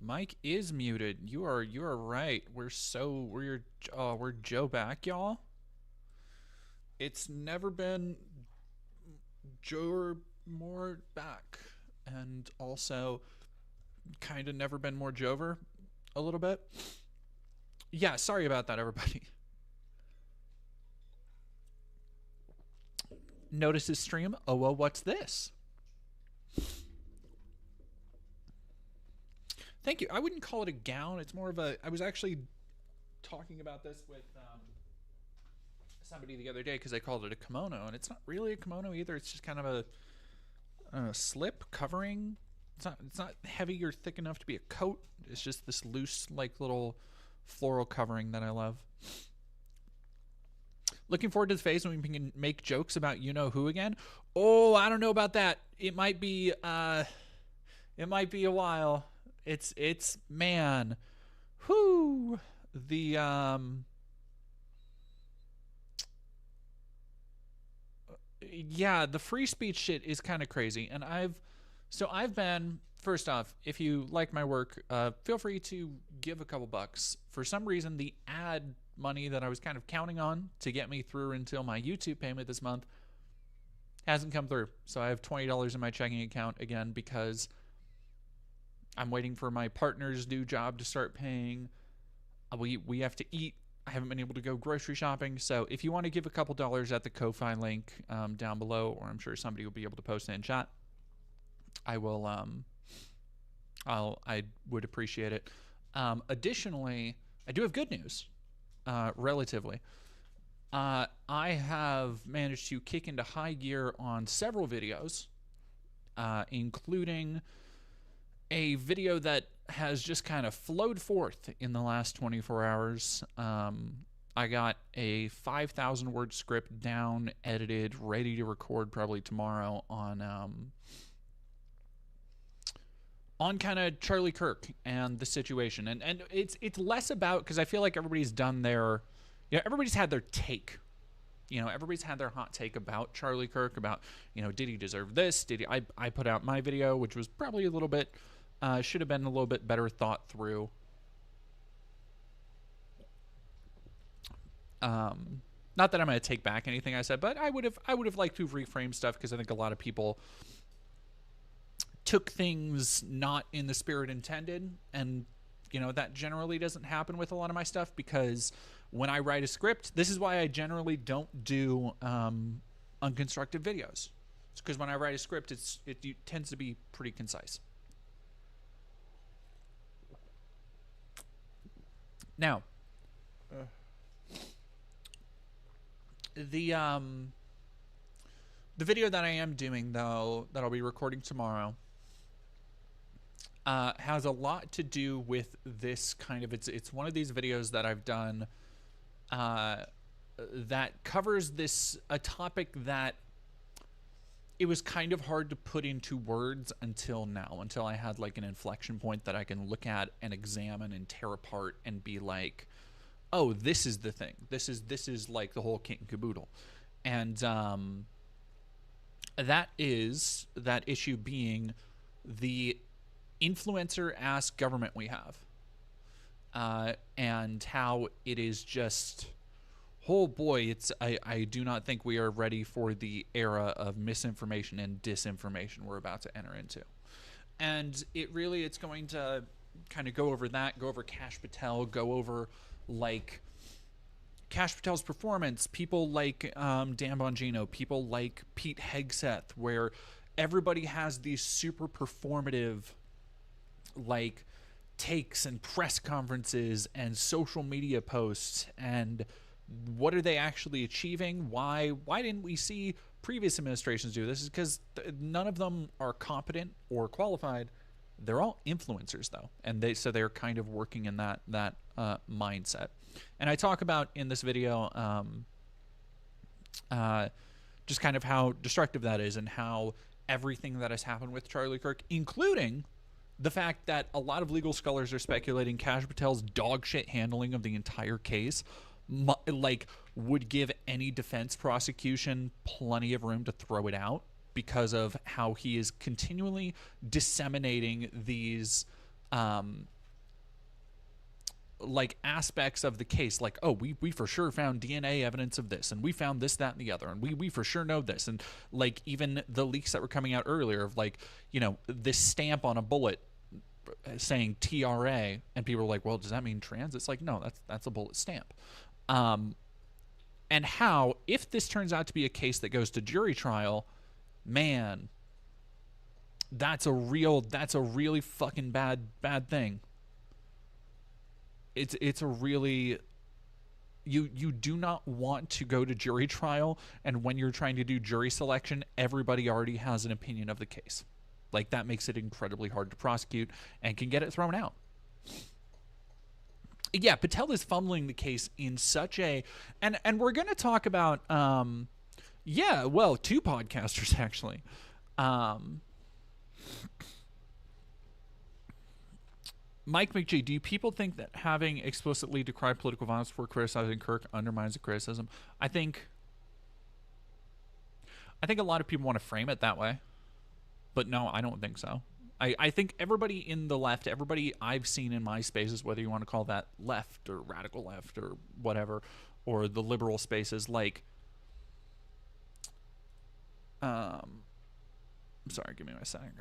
Mike is muted. You are right. We're Joe back, y'all. It's never been Joe more back, and also kind of never been more Jover a little bit. Yeah, sorry about that, everybody. Notice his stream. Oh well, what's this? Thank you. I wouldn't call it a gown. It's more of a. I was actually talking about this with somebody the other day because I called it a kimono, and it's not really a kimono either. It's just kind of a slip covering. It's not heavy or thick enough to be a coat. It's just this loose, like, little floral covering that I love. Looking forward to the phase when we can make jokes about you know who again. Oh, I don't know about that. It might be a while. It's man, whoo, the yeah, the free speech shit is kind of crazy, and I've been, first off, if you like my work, feel free to give a couple bucks. For some reason, the ad money that I was kind of counting on to get me through until my YouTube payment this month hasn't come through. So I have $20 in my checking account again because I'm waiting for my partner's new job to start paying. We have to eat. I haven't been able to go grocery shopping. So if you want to give a couple dollars at the Ko-Fi link down below, or I'm sure somebody will be able to post it in chat, I will. I would appreciate it. Additionally, I do have good news. Relatively, I have managed to kick into high gear on several videos, including a video that has just kind of flowed forth in the last 24 hours. I got a 5,000 word script down, edited, ready to record probably tomorrow on kind of Charlie Kirk and the situation. And it's less about, because I feel like everybody's done their, everybody's had their take. Everybody's had their hot take about Charlie Kirk, about, did he deserve this? I put out my video, which was probably a little bit, should have been a little bit better thought through. Not that I'm going to take back anything I said, but I would have liked to reframe stuff, because I think a lot of people took things not in the spirit intended, and that generally doesn't happen with a lot of my stuff, because when I write a script, this is why I generally don't do unconstructed videos. It's because when I write a script, it tends to be pretty concise. Now, the video that I am doing, though, that I'll be recording tomorrow, has a lot to do with this kind of, it's one of these videos that I've done that covers a topic that it was kind of hard to put into words until I had like an inflection point that I can look at and examine and tear apart and be like, oh, this is the thing. This is like the whole kit and caboodle. And that issue being the influencer-ass government we have, and how it is just, oh boy, I do not think we are ready for the era of misinformation and disinformation we're about to enter into. And it's going to kind of go over that, go over Kash Patel, go over like Kash Patel's performance, people like Dan Bongino, people like Pete Hegseth, where everybody has these super performative like takes and press conferences and social media posts, and what are they actually achieving? Why didn't we see previous administrations do this? Is because none of them are competent or qualified. They're all influencers, though, and they're kind of working in that mindset. And I talk about in this video just kind of how destructive that is, and how everything that has happened with Charlie Kirk, including the fact that a lot of legal scholars are speculating Kash Patel's dog shit handling of the entire case, like, would give any defense prosecution plenty of room to throw it out, because of how he is continually disseminating these like aspects of the case, like, oh, we for sure found DNA evidence of this, and we found this, that, and the other, and we for sure know this. And like even the leaks that were coming out earlier of like, you know, this stamp on a bullet saying TRA, and people were like, well, does that mean trans? It's like, no, that's a bullet stamp. And how, if this turns out to be a case that goes to jury trial, man, that's a really fucking bad thing. It's a really, you do not want to go to jury trial, and when you're trying to do jury selection, everybody already has an opinion of the case. Like, that makes it incredibly hard to prosecute and can get it thrown out. Yeah, Patel is fumbling the case in such a, and we're going to talk about yeah, well, two podcasters actually. Mike McG, do people think that having explicitly decried political violence before criticizing Kirk undermines the criticism? I think a lot of people want to frame it that way, but no, I don't think so. I think everybody in the left, everybody I've seen in my spaces, whether you want to call that left or radical left or whatever, or the liberal spaces, like, sorry, give me my second.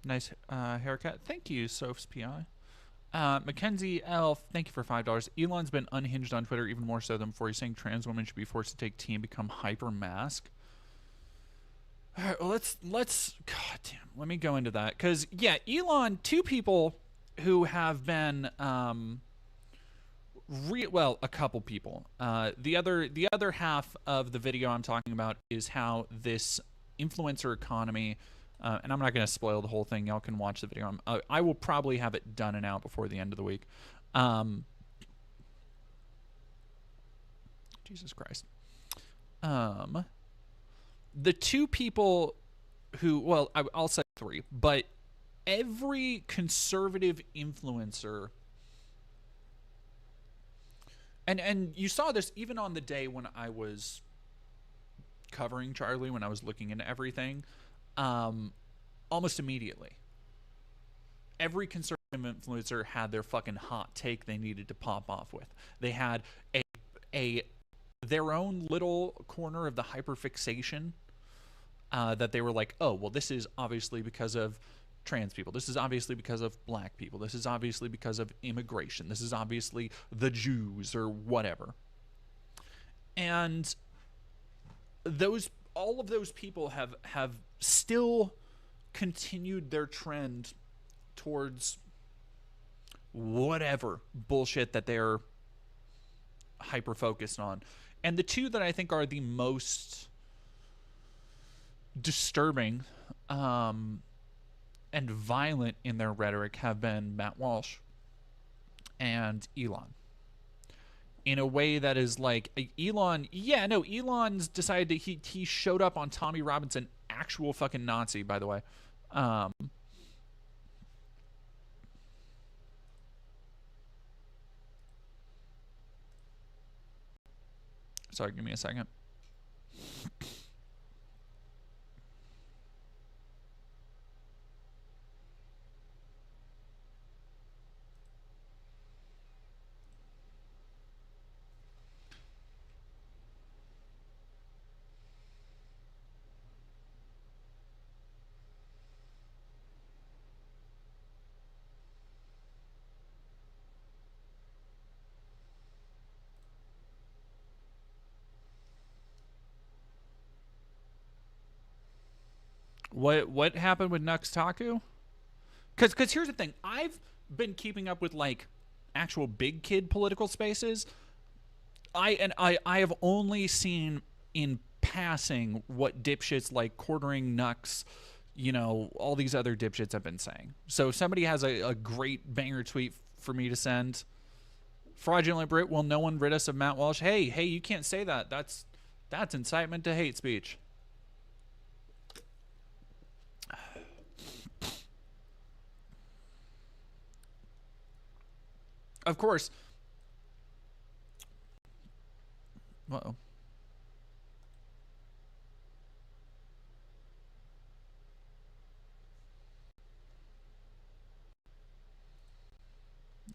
Nice haircut. Thank you, Soph's PI. Mackenzie Elf, thank you for $5. Elon's been unhinged on Twitter even more so than before. He's saying trans women should be forced to take tea and become hyper mask. All right, well, let's God damn, let me go into that, because yeah, Elon, two people who have been well, a couple people. The other half of the video I'm talking about is how this influencer economy, and I'm not going to spoil the whole thing. Y'all can watch the video. I will probably have it done and out before the end of the week. Jesus Christ. The two people who, well, I'll say three, but every conservative influencer, and you saw this even on the day when I was covering Charlie, when I was looking into everything, almost immediately, every conservative influencer had their fucking hot take they needed to pop off with. They had their own little corner of the hyperfixation that they were like, oh, well, this is obviously because of trans people. This is obviously because of black people. This is obviously because of immigration. This is obviously the Jews or whatever. And all of those people have still continued their trend towards whatever bullshit that they're hyper focused on. And the two that I think are the most disturbing and violent in their rhetoric have been Matt Walsh and Elon. In a way that is like, Elon's decided to, he showed up on Tommy Robinson, actual fucking Nazi, by the way. Sorry, give me a second. What happened with Nux Taku? Because here's the thing. I've been keeping up with, like, actual big kid political spaces. I have only seen in passing what dipshits like Quartering Nux, you know, all these other dipshits have been saying. So if somebody has a great banger tweet for me to send. Fraudulent Brit, will no one rid us of Matt Walsh? Hey, you can't say that. That's incitement to hate speech. Of course. Uh-oh.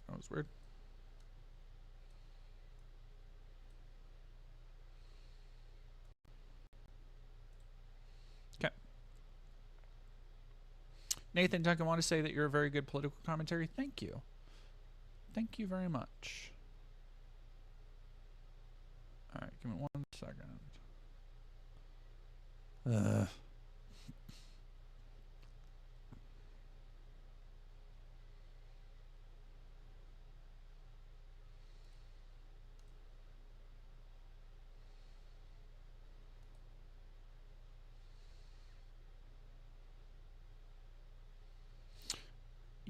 That was weird. Okay. Nathan Duncan, want to say that you're a very good political commentary. Thank you. Thank you very much. All right, give me 1 second.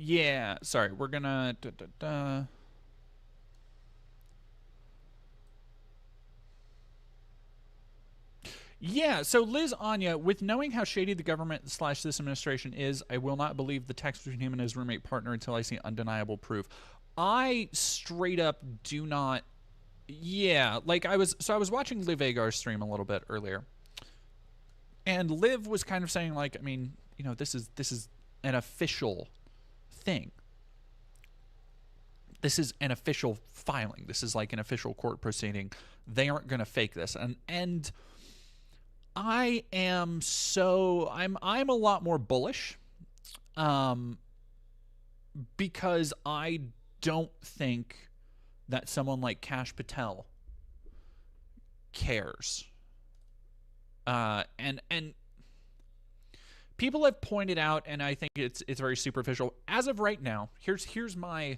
Yeah, sorry, we're gonna... Yeah, so Liz Anya, with knowing how shady the government / this administration is, I will not believe the text between him and his roommate partner until I see undeniable proof. I straight up do not... Yeah, like I was watching Liv Agar's stream a little bit earlier. And Liv was kind of saying, like, I mean, you know, this is an official thing. This is an official filing. This is like an official court proceeding. They aren't going to fake this. And I am I'm a lot more bullish because I don't think that someone like Kash Patel cares. And people have pointed out, and I think it's very superficial. As of right now, here's my...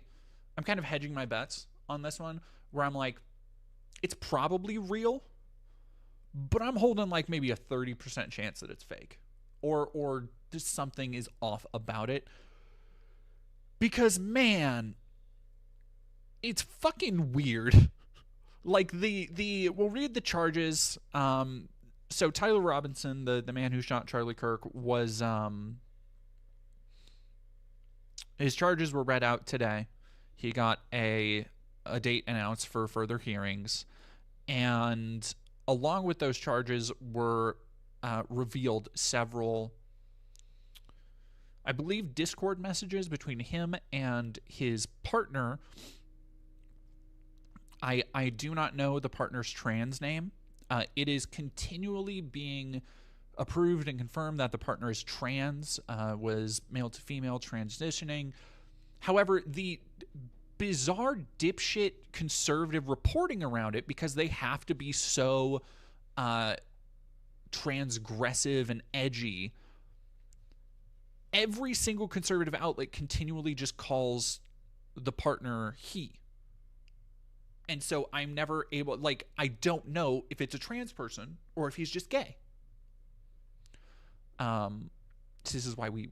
I'm kind of hedging my bets on this one, where I'm like, it's probably real, but I'm holding like maybe a 30% chance that it's fake, or just something is off about it. Because, man, it's fucking weird. Like we'll read the charges. So Tyler Robinson, the man who shot Charlie Kirk, was his charges were read out today. He got a date announced for further hearings, and along with those charges were revealed several, I believe, Discord messages between him and his partner. I do not know the partner's trans name. It is continually being approved and confirmed that the partner is trans, was male to female transitioning. However, the bizarre dipshit conservative reporting around it, because they have to be so transgressive and edgy, every single conservative outlet continually just calls the partner he. And so I'm never able, like, I don't know if it's a trans person or if he's just gay. This is why we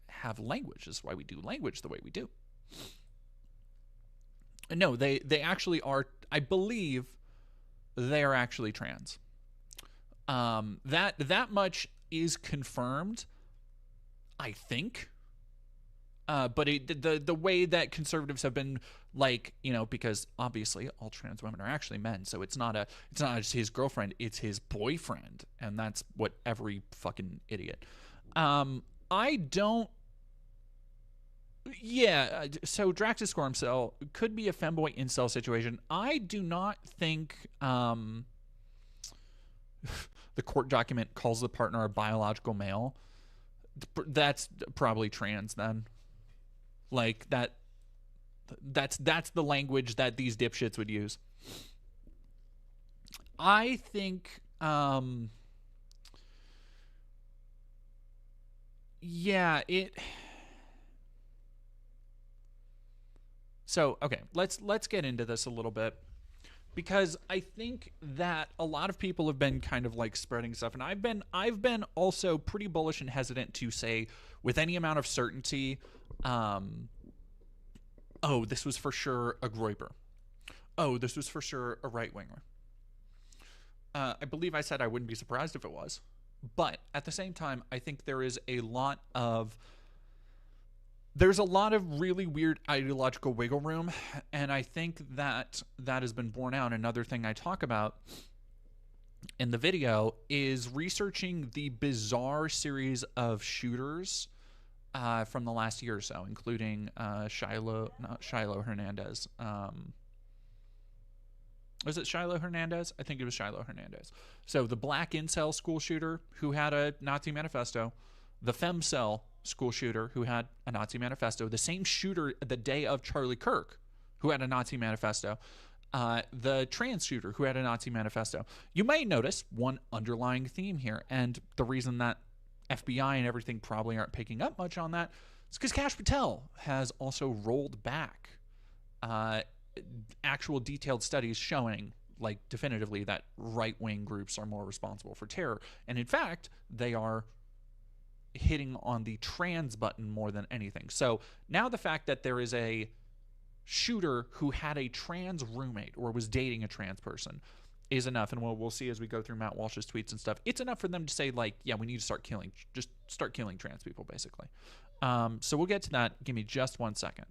have language. This is why we do language the way we do. No, they actually are, I believe they are actually trans. That much is confirmed, I think. But the way that conservatives have been, like, you know, because obviously all trans women are actually men, so it's not just his girlfriend, it's his boyfriend, and that's what every fucking idiot. I don't. Yeah, so Draxus Gormcell could be a femboy incel situation. I do not think the court document calls the partner a biological male. That's probably trans then. Like, that's the language that these dipshits would use. I think yeah, so okay, let's get into this a little bit, because I think that a lot of people have been kind of like spreading stuff, and I've been also pretty bullish and hesitant to say with any amount of certainty oh, this was for sure a Groyper. Oh, this was for sure a right winger. I believe I said I wouldn't be surprised if it was. But at the same time, I think there's a lot of really weird ideological wiggle room, and I think that has been borne out. Another thing I talk about in the video is researching the bizarre series of shooters from the last year or so, including Shiloh Hernandez. Was it Shiloh Hernandez? I think it was Shiloh Hernandez. So the black incel school shooter who had a Nazi manifesto, the femcel school shooter who had a Nazi manifesto, the same shooter the day of Charlie Kirk who had a Nazi manifesto, the trans shooter who had a Nazi manifesto. You may notice one underlying theme here, and the reason that FBI and everything probably aren't picking up much on that is because Kash Patel has also rolled back actual detailed studies showing, like, definitively that right-wing groups are more responsible for terror. And in fact, they are hitting on the trans button more than anything. So now the fact that there is a shooter who had a trans roommate or was dating a trans person is enough. And we'll see as we go through Matt Walsh's tweets and stuff. It's enough for them to say, like, yeah, we need to start killing trans people, basically. So we'll get to that. Give me just 1 second.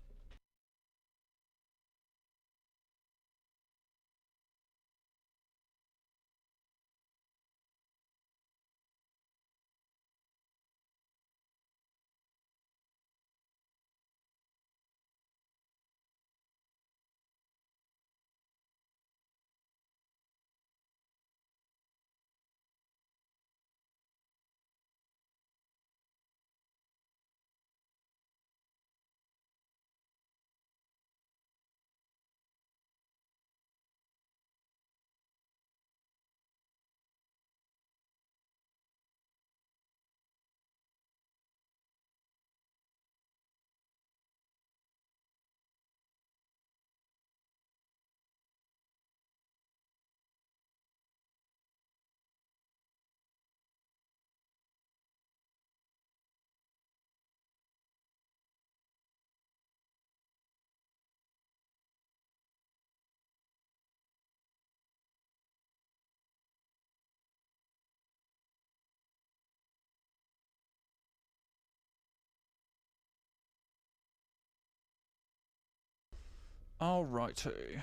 All righty.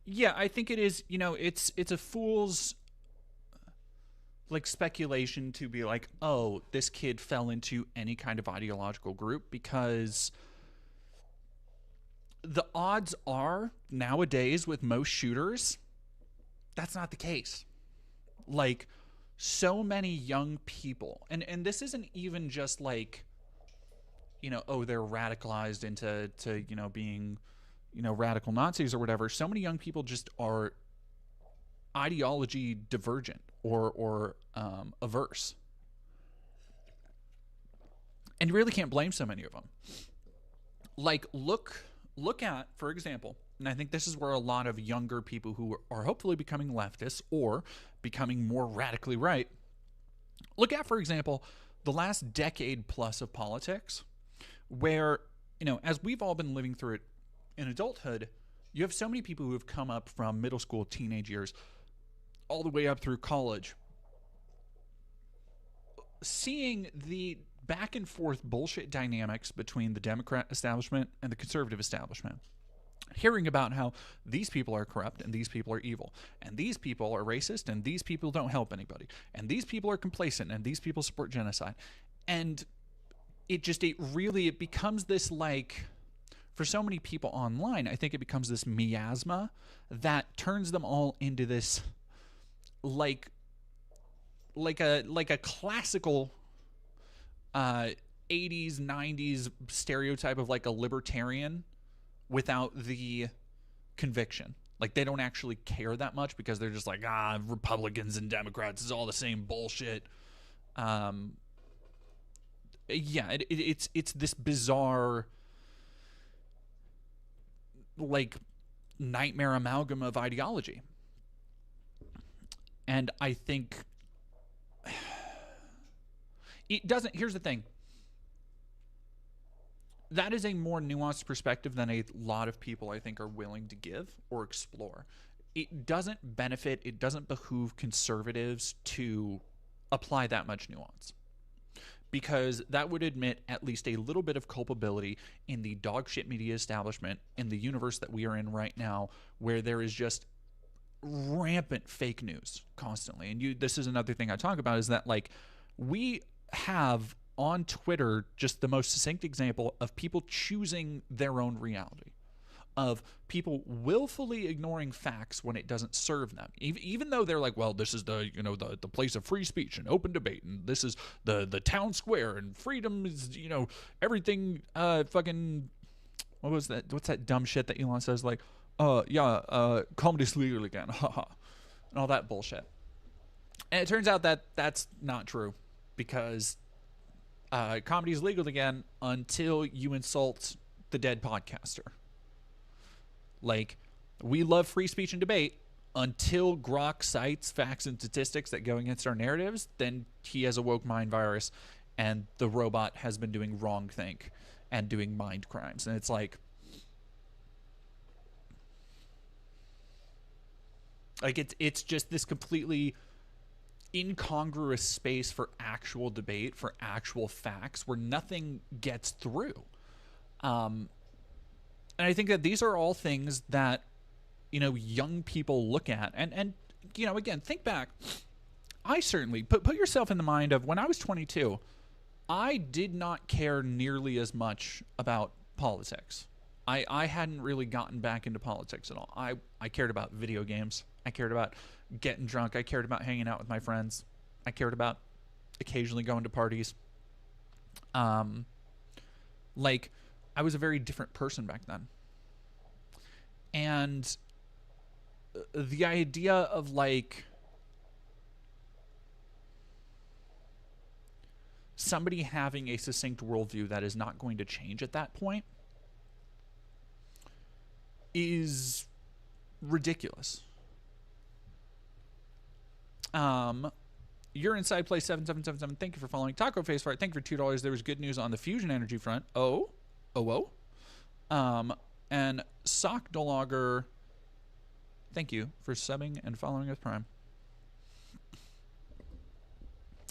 Yeah, I think it is. It's a fool's, like, speculation to be like, oh, this kid fell into any kind of ideological group, because the odds are nowadays with most shooters, that's not the case. Like, so many young people, and this isn't even just like, oh, they're radicalized into being, radical Nazis or whatever. So many young people just are ideology divergent or averse, and you really can't blame so many of them. Like, look at, for example, and I think this is where a lot of younger people who are hopefully becoming leftists or becoming more radically right, look at, for example, the last decade plus of politics, where, as we've all been living through it in adulthood, you have so many people who have come up from middle school, teenage years, all the way up through college, seeing the back and forth bullshit dynamics between the Democrat establishment and the conservative establishment, hearing about how these people are corrupt and these people are evil, and these people are racist and these people don't help anybody, and these people are complacent and these people support genocide. And it becomes this, like, for so many people online, I think it becomes this miasma that turns them all into this, like a classical 80s 90s stereotype of, like, a libertarian without the conviction. Like, they don't actually care that much because they're just like, Republicans and Democrats is all the same bullshit. It's this bizarre, like, nightmare amalgam of ideology. And I think it doesn't. Here's the thing. that is a more nuanced perspective than a lot of people, I think, are willing to give or explore. It doesn't benefit, it doesn't behoove conservatives to apply that much nuance, because that would admit at least a little bit of culpability in the dog shit media establishment in the universe that we are in right now, where there is just rampant fake news constantly. And this is another thing I talk about, is that, like, we have on Twitter just the most succinct example of people choosing their own reality, of people willfully ignoring facts when it doesn't serve them, even though they're like, well, this is the, you know, the place of free speech and open debate, and this is the town square, and freedom is, you know, everything. Fucking, what was that? What's that dumb shit that Elon says, like, comedy's legal again, haha, and all that bullshit. And it turns out that that's not true, because comedy is legal again until you insult the dead podcaster. Like, we love free speech and debate until Grok cites facts and statistics that go against our narratives. Then he has a woke mind virus, and the robot has been doing wrong think and doing mind crimes. And it's like it's just this completely incongruous space for actual debate, for actual facts, where nothing gets through. And I think that these are all things that, you know, young people look at. And you know, again, think back. I certainly, put yourself in the mind of when I was 22, I did not care nearly as much about politics. I hadn't really gotten back into politics at all. I cared about video games. I cared about getting drunk. I cared about hanging out with my friends. I cared about occasionally going to parties. Like, I was a very different person back then. And the idea of, like, somebody having a succinct worldview that is not going to change at that point is ridiculous. You're inside place 7777. Thank you for following. Taco Face Fart, thank you for $2. There was good news on the fusion energy front. And Sock Dolager, thank you for subbing and following with Prime.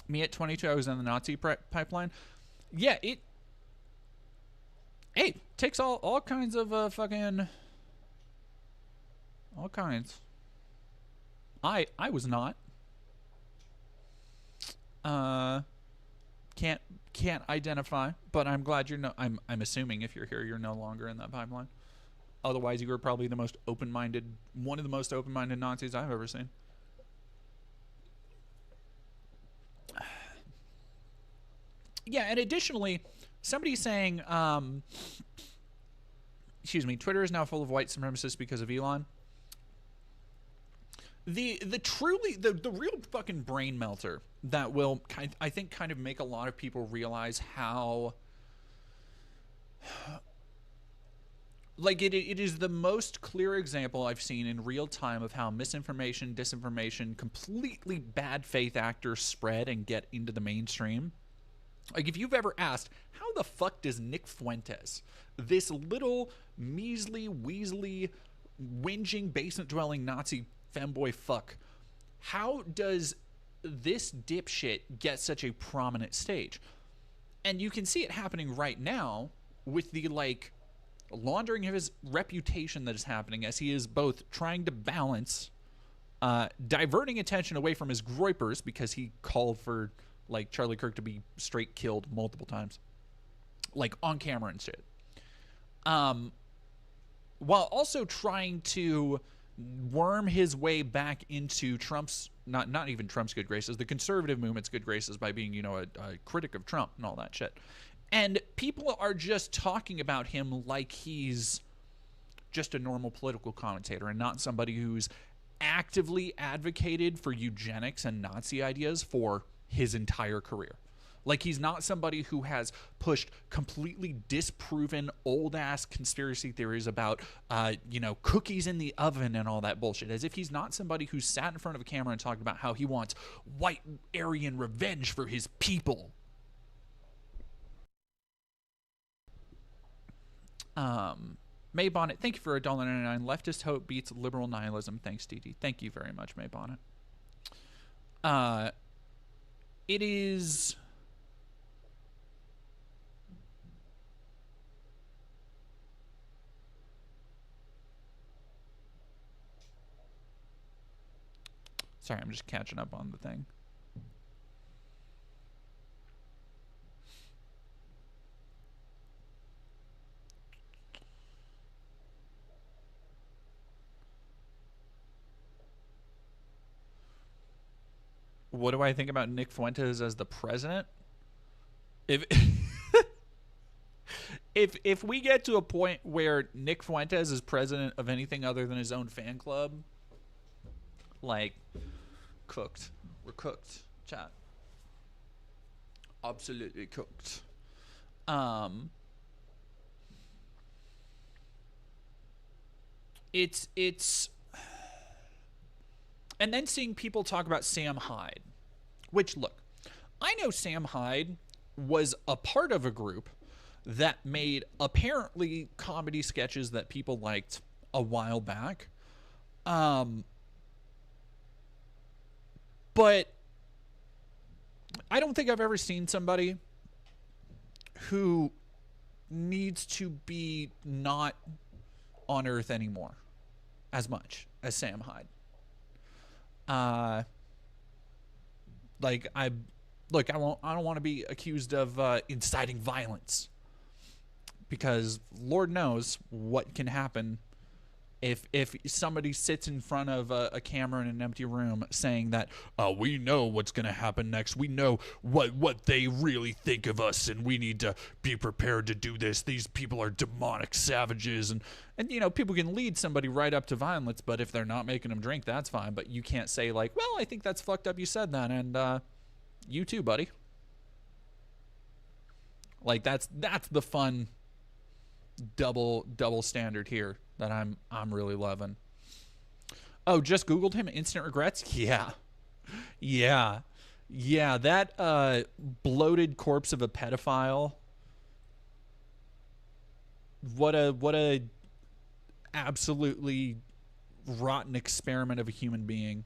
Me at 22, I was in the Nazi pipeline. Yeah, it takes all kinds of fucking, all kinds. I was not. Can't identify, but I'm glad you're I'm assuming if you're here, you're no longer in that pipeline. Otherwise, you were probably the most open-minded, one of the most open-minded Nazis I've ever seen. Yeah, and additionally, somebody's saying, excuse me, Twitter is now full of white supremacists because of Elon. The real fucking brain melter that will, I think, kind of make a lot of people realize how, like, it is the most clear example I've seen in real time of how misinformation, disinformation, completely bad faith actors spread and get into the mainstream. Like, if you've ever asked, how the fuck does Nick Fuentes, this little measly, weaselly, whinging, basement-dwelling Nazi femboy fuck, how does this dipshit get such a prominent stage? And you can see it happening right now with the, like, laundering of his reputation that is happening, as he is both trying to balance diverting attention away from his groypers, because he called for, like, Charlie Kirk to be straight killed multiple times, like, on camera and shit, while also trying to worm his way back into Trump's, not even Trump's good graces, the conservative movement's good graces, by being, you know, a critic of Trump and all that shit. And people are just talking about him like he's just a normal political commentator and not somebody who's actively advocated for eugenics and Nazi ideas for his entire career. Like, he's not somebody who has pushed completely disproven old-ass conspiracy theories about, you know, cookies in the oven and all that bullshit. As if he's not somebody who sat in front of a camera and talked about how he wants white Aryan revenge for his people. May Bonnet, thank you for $1.99. Leftist hope beats liberal nihilism. Thanks, DD. Thank you very much, May Bonnet. It is... Sorry, I'm just catching up on the thing. What do I think about Nick Fuentes as the president? If if we get to a point where Nick Fuentes is president of anything other than his own fan club, like, cooked. We're cooked, chat. Absolutely cooked. It's and then seeing people talk about Sam Hyde, which, look, I know Sam Hyde was a part of a group that made apparently comedy sketches that people liked a while back. But I don't think I've ever seen somebody who needs to be not on Earth anymore as much as Sam Hyde. Like, I don't want to be accused of inciting violence, because Lord knows what can happen if somebody sits in front of a camera in an empty room saying that we know what's going to happen next. We know what they really think of us, and we need to be prepared to do this. These people are demonic savages, and you know, people can lead somebody right up to violence, but if they're not making them drink, that's fine. But you can't say, like, well, I think that's fucked up you said that, and you too, buddy. Like, that's the fun double standard here that I'm really loving. Oh, just Googled him. Instant regrets? Yeah. That bloated corpse of a pedophile. What a absolutely rotten experiment of a human being.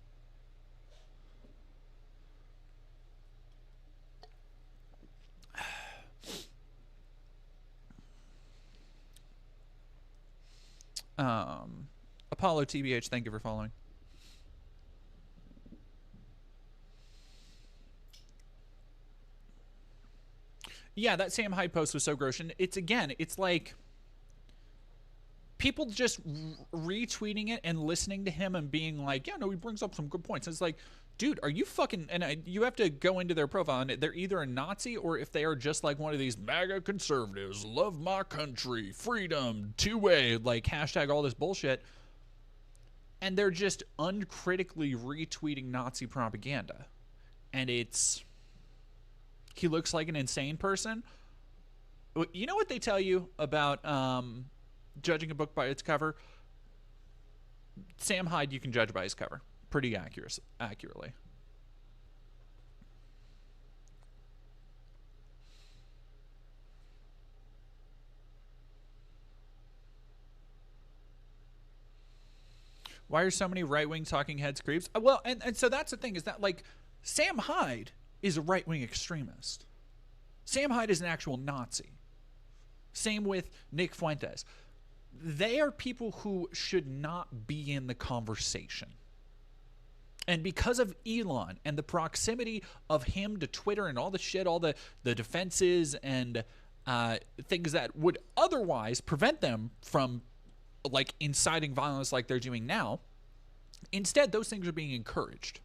Apollo TBH, thank you for following. Yeah, that Sam Hyde post was so gross. And it's like people just retweeting it and listening to him and being like, yeah, no, he brings up some good points. And it's like, dude, are you fucking... And you have to go into their profile, and they're either a Nazi or if they are just like one of these MAGA conservatives, love my country, freedom, two-way, like hashtag all this bullshit. And they're just uncritically retweeting Nazi propaganda. And it's... He looks like an insane person. You know what they tell you about judging a book by its cover? Sam Hyde, you can judge by his cover pretty accurately. Why are so many right-wing talking heads creeps? Well, and so that's the thing, is that, like, Sam Hyde is a right-wing extremist. Sam Hyde is an actual Nazi. Same with Nick Fuentes. They are people who should not be in the conversation. And because of Elon and the proximity of him to Twitter and all the shit, all the defenses and things that would otherwise prevent them from, like, inciting violence like they're doing now, instead those things are being encouraged.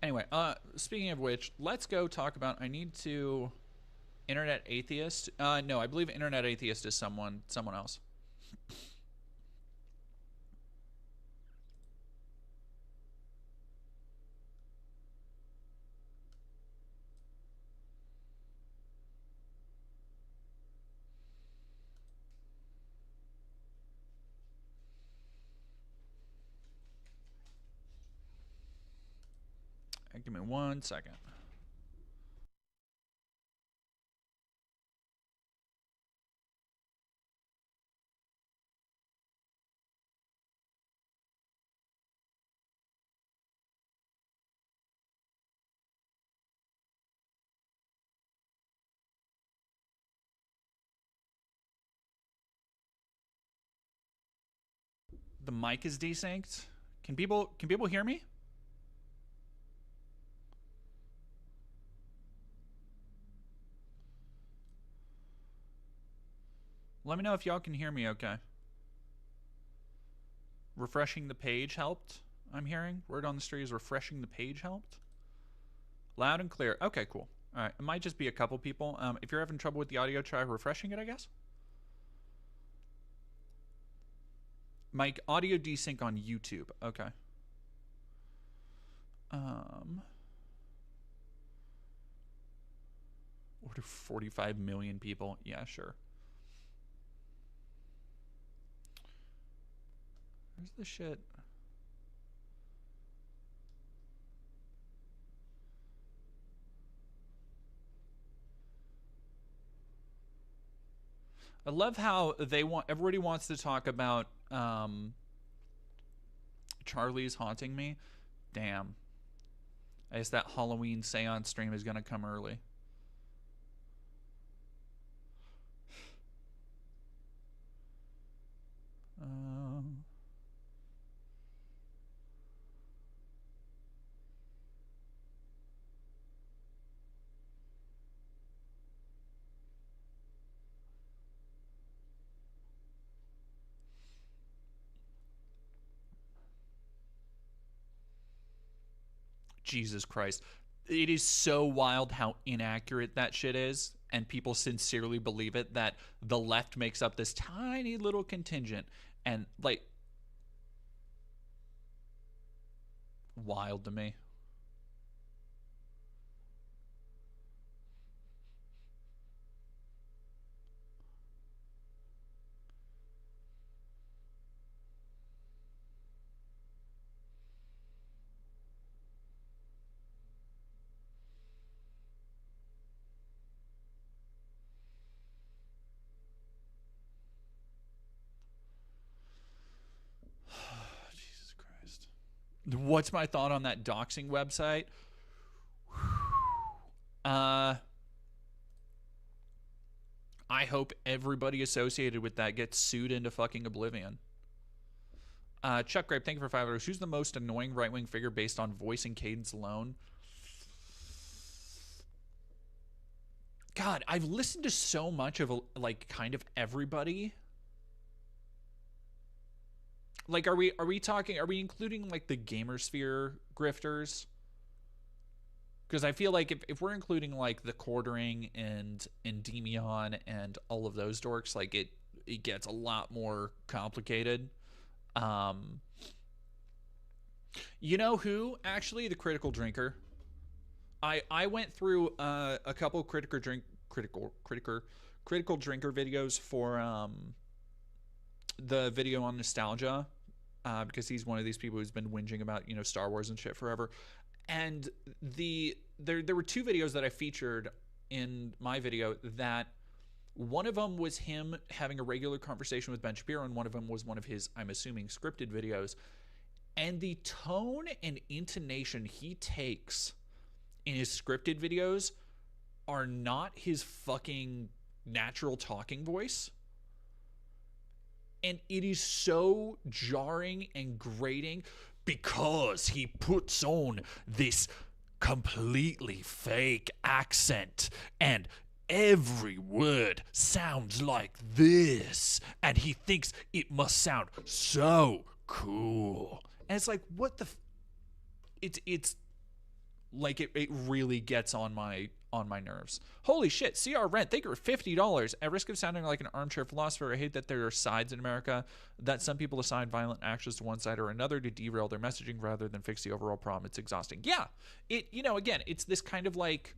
Anyway, speaking of which, let's go talk about... I need to... Internet Atheist? No, I believe Internet Atheist is someone else. Give me 1 second. The mic is desynced. Can people hear me? Let me know if y'all can hear me okay. Refreshing the page helped, I'm hearing. Word on the street is refreshing the page helped. Loud and clear. Okay, cool. All right, it might just be a couple people. If you're having trouble with the audio, try refreshing it, I guess. Mic audio desync on YouTube. Okay. Order 45 million people. Yeah, sure. Where's the shit? I love how everybody wants to talk about Charlie's haunting me. Damn. I guess that Halloween seance stream is gonna come early. Jesus Christ. It is so wild how inaccurate that shit is, and people sincerely believe it, that the left makes up this tiny little contingent, and like, wild to me. Jesus Christ. What's my thought on that doxing website? I hope everybody associated with that gets sued into fucking oblivion. Chuck Grape, thank you for $5. Who's the most annoying right-wing figure based on voice and cadence alone? God, I've listened to so much of like kind of everybody. Like, are we including like the gamersphere grifters? Because I feel like if we're including like the quartering and Endymion and all of those dorks, like it gets a lot more complicated. You know who? Actually, the critical drinker. I went through a couple critical drinker videos for the video on nostalgia, because he's one of these people who's been whinging about, you know, Star Wars and shit forever. And there were two videos that I featured in my video. That one of them was him having a regular conversation with Ben Shapiro, and one of them was one of his, I'm assuming, scripted videos. And the tone and intonation he takes in his scripted videos are not his fucking natural talking voice. And it is so jarring and grating because he puts on this completely fake accent and every word sounds like this, and he thinks it must sound so cool. And it's like, what the it's like it really gets on my nerves. Holy shit, CR Rent, thank you for $50. At risk of sounding like an armchair philosopher, I hate that there are sides in America, that some people assign violent actions to one side or another to derail their messaging rather than fix the overall problem. It's exhausting. Yeah, again, it's this kind of like,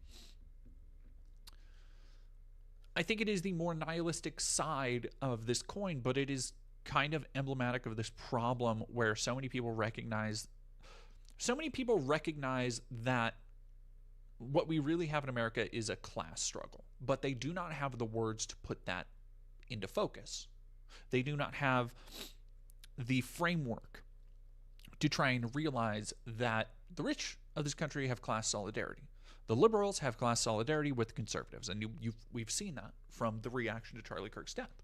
I think it is the more nihilistic side of this coin, but it is kind of emblematic of this problem where so many people recognize So many people recognize that what we really have in America is a class struggle, but they do not have the words to put that into focus. They do not have the framework to try and realize that the rich of this country have class solidarity. The liberals have class solidarity with the conservatives, and we've seen that from the reaction to Charlie Kirk's death.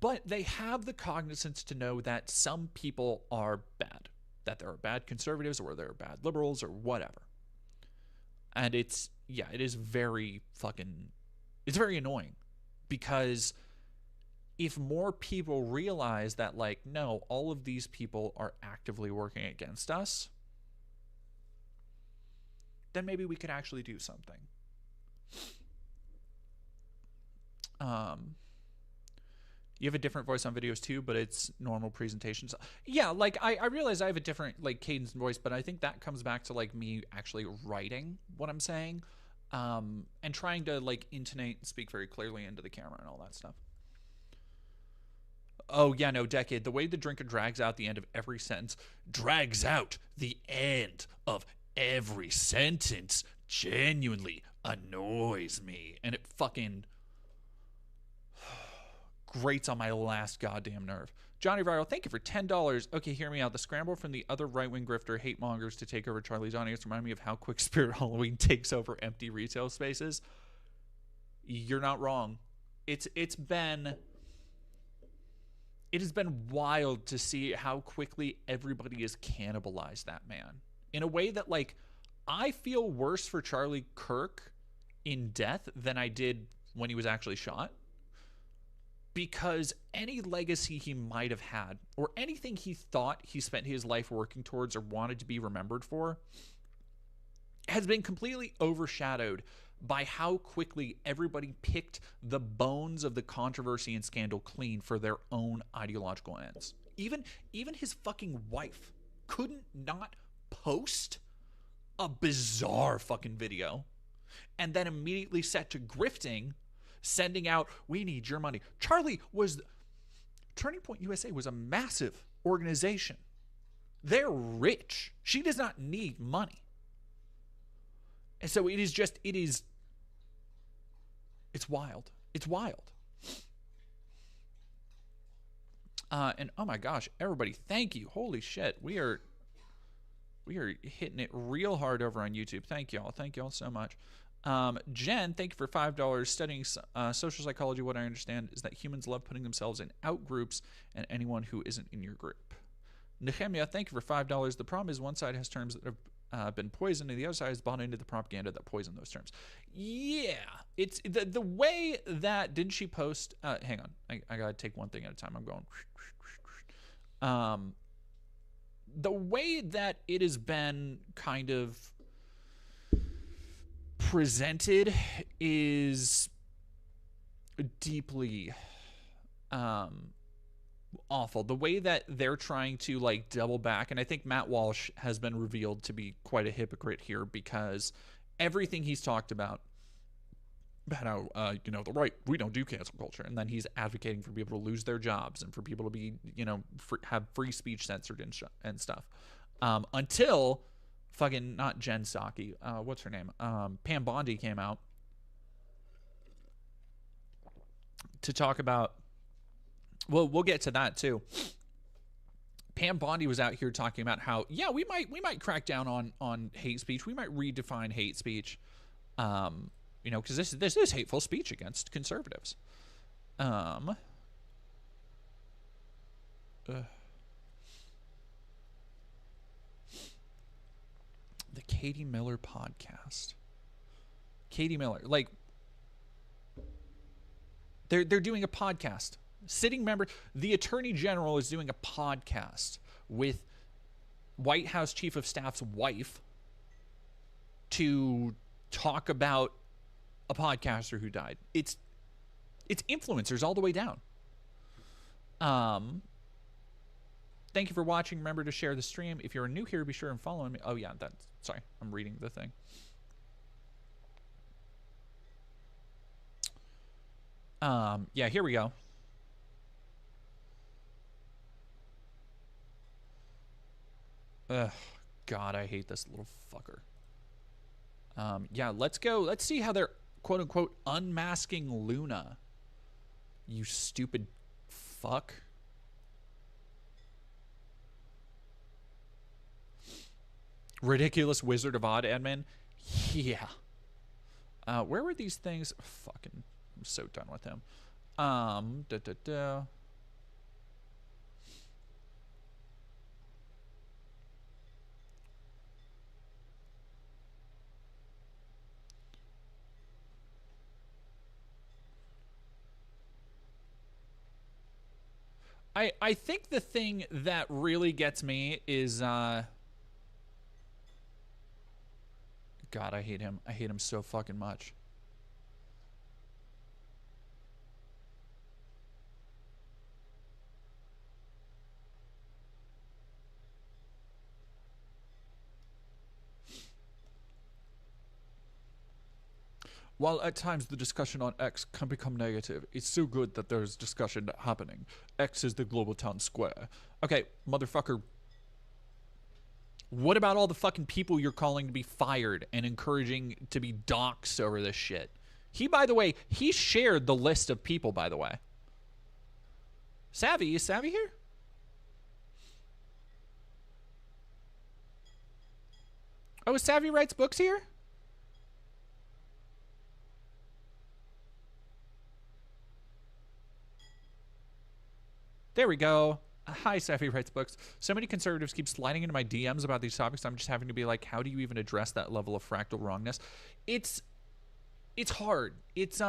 But they have the cognizance to know that some people are bad, that there are bad conservatives or there are bad liberals or whatever. And it is very it's very annoying, because if more people realize that, like, no, all of these people are actively working against us, then maybe we could actually do something. You have a different voice on videos too, but it's normal presentations. Yeah, like I realize I have a different like cadence and voice, but I think that comes back to like me actually writing what I'm saying, and trying to like intonate and speak very clearly into the camera and all that stuff. Oh yeah, no, Decade. The way the drinker drags out the end of every sentence, drags out the end of every sentence, genuinely annoys me, and it fucking grates on my last goddamn nerve. Johnny Viral, thank you for $10. Okay, hear me out. The scramble from the other right-wing grifter hate mongers to take over Charlie's audience remind me of how quick Spirit Halloween takes over empty retail spaces. You're not wrong. It has been wild to see how quickly everybody has cannibalized that man in a way that, like, I feel worse for Charlie Kirk in death than I did when he was actually shot. Because any legacy he might have had, or anything he thought he spent his life working towards or wanted to be remembered for, has been completely overshadowed by how quickly everybody picked the bones of the controversy and scandal clean for their own ideological ends. Even his fucking wife couldn't not post a bizarre fucking video and then immediately set to grifting, sending out, we need your money. Turning Point USA was a massive organization. They're rich. She does not need money. And so it's wild. It's wild. And oh my gosh, everybody, thank you. Holy shit. We are hitting it real hard over on YouTube. Thank y'all. Thank y'all so much. Jen, thank you for $5. Studying social psychology, what I understand is that humans love putting themselves in out groups and anyone who isn't in your group. Nehemiah, thank you for $5. The problem is one side has terms that have been poisoned and the other side has bought into the propaganda that poisoned those terms. Yeah, it's the way that, didn't she post, hang on, I gotta take one thing at a time. I'm going, the way that it has been kind of presented is deeply awful. The way that they're trying to like double back, and I think Matt Walsh has been revealed to be quite a hypocrite here, because everything he's talked about how the right, we don't do cancel culture, and then he's advocating for people to lose their jobs and for people to be have free speech censored and stuff, until fucking not Jen Psaki, what's her name, Pam Bondi came out to talk about, well, we'll get to that too. Pam Bondi was out here talking about how, yeah, we might crack down on hate speech, we might redefine hate speech, because this is hateful speech against conservatives. The Katie Miller podcast. Katie Miller, like, they're doing a podcast. Sitting member, the Attorney General is doing a podcast with White House Chief of Staff's wife to talk about a podcaster who died. It's influencers all the way down. Thank you for watching. Remember to share the stream. If you're new here, be sure and follow me. Oh yeah, sorry, I'm reading the thing. Yeah, here we go. Ugh, God, I hate this little fucker. Yeah, let's go. Let's see how they're quote unquote unmasking Luna. You stupid fuck. Ridiculous Wizard of Odd admin. Yeah. Where were these things? Fucking, I'm so done with him. Da da da. I think the thing that really gets me is God, I hate him. I hate him so fucking much. While at times the discussion on X can become negative, it's so good that there's discussion happening. X is the global town square. Okay, motherfucker. What about all the fucking people you're calling to be fired and encouraging to be doxxed over this shit? He, by the way, he shared the list of people, by the way. Savvy, is Savvy here? Oh, is Savvy Writes Books here? There we go. Hi, Savvy Writes Books. So many conservatives keep sliding into my DMs about these topics. I'm just having to be like, how do you even address that level of fractal wrongness? It's hard. It's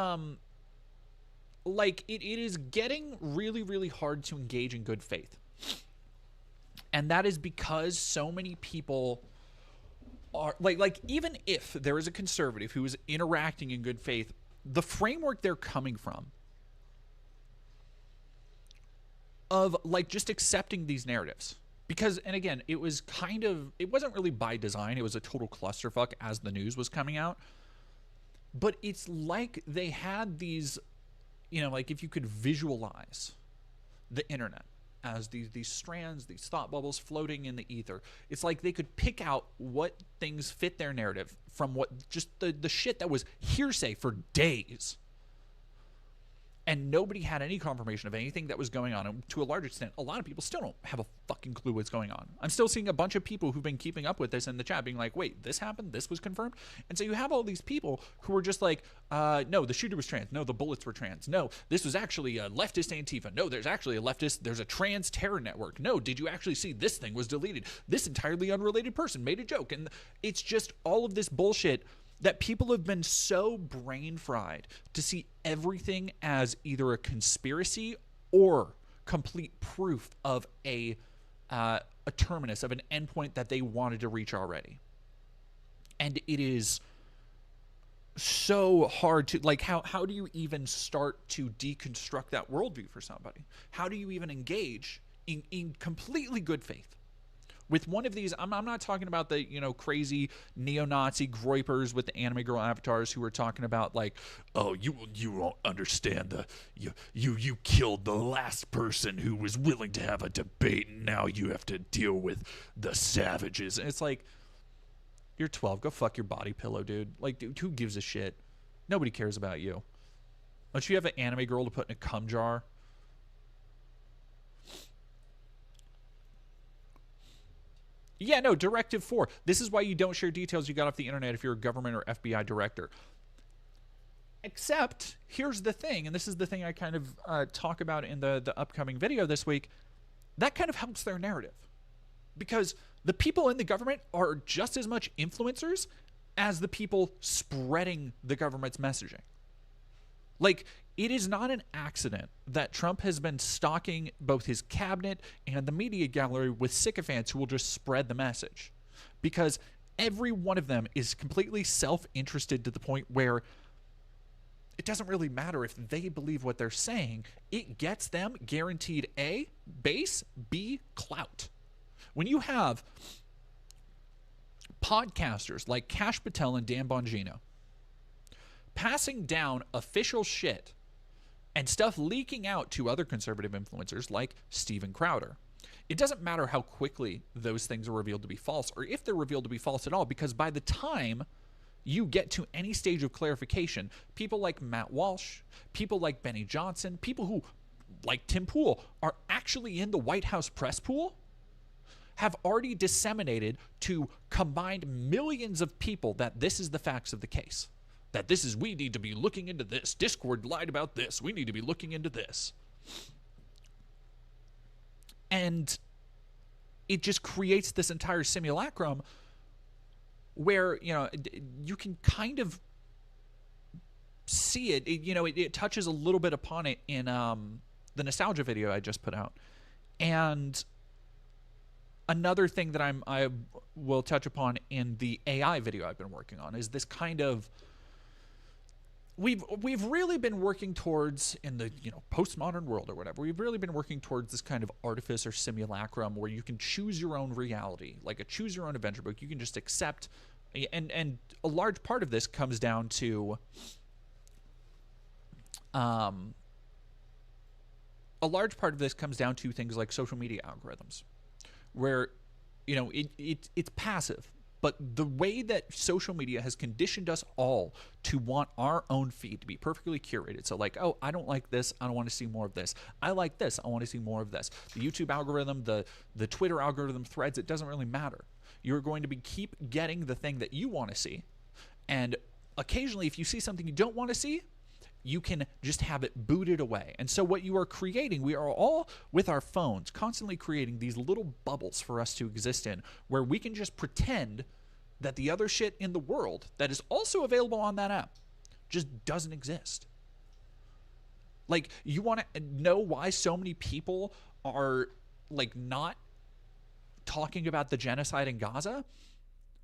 like it is getting really, really hard to engage in good faith. And that is because so many people are like even if there is a conservative who is interacting in good faith, the framework they're coming from of like just accepting these narratives, because, and again, it wasn't really by design. It was a total clusterfuck as the news was coming out, but it's like they had these, like if you could visualize the internet as these strands, these thought bubbles floating in the ether, it's like they could pick out what things fit their narrative from what just the shit that was hearsay for days. And nobody had any confirmation of anything that was going on. And to a large extent, a lot of people still don't have a fucking clue what's going on. I'm still seeing a bunch of people who've been keeping up with this in the chat being like, wait, this happened? This was confirmed? And so you have all these people who are just like, no, the shooter was trans. No, the bullets were trans. No, this was actually a leftist Antifa. No, there's actually a leftist. There's a trans terror network. No, did you actually see this thing was deleted? This entirely unrelated person made a joke. And it's just all of this bullshit that people have been so brain fried to see everything as either a conspiracy or complete proof of a terminus, of an endpoint that they wanted to reach already. And it is so hard to, like, how do you even start to deconstruct that worldview for somebody? How do you even engage in completely good faith with one of these? I'm not talking about the, crazy neo-Nazi groypers with the anime girl avatars who are talking about like, oh, you won't understand you killed the last person who was willing to have a debate, and now you have to deal with the savages. And it's like, you're 12, go fuck your body pillow, dude. Like, dude, who gives a shit? Nobody cares about you. Don't you have an anime girl to put in a cum jar? Yeah, no, Directive 4. This is why you don't share details you got off the internet if you're a government or FBI director. Except, here's the thing, and this is the thing I kind of talk about in the upcoming video this week, that kind of helps their narrative. Because the people in the government are just as much influencers as the people spreading the government's messaging. Like, it is not an accident that Trump has been stalking both his cabinet and the media gallery with sycophants who will just spread the message. Because every one of them is completely self-interested to the point where it doesn't really matter if they believe what they're saying. It gets them guaranteed A, base, B, clout. When you have podcasters like Kash Patel and Dan Bongino passing down official shit and stuff leaking out to other conservative influencers like Steven Crowder, It doesn't matter how quickly those things are revealed to be false, or if they're revealed to be false at all, because by the time you get to any stage of clarification, people like Matt Walsh, people like Benny Johnson, people who, like Tim Pool, are actually in the White House press pool, have already disseminated to combined millions of people that this is the facts of the case. That this is, we need to be looking into this. Discord lied about this. We need to be looking into this. And it just creates this entire simulacrum where, you know, you can kind of see it. It touches a little bit upon it in the nostalgia video I just put out. And another thing that I will touch upon in the AI video I've been working on is this kind of, we've really been working towards, in the postmodern world or whatever, we've really been working towards this kind of artifice or simulacrum where you can choose your own reality, like a choose your own adventure book. You can just accept, and a large part of this comes down to things like social media algorithms, where it's passive. But the way that social media has conditioned us all to want our own feed to be perfectly curated. So like, oh, I don't like this. I don't want to see more of this. I like this. I want to see more of this. The YouTube algorithm, the Twitter algorithm, Threads, it doesn't really matter. You're going to keep getting the thing that you want to see. And occasionally, if you see something you don't want to see, you can just have it booted away. And so what you are creating, we are all with our phones constantly creating these little bubbles for us to exist in, where we can just pretend that the other shit in the world that is also available on that app just doesn't exist. Like, you want to know why so many people are like not talking about the genocide in Gaza?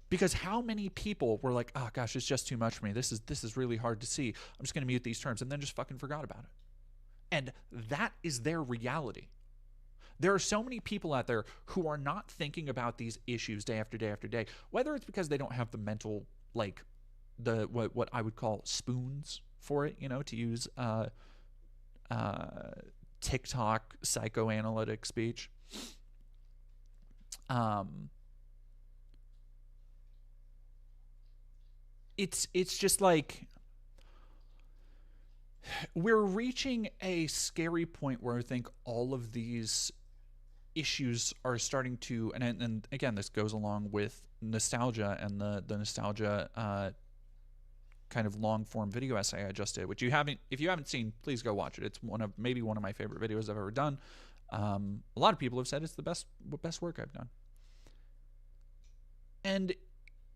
Because how many people were like, oh gosh, it's just too much for me. This is really hard to see. I'm just going to mute these terms, and then just fucking forgot about it. And that is their reality. There are so many people out there who are not thinking about these issues day after day after day, whether it's because they don't have the mental, like, what I would call spoons for it, to use TikTok psychoanalytic speech. It's just like we're reaching a scary point where I think all of these issues are starting to, and again, this goes along with nostalgia and the nostalgia kind of long form video essay I just did, which if you haven't seen, please go watch it. It's maybe one of my favorite videos I've ever done. A lot of people have said it's the best work I've done. And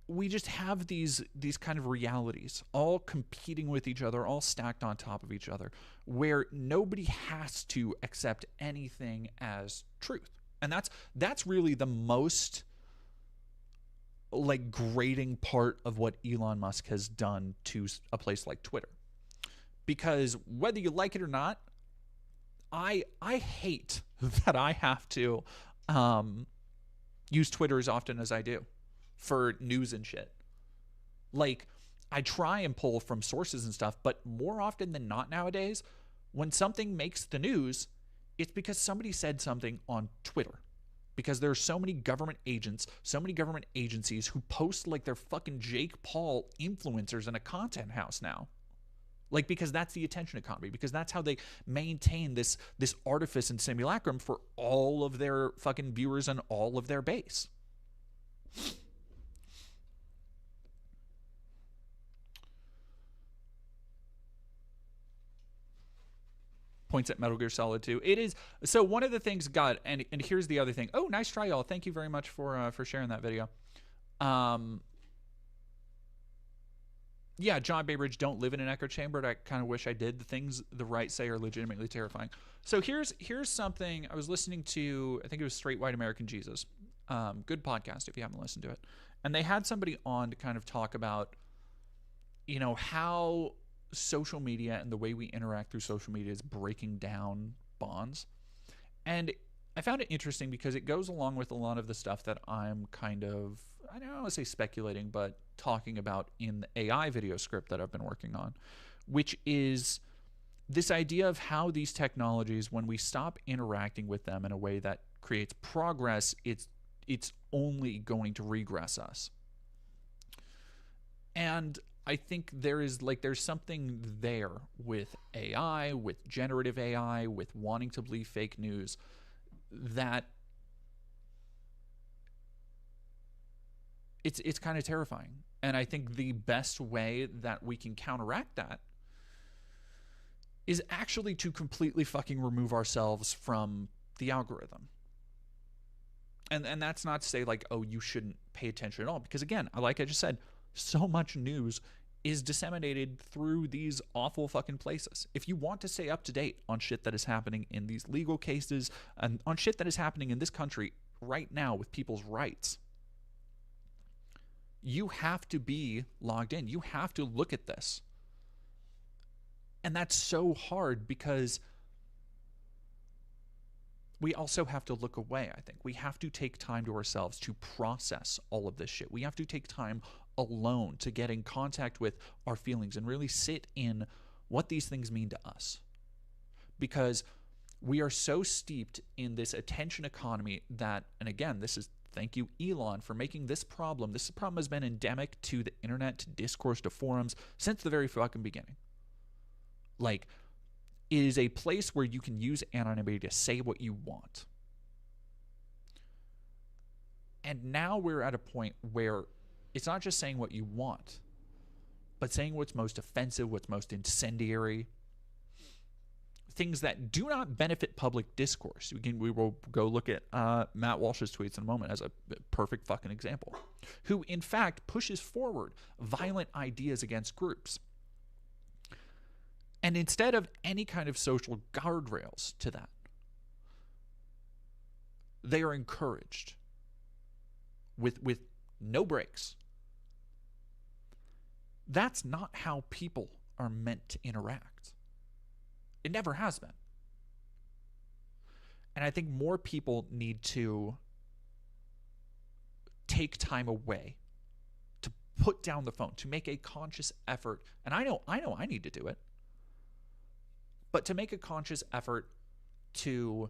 we just have these kind of realities all competing with each other, all stacked on top of each other, where nobody has to accept anything as truth. And that's really the most like grating part of what Elon Musk has done to a place like Twitter. Because whether you like it or not, I hate that I have to use Twitter as often as I do for news and shit. Like, I try and pull from sources and stuff, but more often than not nowadays, when something makes the news, it's because somebody said something on Twitter. Because there are so many government agents, so many government agencies who post like they're fucking Jake Paul influencers in a content house now. Like, because that's the attention economy, because that's how they maintain this artifice and simulacrum for all of their fucking viewers and all of their base. Points at Metal Gear Solid 2. It is, so one of the things, God, and here's the other thing. Oh, nice try, y'all. Thank you very much for sharing that video. Yeah, John Baybridge, don't live in an echo chamber. I kind of wish I did. The things the right say are legitimately terrifying. So here's something I was listening to. I think it was Straight White American Jesus. Good podcast if you haven't listened to it. And they had somebody on to kind of talk about, how social media and the way we interact through social media is breaking down bonds. And I found it interesting because it goes along with a lot of the stuff that I'm kind of, I don't want to say speculating, but talking about in the AI video script that I've been working on, which is this idea of how these technologies, when we stop interacting with them in a way that creates progress, it's only going to regress us. And I think there's something there with AI, with generative AI, with wanting to believe fake news, that it's kind of terrifying. And I think the best way that we can counteract that is actually to completely fucking remove ourselves from the algorithm. And that's not to say like, oh, you shouldn't pay attention at all, because again, like I just said, so much news is disseminated through these awful fucking places. If you want to stay up to date on shit that is happening in these legal cases and on shit that is happening in this country right now with people's rights, you have to be logged in. You have to look at this. And that's so hard because we also have to look away, I think. We have to take time to ourselves to process all of this shit. We have to take time alone to get in contact with our feelings and really sit in what these things mean to us. Because we are so steeped in this attention economy that, and again, this is, thank you, Elon, for making this problem. This problem has been endemic to the internet, to discourse, to forums since the very fucking beginning. Like, it is a place where you can use anonymity to say what you want. And now we're at a point where it's not just saying what you want, but saying what's most offensive, what's most incendiary, things that do not benefit public discourse. We will go look at Matt Walsh's tweets in a moment as a perfect fucking example, who in fact pushes forward violent ideas against groups. And instead of any kind of social guardrails to that, they are encouraged with no breaks. That's not how people are meant to interact. It never has been. And I think more people need to take time away, to put down the phone, to make a conscious effort. And I know I need to do it. But to make a conscious effort to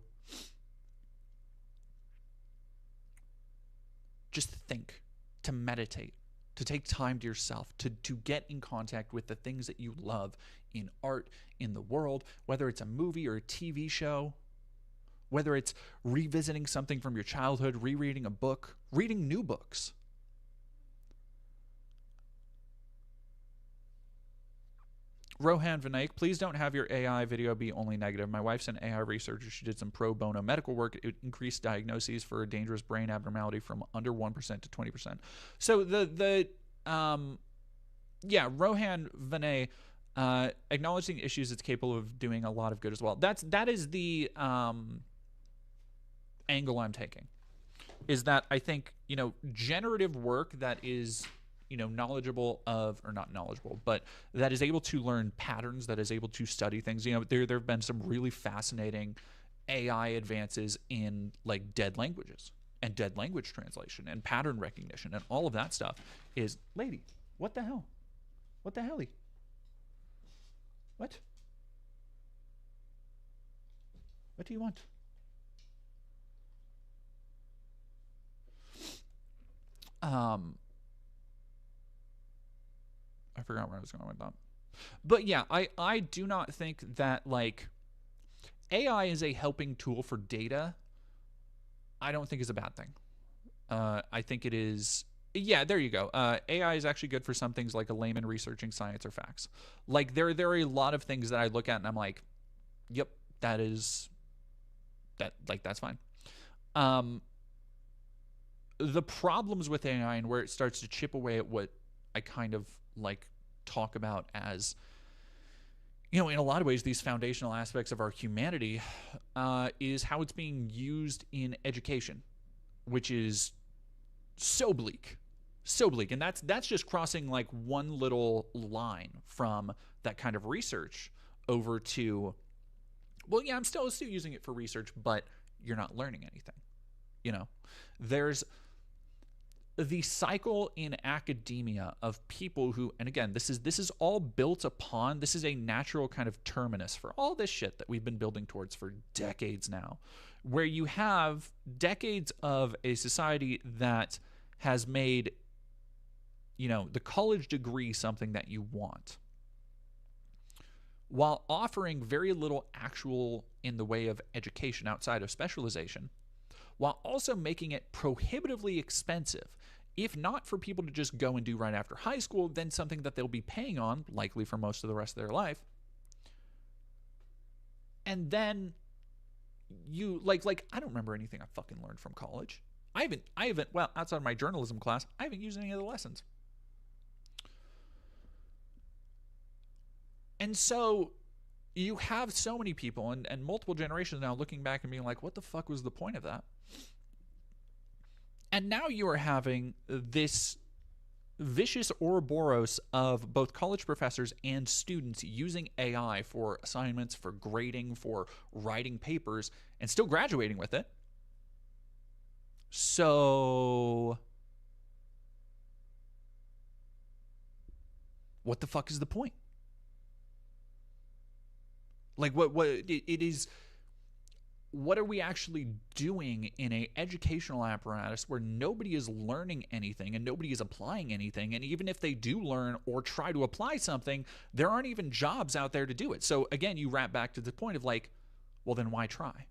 just think, to meditate, to take time to yourself, to get in contact with the things that you love in art, in the world, whether it's a movie or a TV show, whether it's revisiting something from your childhood, rereading a book, reading new books. Rohan Vinayak, please don't have your AI video be only negative. My wife's an AI researcher. She did some pro bono medical work. It increased diagnoses for a dangerous brain abnormality from under 1% to 20%. So Rohan Vinay, acknowledging issues, it's capable of doing a lot of good as well. That is the angle I'm taking, is that I think, generative work that is, knowledgeable of, or not knowledgeable, but that is able to learn patterns, that is able to study things. There have been some really fascinating AI advances in like dead languages and dead language translation and pattern recognition, and all of that stuff is, lady, what the hell? What the helly? What? What do you want? I forgot where I was going with that. But yeah, I do not think that like AI is a helping tool for data. I don't think is a bad thing. I think it is. Yeah, there you go. AI is actually good for some things, like a layman researching science or facts. Like there are a lot of things that I look at and I'm like, yep, that's fine. The problems with AI and where it starts to chip away at what I kind of like talk about as, in a lot of ways, these foundational aspects of our humanity, is how it's being used in education, which is so bleak. And that's just crossing like one little line from that kind of research over to, well, yeah, I'm still using it for research, but you're not learning anything. There's the cycle in academia of people who, and again, this is all built upon, this is a natural kind of terminus for all this shit that we've been building towards for decades now, where you have decades of a society that has made, the college degree something that you want, while offering very little actual in the way of education outside of specialization, while also making it prohibitively expensive, if not for people to just go and do right after high school, then something that they'll be paying on, likely for most of the rest of their life. And then you, like I don't remember anything I fucking learned from college. I haven't, well, outside of my journalism class, I haven't used any of the lessons. And so you have so many people and multiple generations now looking back and being like, what the fuck was the point of that? And now you are having this vicious Ouroboros of both college professors and students using AI for assignments, for grading, for writing papers, and still graduating with it. So what the fuck is the point? Like, what it is, what are we actually doing in an educational apparatus where nobody is learning anything and nobody is applying anything? And even if they do learn or try to apply something, there aren't even jobs out there to do it. So again, you wrap back to the point of like, well, then why try?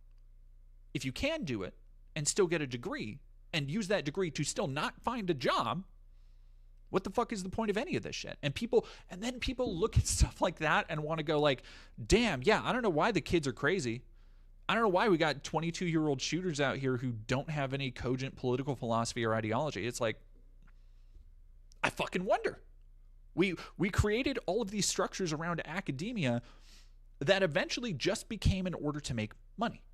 If you can do it and still get a degree and use that degree to still not find a job, what the fuck is the point of any of this shit? And then people look at stuff like that and want to go like, damn, yeah, I don't know why the kids are crazy. I don't know why we got 22-year-old shooters out here who don't have any cogent political philosophy or ideology. It's like, I fucking wonder. We created all of these structures around academia that eventually just became in order to make money.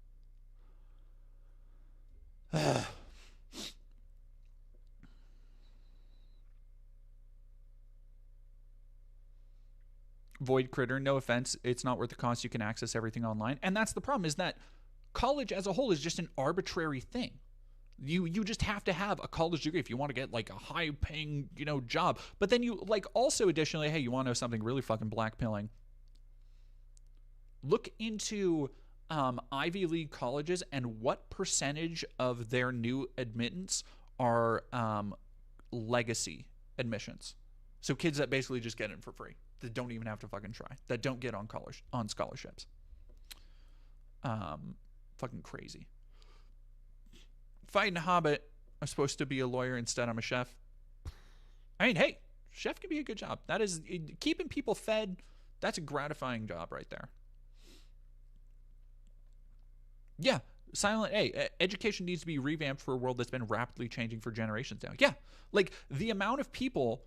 Void Critter, no offense, it's not worth the cost. You can access everything online. And that's the problem, is that college as a whole is just an arbitrary thing. You just have to have a college degree if you want to get like a high paying, job. But then you like also additionally, hey, you want to know something really fucking blackpilling? Look into Ivy League colleges and what percentage of their new admittance are legacy admissions. So kids that basically just get in for free, that don't even have to fucking try, that don't get on scholarships. Fucking crazy. Fighting Hobbit, I'm supposed to be a lawyer, instead I'm a chef. I mean, hey, chef can be a good job. That is, keeping people fed, that's a gratifying job right there. Yeah, Silent A, education needs to be revamped for a world that's been rapidly changing for generations now. Yeah, like the amount of people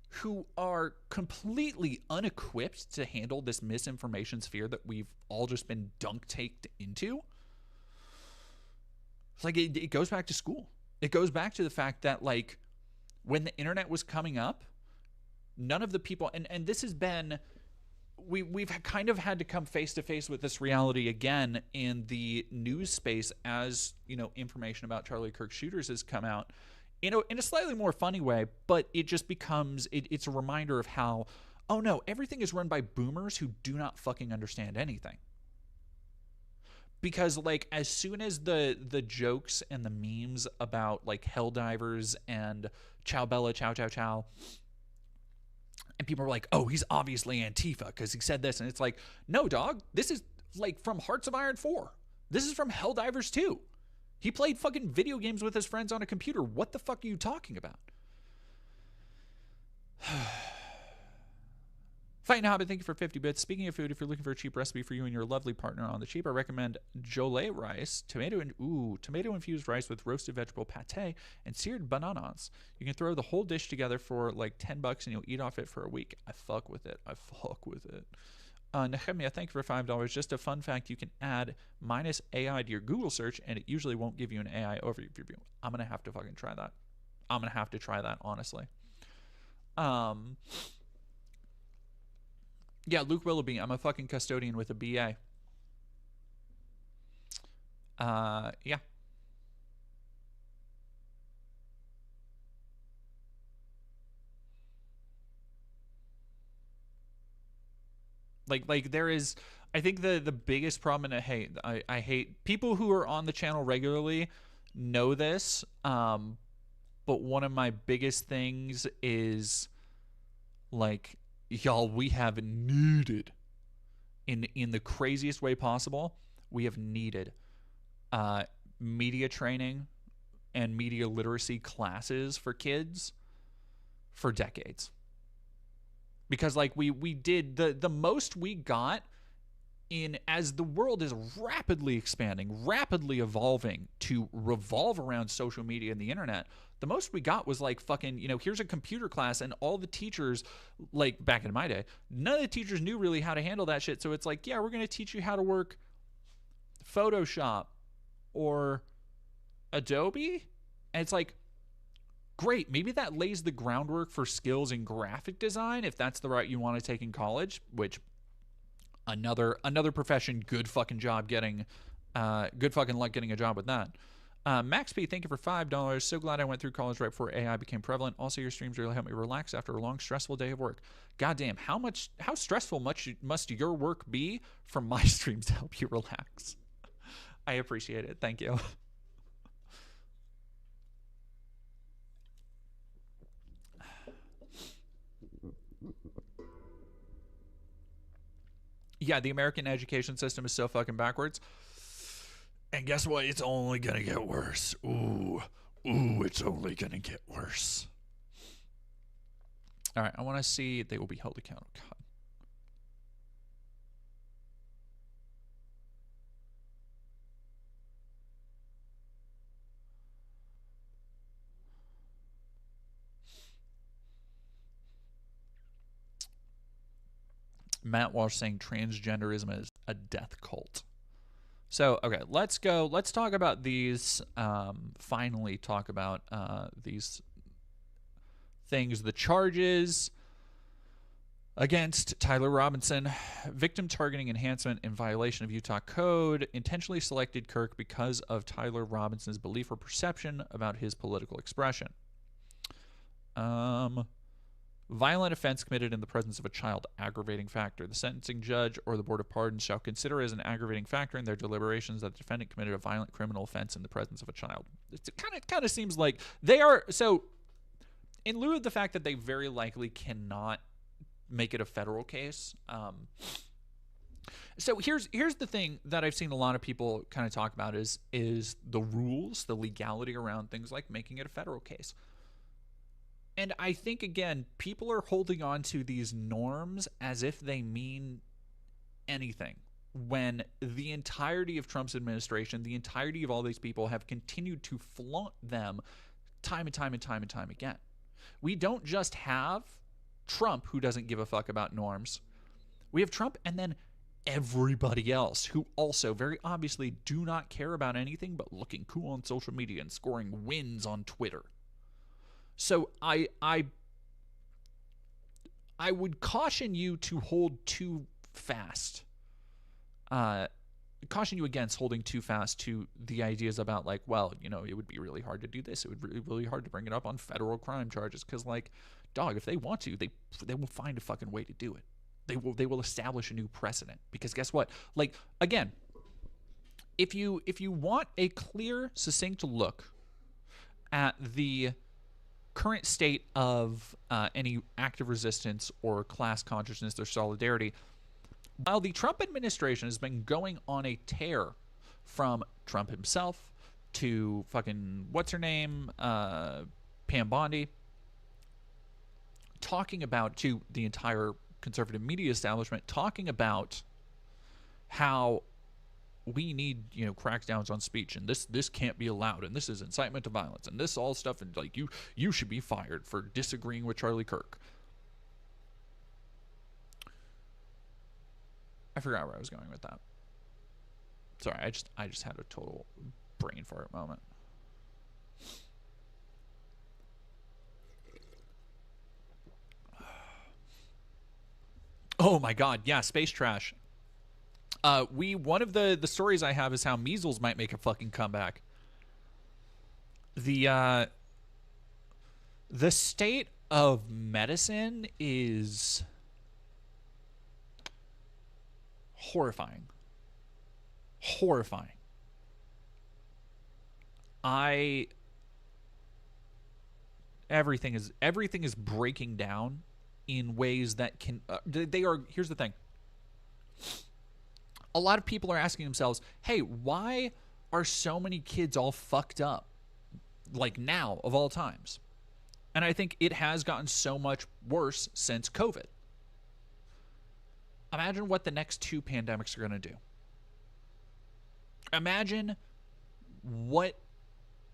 who are completely unequipped to handle this misinformation sphere that we've all just been dunk-taked into. It's like it goes back to school. It goes back to the fact that like when the internet was coming up, none of the people, and this has been, we've kind of had to come face to face with this reality again in the news space as, information about Charlie Kirk shooters has come out. In a slightly more funny way, but it just becomes, it's a reminder of how, oh no, everything is run by boomers who do not fucking understand anything. Because like as soon as the jokes and the memes about like Helldivers and Chow Bella Chow Chow Chow, and people are like, oh, he's obviously Antifa because he said this, and it's like, no dog, this is like from Hearts of Iron 4. This is from Helldivers 2. He played fucking video games with his friends on a computer. What the fuck are you talking about? Fighting Hobbit, thank you for 50 bits. Speaking of food, if you're looking for a cheap recipe for you and your lovely partner on the cheap, I recommend Jolay rice, tomato-infused rice with roasted vegetable pate and seared bananas. You can throw the whole dish together for like $10 and you'll eat off it for a week. I fuck with it. Nehemiah, thank you for $5. Just a fun fact, you can add -AI to your Google search and it usually won't give you an AI overview. I'm going to have to fucking try that. I'm going to have to try that, honestly. Yeah, Luke Willoughby, I'm a fucking custodian with a BA. Yeah. Like there is, I think the biggest problem, and I hate people who are on the channel regularly know this. But one of my biggest things is like, y'all, we have needed in the craziest way possible. We have needed uh, media training and media literacy classes for kids for decades, because like we did the most we got in, as the world is rapidly expanding, rapidly evolving to revolve around social media and the internet. The most we got was like fucking, here's a computer class, and all the teachers, like back in my day, none of the teachers knew really how to handle that shit. So it's like, yeah, we're going to teach you how to work Photoshop or Adobe. And it's like, great, maybe that lays the groundwork for skills in graphic design if that's the route you want to take in college, which another profession. Good fucking job getting, good fucking luck getting a job with that. Max P, thank you for $5. So glad I went through college right before AI became prevalent. Also, your streams really helped me relax after a long, stressful day of work. Goddamn, how stressful must your work be for my streams to help you relax? I appreciate it. Thank you. Yeah, the American education system is so fucking backwards. And guess what? It's only gonna get worse. Ooh, it's only gonna get worse. All right, I want to see they will be held accountable. God. Matt Walsh saying transgenderism is a death cult. So, okay, let's go. Let's talk about these. Finally, talk about these things. The charges against Tyler Robinson: victim targeting enhancement in violation of Utah code. Intentionally selected Kirk because of Tyler Robinson's belief or perception about his political expression. Violent offense committed in the presence of a child, aggravating factor. The sentencing judge or the Board of Pardons shall consider as an aggravating factor in their deliberations that the defendant committed a violent criminal offense in the presence of a child. It kind of seems like they are, so in lieu of the fact that they very likely cannot make it a federal case. So here's the thing that I've seen a lot of people kind of talk about is the rules, the legality around things like making it a federal case. And I think, again, people are holding on to these norms as if they mean anything, when the entirety of Trump's administration, the entirety of all these people have continued to flaunt them time and time and time and time again. We don't just have Trump, who doesn't give a fuck about norms. We have Trump and then everybody else who also very obviously do not care about anything but looking cool on social media and scoring wins on Twitter. So I would caution you to hold too fast. Caution you against holding too fast to the ideas about like, well, it would be really hard to do this. It would be really hard to bring it up on federal crime charges, because like, dog, if they want to, they will find a fucking way to do it. They will establish a new precedent, because guess what? Like, again, if you want a clear, succinct look at the current state of any active resistance or class consciousness or solidarity, while the Trump administration has been going on a tear, from Trump himself to fucking what's her name, Pam Bondi, talking about, to the entire conservative media establishment, talking about how we need, crackdowns on speech, and this can't be allowed, and this is incitement to violence, and this all stuff, and like you should be fired for disagreeing with Charlie Kirk. I forgot where I was going with that. Sorry, I just had a total brain fart moment. Oh my god, yeah, space trash. One of the stories I have is how measles might make a fucking comeback. The state of medicine is Horrifying. Horrifying. Everything is breaking down in ways that can they are. Here's the thing. A lot of people are asking themselves, hey, why are so many kids all fucked up, like now of all times? And I think it has gotten so much worse since COVID. Imagine what the next 2 pandemics are going to do. Imagine what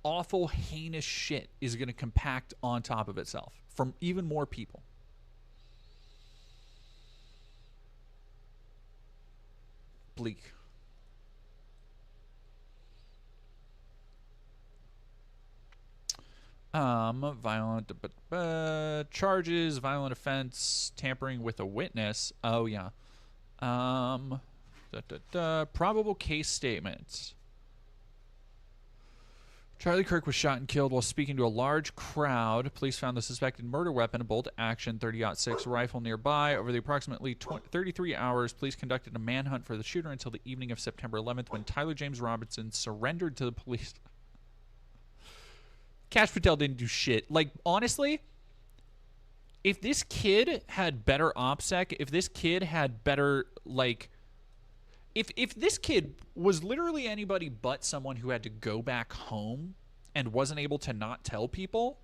awful, heinous shit is going to compact on top of itself from even more people. Bleak. Violent charges, violent offense, tampering with a witness. Oh yeah. Probable case statements. Charlie Kirk was shot and killed while speaking to a large crowd. Police found the suspected murder weapon, a bolt-action .30-06 rifle nearby. Over the approximately 33 hours, police conducted a manhunt for the shooter until the evening of September 11th when Tyler James Robinson surrendered to the police. Kash Patel didn't do shit. Like, honestly, if this kid had better OPSEC, if this kid had better, like... If this kid was literally anybody but someone who had to go back home and wasn't able to not tell people,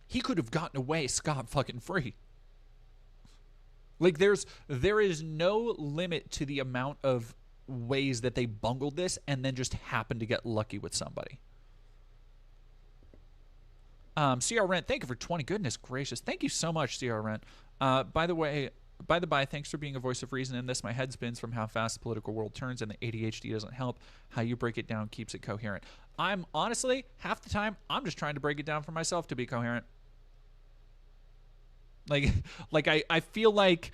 he could have gotten away scot-fucking-free. Like, there is no limit to the amount of ways that they bungled this and then just happened to get lucky with somebody. CR Rent, thank you for 20. Goodness gracious. Thank you so much, CR Rent. By the way, thanks for being a voice of reason in this. My head spins from how fast the political world turns, and the ADHD doesn't help. How you break it down keeps it coherent. I'm honestly, half the time, I'm just trying to break it down for myself to be coherent. Like I feel like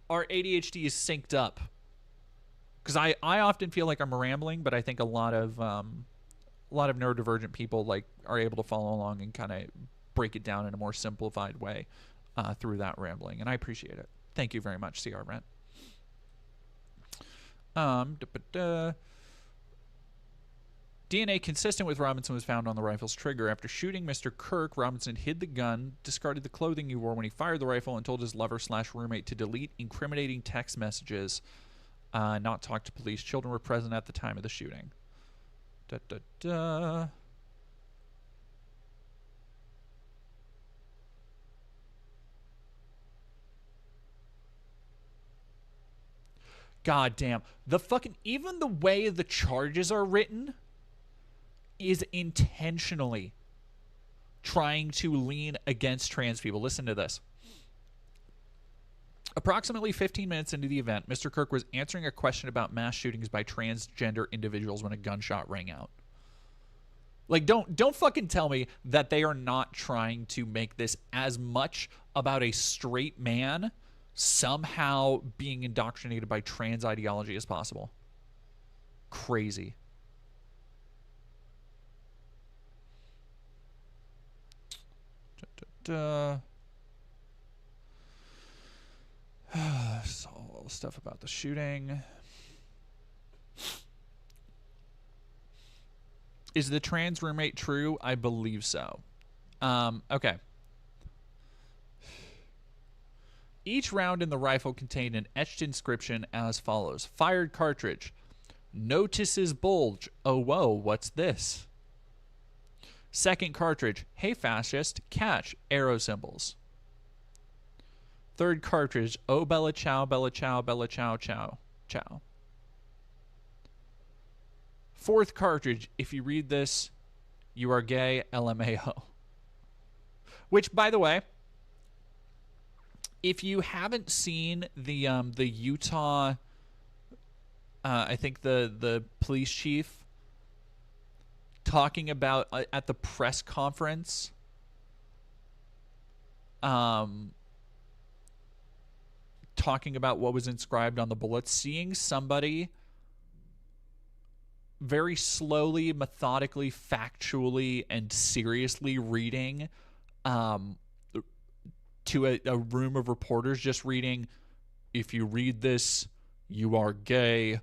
our ADHD is synced up. Because I often feel like I'm rambling, but I think a lot of neurodivergent people like are able to follow along and kind of break it down in a more simplified way through that rambling, and I appreciate it. Thank you very much, CR Rent. DNA consistent with Robinson was found on the rifle's trigger. After shooting Mr. Kirk, Robinson hid the gun, discarded the clothing he wore when he fired the rifle, and told his lover/roommate to delete incriminating text messages, not talk to police. Children were present at the time of the shooting. God damn. Even the way the charges are written is intentionally trying to lean against trans people. Listen to this. Approximately 15 minutes into the event, Mr. Kirk was answering a question about mass shootings by transgender individuals when a gunshot rang out. Like, don't fucking tell me that they are not trying to make this as much about a straight man somehow being indoctrinated by trans ideology as possible. Crazy. So all the stuff about the shooting. Is the trans roommate true? I believe so. Okay. Each round in the rifle contained an etched inscription as follows. Fired cartridge. Notices bulge. Oh, whoa, what's this? Second cartridge. Hey, fascist. Catch. Arrow symbols. Third cartridge. Oh, Bella Chow, Bella Chow, Bella Chow, Chow, Chow. Fourth cartridge. If you read this, you are gay. LMAO. Which, by the way, if you haven't seen the Utah, I think the police chief talking about at the press conference, talking about what was inscribed on the bullets, seeing somebody very slowly, methodically, factually, and seriously reading to a room of reporters just reading, "If you read this, you are gay.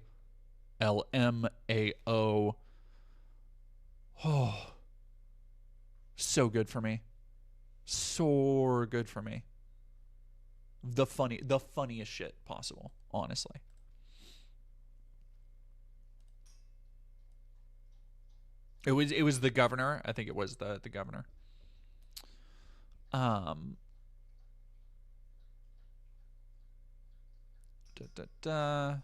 LMAO." Oh, so good for me. So good for me. The funniest shit possible, honestly. It was the governor. I think it was the governor. Um da, da, da.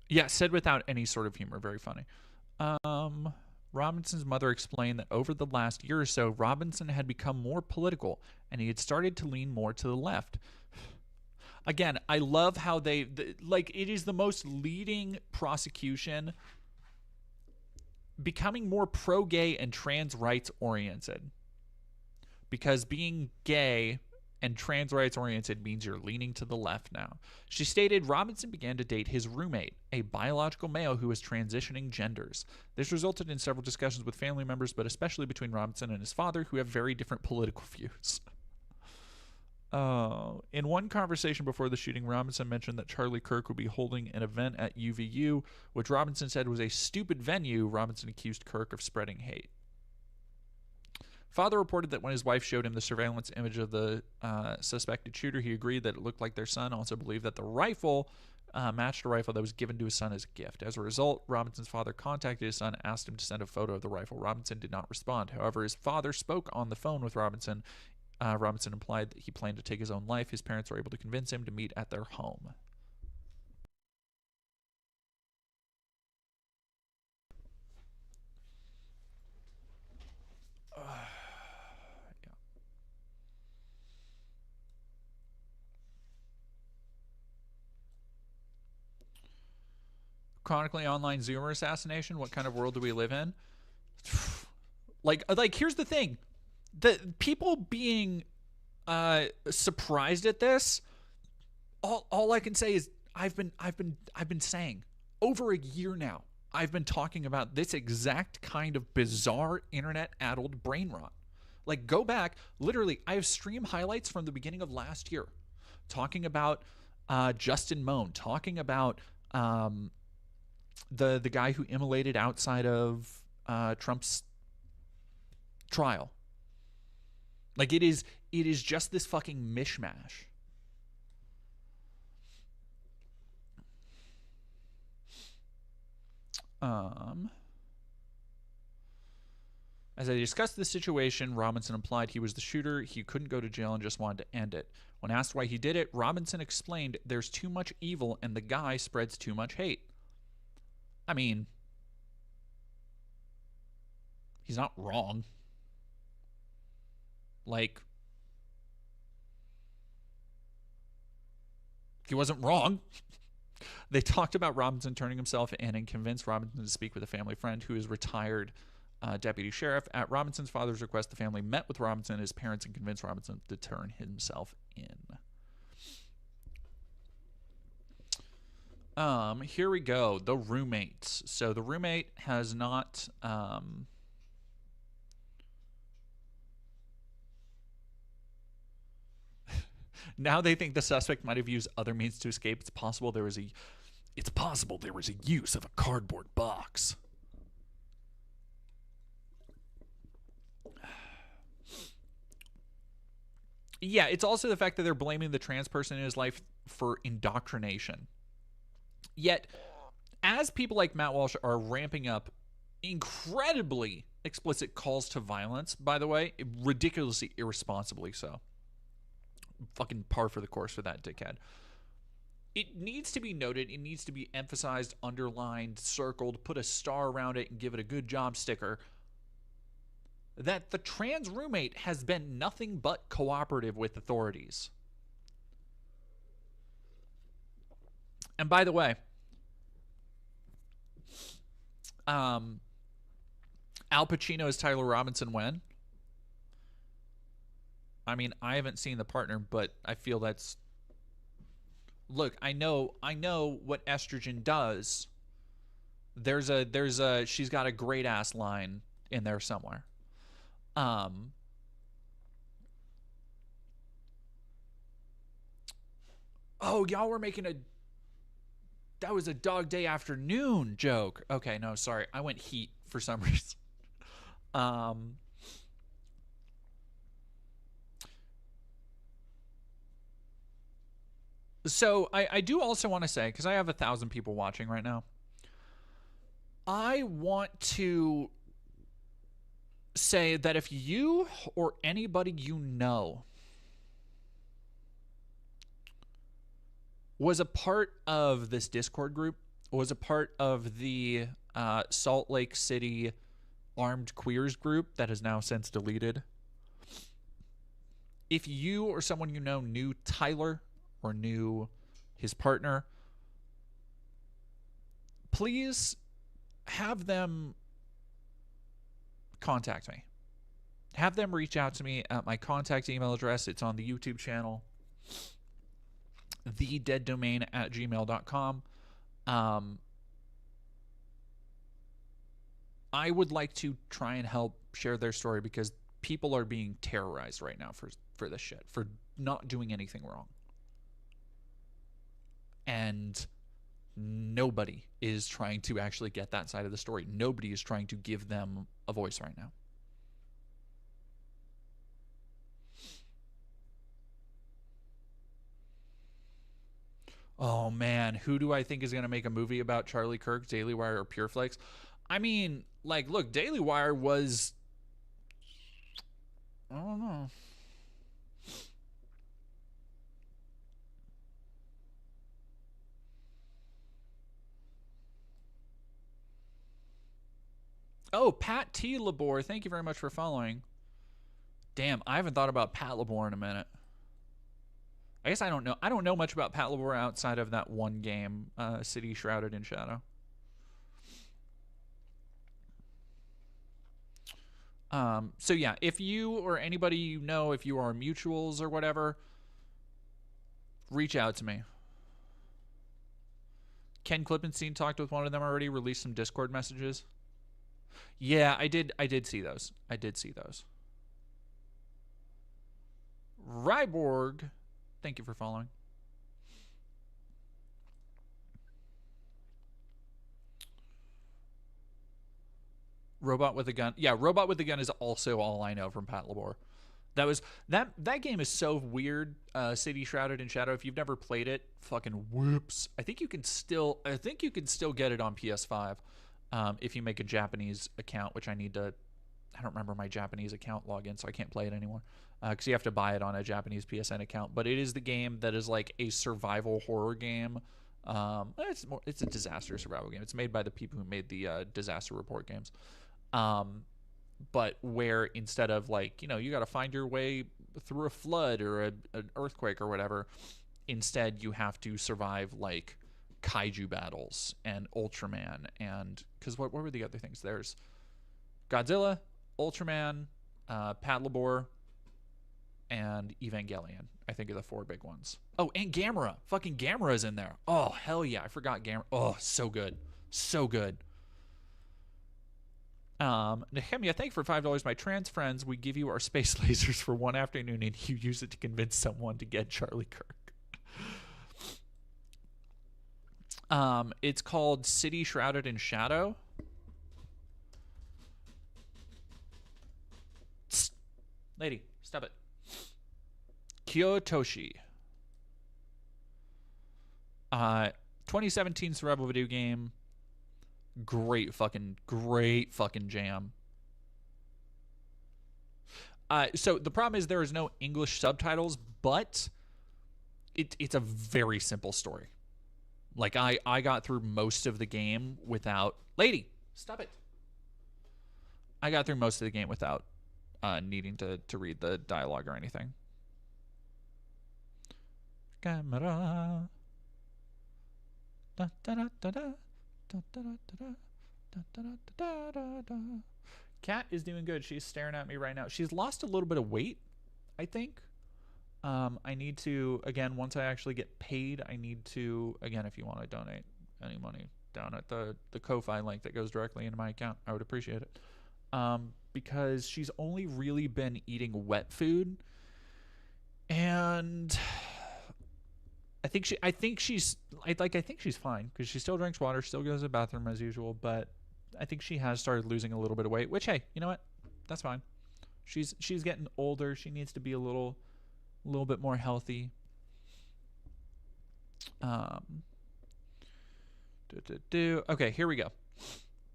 Yeah, said without any sort of humor. Very funny. Robinson's mother explained that over the last year or so, Robinson had become more political and he had started to lean more to the left. Again, I love how like, it is the most leading prosecution, becoming more pro-gay and trans rights oriented. Because being gay and trans rights oriented means you're leaning to the left now. She stated Robinson began to date his roommate, a biological male who was transitioning genders. This resulted in several discussions with family members, but especially between Robinson and his father, who have very different political views. In one conversation before the shooting, Robinson mentioned that Charlie Kirk would be holding an event at UVU, which Robinson said was a stupid venue. Robinson accused Kirk of spreading hate. Father reported that when his wife showed him the surveillance image of the suspected shooter, he agreed that it looked like their son. Also believed that the rifle matched a rifle that was given to his son as a gift. As a result, Robinson's father contacted his son, asked him to send a photo of the rifle. Robinson did not respond. However, his father spoke on the phone with Robinson. Robinson implied that he planned to take his own life. His parents were able to convince him to meet at their home. Chronically online Zoomer assassination. What kind of world do we live in? Like here's the thing. The people being surprised at this, all I can say is I've been saying over a year now, I've been talking about this exact kind of bizarre internet-addled brain rot. Like, go back, literally, I have stream highlights from the beginning of last year talking about Justin Moan, talking about the guy who immolated outside of Trump's trial. Like, it is just this fucking mishmash. As I discussed the situation, Robinson implied he was the shooter, he couldn't go to jail and just wanted to end it. When asked why he did it, Robinson explained there's too much evil and the guy spreads too much hate. I mean, he's not wrong. Like, he wasn't wrong. They talked about Robinson turning himself in and convinced Robinson to speak with a family friend who is retired deputy sheriff. At Robinson's father's request, the family met with Robinson and his parents and convinced Robinson to turn himself in. Here we go. The roommates. So the roommate has not now they think the suspect might have used other means to escape. It's possible there was a use of a cardboard box. Yeah, it's also the fact that they're blaming the trans person in his life for indoctrination. Yet, as people like Matt Walsh are ramping up incredibly explicit calls to violence, by the way, ridiculously irresponsibly so. Fucking par for the course for that dickhead. It needs to be noted, it needs to be emphasized, underlined, circled, put a star around it, and give it a good job sticker, that the trans roommate has been nothing but cooperative with authorities. And by the way, Um, Al Pacino as Tyler Robinson when? I mean, I haven't seen The Partner, but I feel that's look. I know what estrogen does. There's a she's got a great ass line in there somewhere. Um, oh, y'all were making a that was a Dog Day Afternoon joke. Okay, no, sorry, I went Heat for some reason. Um, so I do also want to say because I have 1,000 people watching right now. I want to say that if you or anybody you know was a part of this Discord group, was a part of the Salt Lake City armed queers group that is now since deleted, if you or someone you know knew Tyler or knew his partner, please have them contact me. Have them reach out to me at my contact email address. It's on the YouTube channel, thedeaddomain@gmail.com. I would like to try and help share their story because people are being terrorized right now for this shit, for not doing anything wrong. And nobody is trying to actually get that side of the story. Nobody is trying to give them a voice right now. Oh man, who do I think is going to make a movie about Charlie Kirk, Daily Wire, or Pure Flakes? I mean, like, look, Daily Wire was, I don't know. Oh, Pat T. Labor, thank you very much for following. Damn, I haven't thought about Pat Labor in a minute. I guess I don't know. I don't know much about Pat Labor outside of that one game, City Shrouded in Shadow. So yeah, if you or anybody you know, if you are mutuals or whatever, reach out to me. Ken Klippenstein talked with one of them already. Released some Discord messages. Yeah, I did. I did see those. I did see those. Ryborg, thank you for following. Robot with a gun. Yeah, Robot with a gun is also all I know from Pat Labor. That game is so weird. City Shrouded in Shadow. If you've never played it, fucking whoops. I think you can still get it on PS5 if you make a Japanese account, which I need to. I don't remember my Japanese account login, so I can't play it anymore. Because you have to buy it on a Japanese PSN account. But it is the game that is like a survival horror game. It's a disaster survival game. It's made by the people who made the Disaster Report games. But where instead of like, you got to find your way through a flood or an earthquake or whatever, instead you have to survive like kaiju battles and Ultraman and because what were the other things? There's Godzilla, Ultraman, Pat Labor, and Evangelion. I think are the 4 big ones. Oh, and Gamera. Fucking Gamera's in there. Oh, hell yeah. I forgot Gamera. Oh, so good. So good. Nehemia, thank you for $5. My trans friends, we give you our space lasers for one afternoon and you use it to convince someone to get Charlie Kirk. It's called City Shrouded in Shadow. Psst. Lady, stop it. Kyotoshi. 2017 survival video game. Great fucking jam. So the problem is there is no English subtitles, but it's a very simple story. Like I got through most of the game without lady, stop it. I got through most of the game without needing to read the dialogue or anything. Camera. Da, da, da, da, da. Da, da, da, da, Cat is doing good. She's staring at me right now. She's lost a little bit of weight, I think. I need to, again, once I actually get paid, I need to, again, if you want to donate any money down at the Ko-Fi link that goes directly into my account, I would appreciate it. Because she's only really been eating wet food, and I think she's fine because she still drinks water, still goes to the bathroom as usual, but I think she has started losing a little bit of weight, which, hey, you know what? That's fine. She's getting older. She needs to be a little bit more healthy. Okay, here we go.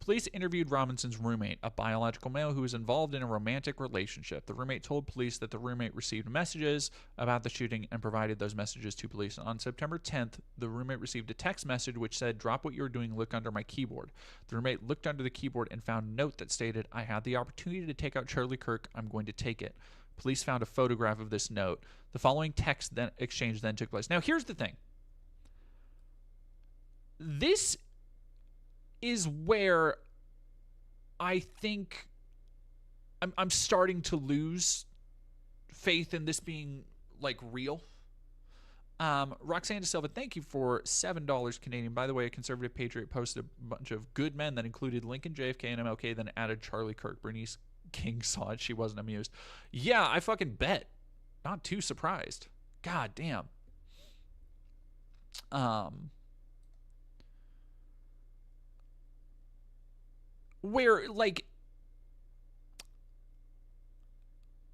Police interviewed Robinson's roommate, a biological male who was involved in a romantic relationship. The roommate told police that the roommate received messages about the shooting and provided those messages to police. On September 10th, the roommate received a text message which said, "Drop what you're doing, look under my keyboard." The roommate looked under the keyboard and found a note that stated, "I had the opportunity to take out Charlie Kirk. I'm going to take it." Police found a photograph of this note. The following text exchange then took place. Now, here's the thing. This is where I think I'm starting to lose faith in this being like real. Roxanne De Silva, thank you for $7 Canadian. By the way, a conservative patriot posted a bunch of good men that included Lincoln, JFK, and MLK, then added Charlie Kirk. Bernice King saw it. She wasn't amused. Yeah, I fucking bet. Not too surprised. God damn. Where, like,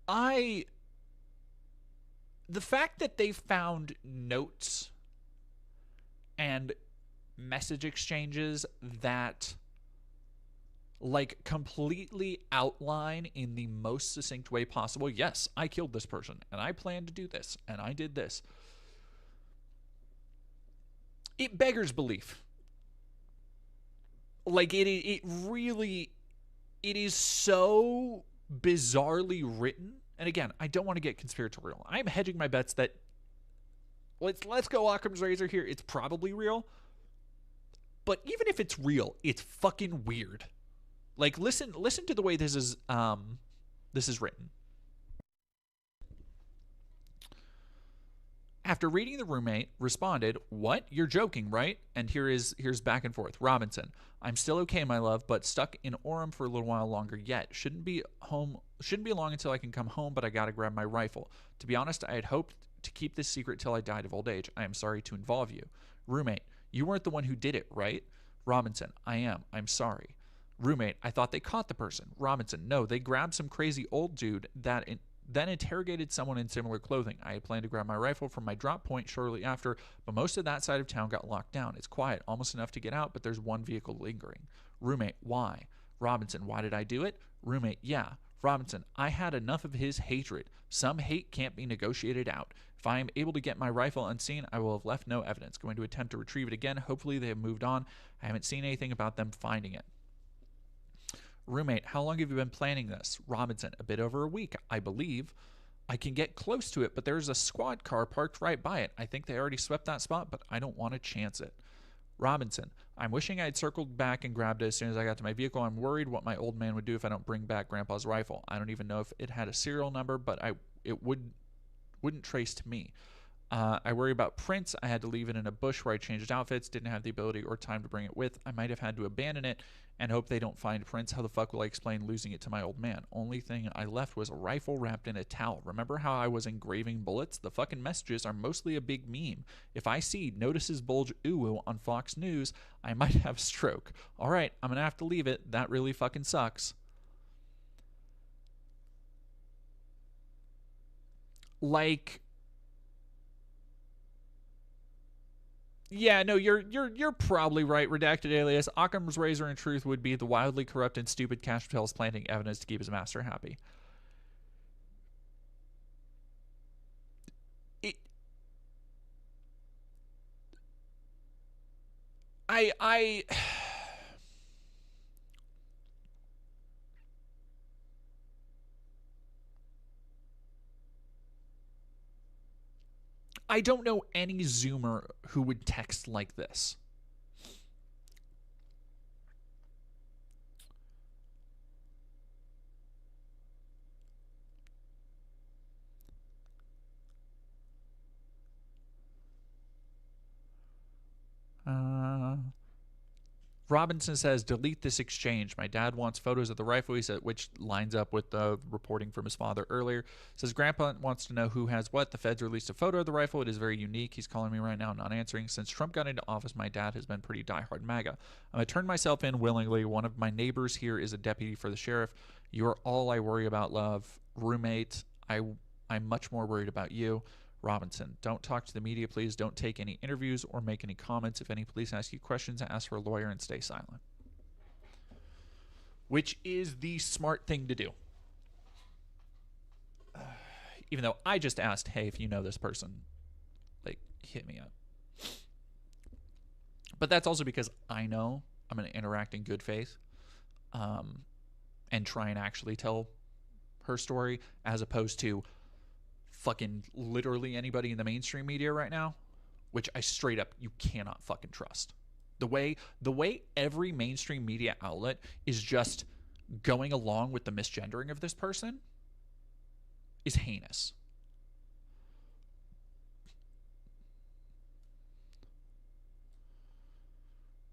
the fact that they found notes and message exchanges that, like, completely outline in the most succinct way possible, yes, I killed this person, and I planned to do this, and I did this. It beggars belief. Like, it really, it is so bizarrely written. And again, I don't want to get conspiratorial. I'm hedging my bets that, let's go Occam's razor here. It's probably real. But even if it's real, it's fucking weird. Like, listen to the way this is written. After reading, the roommate responded, "What? You're joking, right?" And here's back and forth. Robinson, "I'm still okay, my love, but stuck in Orem for a little while longer yet. Shouldn't be long until I can come home, but I gotta grab my rifle. To be honest, I had hoped to keep this secret till I died of old age. I am sorry to involve you." Roommate, "You weren't the one who did it, right?" Robinson, "I am. I'm sorry." Roommate, "I thought they caught the person." Robinson, "No, they grabbed some crazy old dude then interrogated someone in similar clothing. I had planned to grab my rifle from my drop point shortly after, but most of that side of town got locked down. It's quiet, almost enough to get out, but there's one vehicle lingering." Roommate, "Why?" Robinson, "Why did I do it?" Roommate, "Yeah." Robinson, "I had enough of his hatred. Some hate can't be negotiated out. If I am able to get my rifle unseen, I will have left no evidence. Going to attempt to retrieve it again. Hopefully they have moved on. I haven't seen anything about them finding it." Roommate, "How long have you been planning this?" Robinson, "A bit over a week, I believe. I can get close to it, but there's a squad car parked right by it. I think they already swept that spot, but I don't want to chance it." Robinson, "I'm wishing I had circled back and grabbed it as soon as I got to my vehicle. I'm worried what my old man would do if I don't bring back Grandpa's rifle. I don't even know if it had a serial number, but it wouldn't trace to me. I worry about prints. I had to leave it in a bush where I changed outfits, didn't have the ability or time to bring it with. I might have had to abandon it and hope they don't find prints. How the fuck will I explain losing it to my old man? Only thing I left was a rifle wrapped in a towel. Remember how I was engraving bullets? The fucking messages are mostly a big meme. If I see notices bulge ooh on Fox News, I might have a stroke. All right, I'm gonna have to leave it. That really fucking sucks." Like, yeah, no, you're probably right. Redacted alias. Occam's razor in truth would be the wildly corrupt and stupid Cash Patel's planting evidence to keep his master happy. It, I I don't know any Zoomer who would text like this. Robinson says, delete this exchange. My dad wants photos of the rifle, he said, which lines up with the reporting from his father earlier. Says, Grandpa wants to know who has what. The feds released a photo of the rifle. It is very unique. He's calling me right now, not answering. Since Trump got into office, my dad has been pretty diehard MAGA. I turned myself in willingly. One of my neighbors here is a deputy for the sheriff. You're all I worry about, love. Roommate, I'm much more worried about you. Robinson, don't talk to the media, please. Don't take any interviews or make any comments. If any police ask you questions, ask for a lawyer and stay silent. Which is the smart thing to do. Even though I just asked, hey, if you know this person, like, hit me up. But that's also because I know I'm going to interact in good faith and try and actually tell her story, as opposed to fucking literally anybody in the mainstream media right now, which I straight up, you cannot fucking trust. The way every mainstream media outlet is just going along with the misgendering of this person is heinous.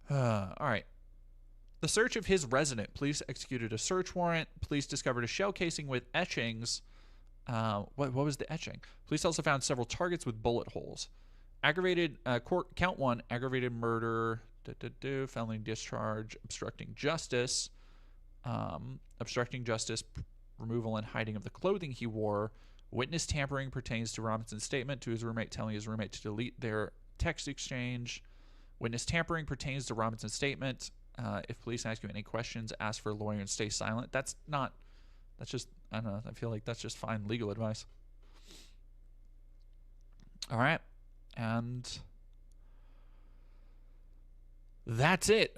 All right. The search of his resident. Police executed a search warrant. Police discovered a shell casing with etchings. What was the etching? Police also found several targets with bullet holes. Aggravated count 1, aggravated murder, felony discharge, obstructing justice, removal and hiding of the clothing he wore. Witness tampering pertains to Robinson's statement to his roommate telling his roommate to delete their text exchange. Witness tampering pertains to Robinson's statement. If police ask you any questions, ask for a lawyer and stay silent. That's just, I don't know, I feel like that's just fine legal advice. All right. And that's it.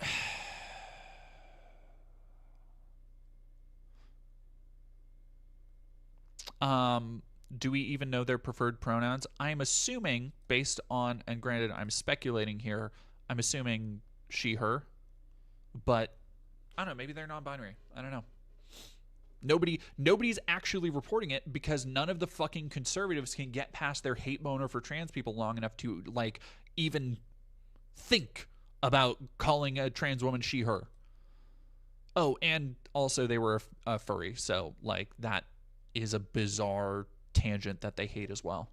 Do we even know their preferred pronouns? I'm assuming, based on, and granted, I'm speculating here, I'm assuming she, her. But I don't know, maybe they're non-binary. I don't know. Nobody's actually reporting it because none of the fucking conservatives can get past their hate boner for trans people long enough to, like, even think about calling a trans woman she, her. Oh, and also they were a furry, so, like, that is a bizarre tangent that they hate as well.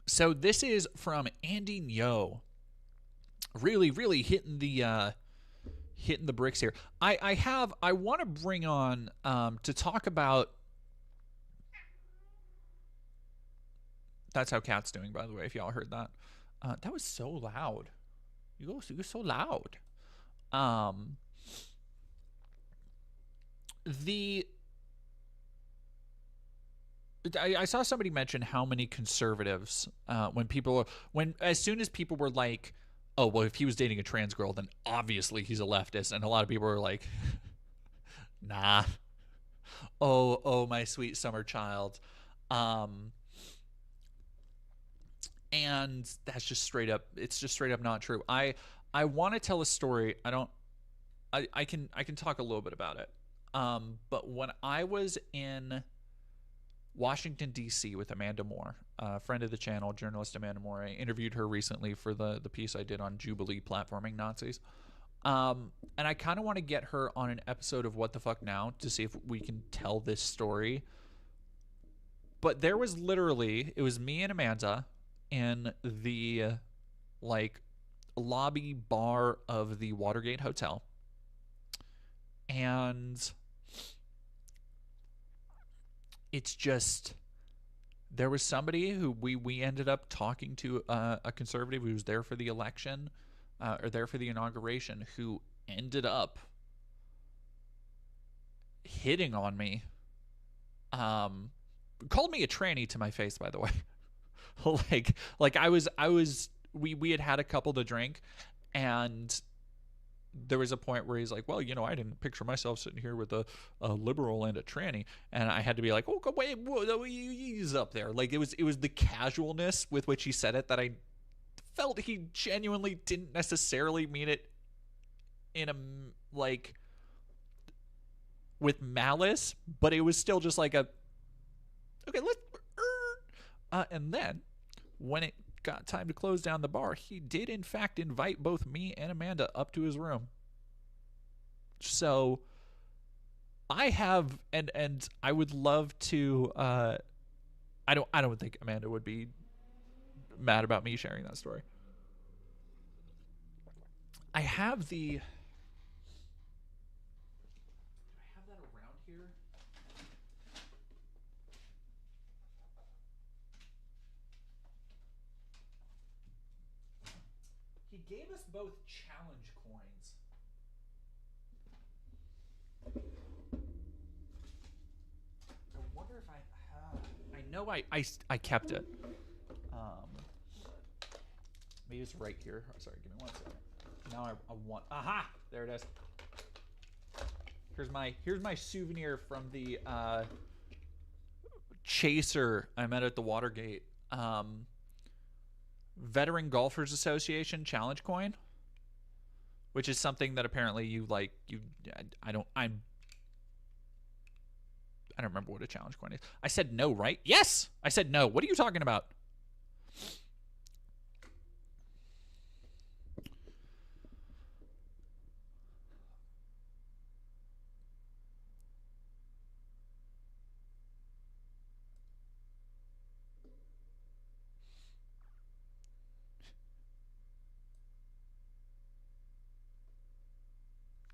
So this is from Andy Nyo. Really hitting the bricks here. I want to bring on to talk about. That's how Cat's doing, by the way, if y'all heard that. That was so loud. You're so loud. I saw somebody mention how many conservatives, as soon as people were like, oh, well, if he was dating a trans girl, then obviously he's a leftist. And a lot of people were like, nah. Oh, my sweet summer child. And that's just straight up, it's just straight up not true. I want to tell a story. I can talk a little bit about it. But when I was in Washington, D.C. with Amanda Moore, a friend of the channel, journalist Amanda Moore. I interviewed her recently for the piece I did on Jubilee platforming Nazis. And I kind of want to get her on an episode of What the Fuck Now to see if we can tell this story. But there was literally, it was me and Amanda in the, like, lobby bar of the Watergate Hotel. And it's just, there was somebody who we ended up talking to, a conservative who was there for the election, or there for the inauguration, who ended up hitting on me. Called me a tranny to my face, by the way. like I was we had a couple to drink, and there was a point where he's like, well, you know, I didn't picture myself sitting here with a liberal and a tranny. And I had to be like, oh, wait, he's up there. Like, it was the casualness with which he said it that I felt he genuinely didn't necessarily mean it in a, like, with malice, but it was still just like a, okay, let's, and then when it got time to close down the bar, he did in fact invite both me and Amanda up to his room. So I have, and I would love to, I don't think Amanda would be mad about me sharing that story. I have the, I have that around here. He gave us both challenge coins. I wonder if I know I kept it. Maybe it's right here. Oh, sorry, give me 1 second. Now I want. Aha! There it is. Here's my souvenir from the chaser I met at the Watergate. Veteran Golfers Association challenge coin, which is something that apparently you like. I don't remember what a challenge coin is. I said no, right? Yes, I said no. What are you talking about?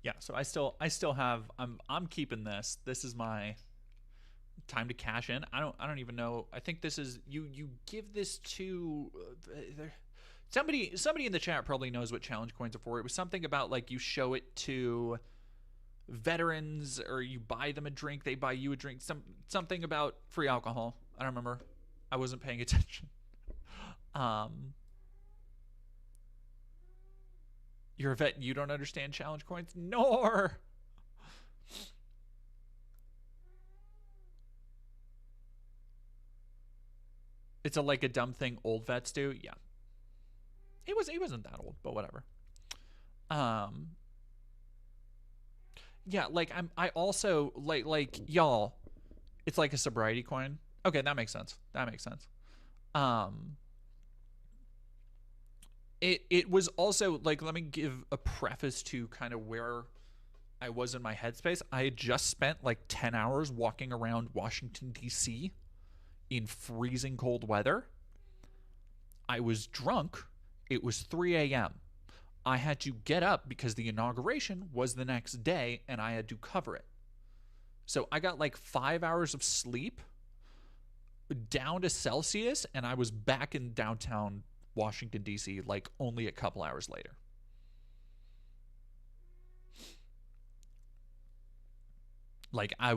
Yeah, so I still have, I'm keeping this. This is my time to cash in. I don't even know. I think this is, you give this to somebody in the chat probably knows what challenge coins are for. It was something about like you show it to veterans or you buy them a drink, they buy you a drink, something about free alcohol. I don't remember. I wasn't paying attention. You're a vet and you don't understand challenge coins? Nor. It's like a dumb thing old vets do. Yeah. He wasn't that old, but whatever. Yeah, like I also like y'all, it's like a sobriety coin. Okay, that makes sense. It was also like, let me give a preface to kind of where I was in my headspace. I had just spent like 10 hours walking around Washington, D.C. in freezing cold weather. I was drunk. It was 3 a.m. I had to get up because the inauguration was the next day and I had to cover it. So I got like 5 hours of sleep down to Celsius and I was back in downtown Washington, D.C. like only a couple hours later. Like I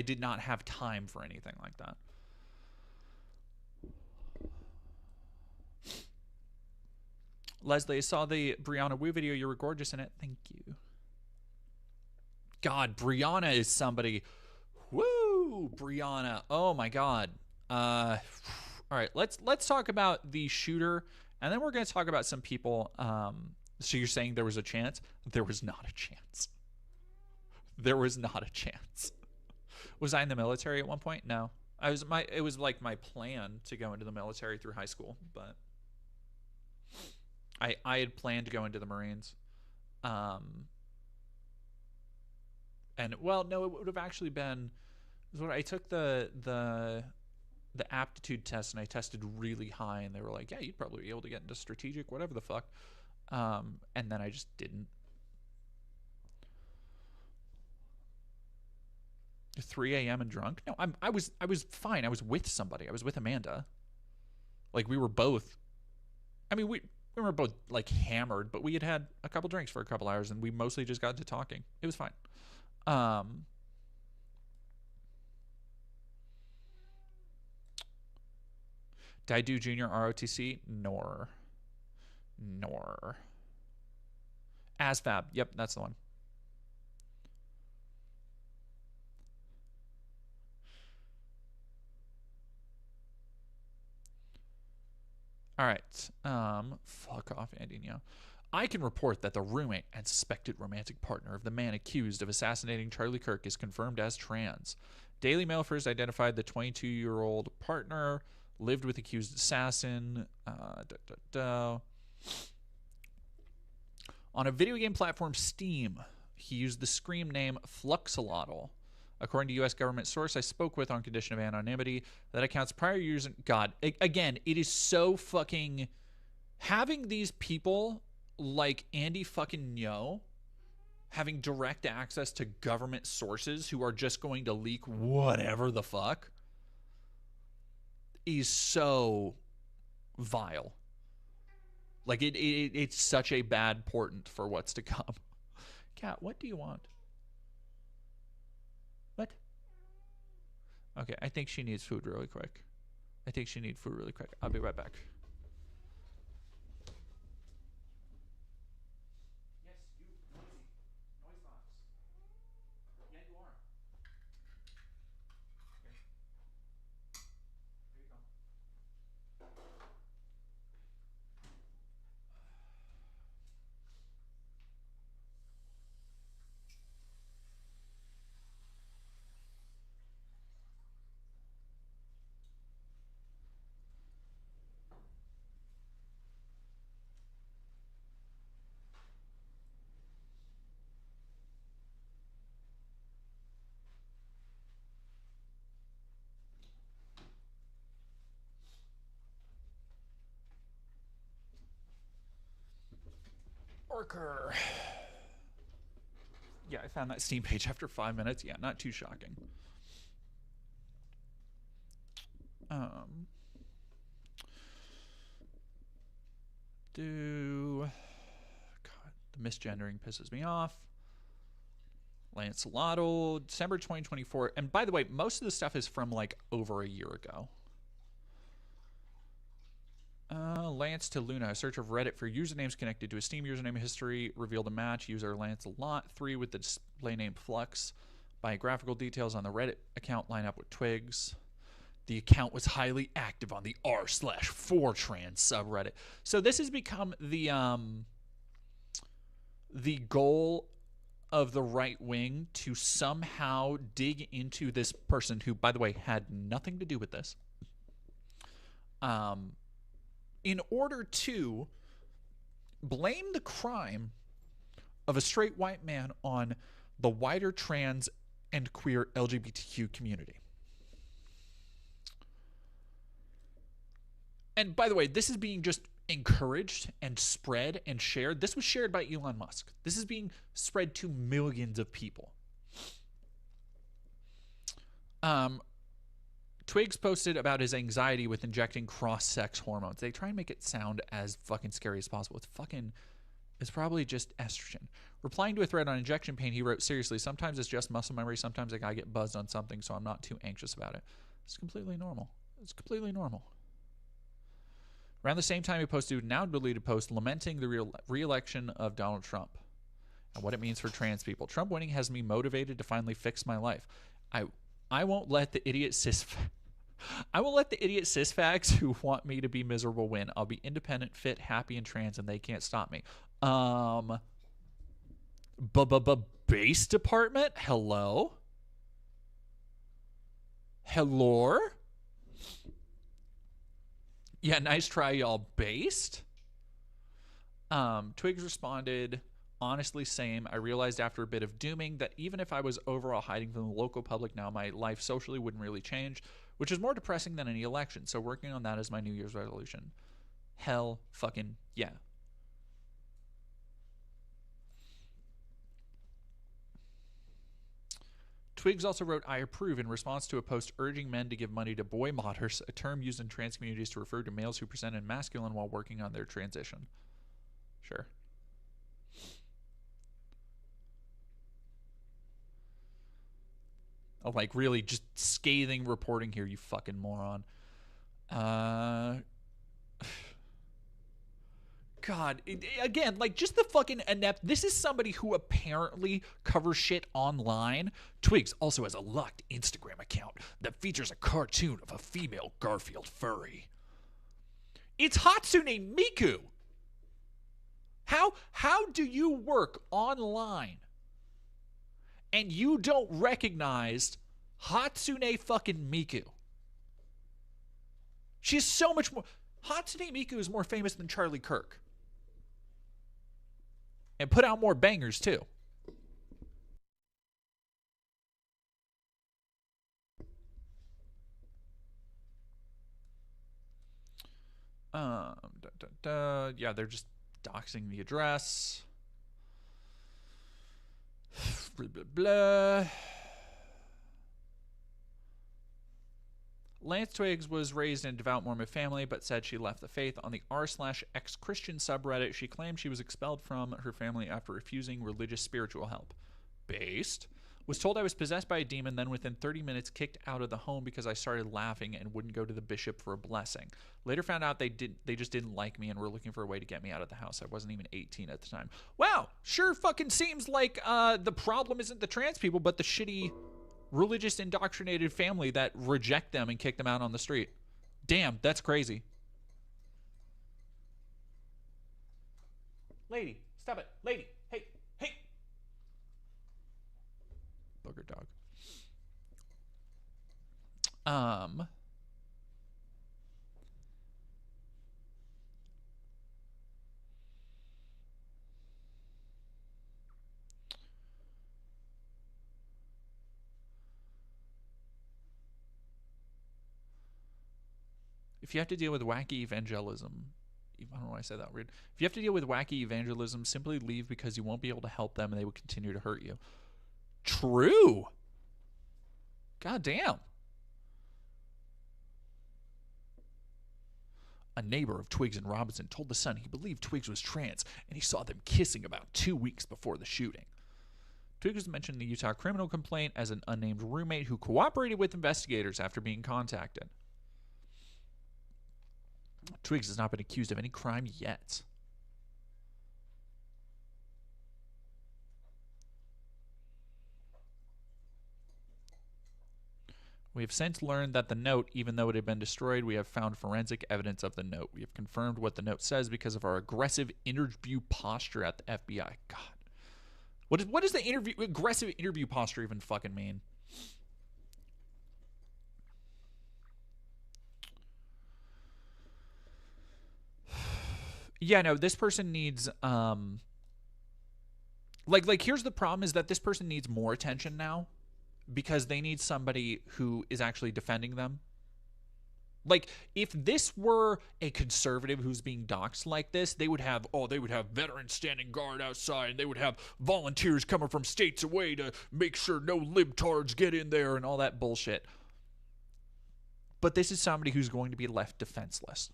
did not have time for anything like that. Leslie, I saw the Brianna Wu video. You were gorgeous in it. Thank you. God, Brianna is somebody. Woo, Brianna. Oh my God. All right, let's talk about the shooter, and then we're going to talk about some people. So you're saying there was a chance? There was not a chance. There was not a chance. Was I in the military at one point? No. It was like my plan to go into the military through high school, but I had planned to go into the Marines. And well, no, it would have actually been, I took the aptitude test and I tested really high and they were like, yeah, you'd probably be able to get into strategic, whatever the fuck. And then I just didn't. 3 a.m. and drunk? No, I was fine. I was with somebody. I was with Amanda. Like we were both. I mean, we were both like hammered, but we had a couple drinks for a couple hours, and we mostly just got to talking. It was fine. Did I do junior ROTC? Nor. ASFAB. Yep, that's the one. All right. Fuck off, Andy. I can report that the roommate and suspected romantic partner of the man accused of assassinating Charlie Kirk is confirmed as trans. Daily Mail first identified the 22-year-old partner, lived with accused assassin. On a video game platform, Steam, he used the Scream name Fluxolotl. According to U.S. government source I spoke with on condition of anonymity, that accounts prior years. God, again, it is so fucking... Having these people like Andy fucking Ngo having direct access to government sources who are just going to leak whatever the fuck is so vile. Like, it's such a bad portent for what's to come. Kat, what do you want? What? Okay, I think she needs food really quick. I'll be right back. Yes, you, noisy. Noise box. Yeah, you are. Here. Here you go. Orker. Yeah, I found that Steam page after 5 minutes. Yeah, not too shocking. God, the misgendering pisses me off. Lancelotto, December 2024. And by the way, most of the stuff is from like over a year ago. Lance to Luna. A search of Reddit for usernames connected to a Steam username history revealed a match. User Lancelot3 with the display name Flux. Biographical details on the Reddit account line up with Twigs. The account was highly active on the r/4trans subreddit. So this has become the goal of the right wing to somehow dig into this person who, by the way, had nothing to do with this. In order to blame the crime of a straight white man on the wider trans and queer LGBTQ community. And by the way, this is being just encouraged and spread and shared. This was shared by Elon Musk. This is being spread to millions of people. Twigs posted about his anxiety with injecting cross-sex hormones. They try and make it sound as fucking scary as possible. It's probably just estrogen. Replying to a thread on injection pain, he wrote, seriously, sometimes it's just muscle memory. Sometimes I get buzzed on something, so I'm not too anxious about it. It's completely normal. Around the same time, he posted a now deleted post lamenting the re-election of Donald Trump and what it means for trans people. Trump winning has me motivated to finally fix my life. I won't let the idiot cisfags who want me to be miserable win. I'll be independent, fit, happy, and trans, and they can't stop me. Base department? Hello? Yeah, nice try, y'all. Based? Twigs responded, honestly, same. I realized after a bit of dooming that even if I was overall hiding from the local public now, my life socially wouldn't really change, which is more depressing than any election. So working on that is my New Year's resolution. Hell fucking yeah. Twigs also wrote, I approve, in response to a post urging men to give money to boy modders, a term used in trans communities to refer to males who presented masculine while working on their transition. Sure. Oh, like really just scathing reporting here, you fucking moron. God, again, like just the fucking inept. This is somebody who apparently covers shit online. Twigs also has a locked Instagram account that features a cartoon of a female Garfield furry. It's Hatsune Miku. How do you work online and you don't recognize Hatsune fucking Miku? She's so much more. Hatsune Miku is more famous than Charlie Kirk. And put out more bangers, too. Yeah, they're just doxing the address. Blah, blah, blah. Lance Twiggs was raised in a devout Mormon family, but said she left the faith on the r/ex-Christian subreddit. She claimed she was expelled from her family after refusing religious spiritual help. Based. Was told I was possessed by a demon, then within 30 minutes kicked out of the home because I started laughing and wouldn't go to the bishop for a blessing. Later found out they just didn't like me and were looking for a way to get me out of the house. I wasn't even 18 at the time. Wow, sure fucking seems like the problem isn't the trans people, but the shitty religious indoctrinated family that reject them and kick them out on the street. Damn, that's crazy. Lady, stop it. Lady, hey, hey. Booger dog. If you have to deal with wacky evangelism, I don't know why I said that weird. If you have to deal with wacky evangelism, simply leave because you won't be able to help them and they will continue to hurt you. True. God damn. A neighbor of Twiggs and Robinson told the Sun he believed Twiggs was trans and he saw them kissing about 2 weeks before the shooting. Twiggs was mentioned in the Utah criminal complaint as an unnamed roommate who cooperated with investigators after being contacted. Twiggs has not been accused of any crime yet. We have since learned that the note, even though it had been destroyed, we have found forensic evidence of the note. We have confirmed what the note says because of our aggressive interview posture at the FBI. God. What does the aggressive interview posture even fucking mean? Yeah, no, this person needs like here's the problem is that this person needs more attention now because they need somebody who is actually defending them. Like if this were a conservative who's being doxxed like this, they would have veterans standing guard outside and they would have volunteers coming from states away to make sure no libtards get in there and all that bullshit. But this is somebody who's going to be left defenseless.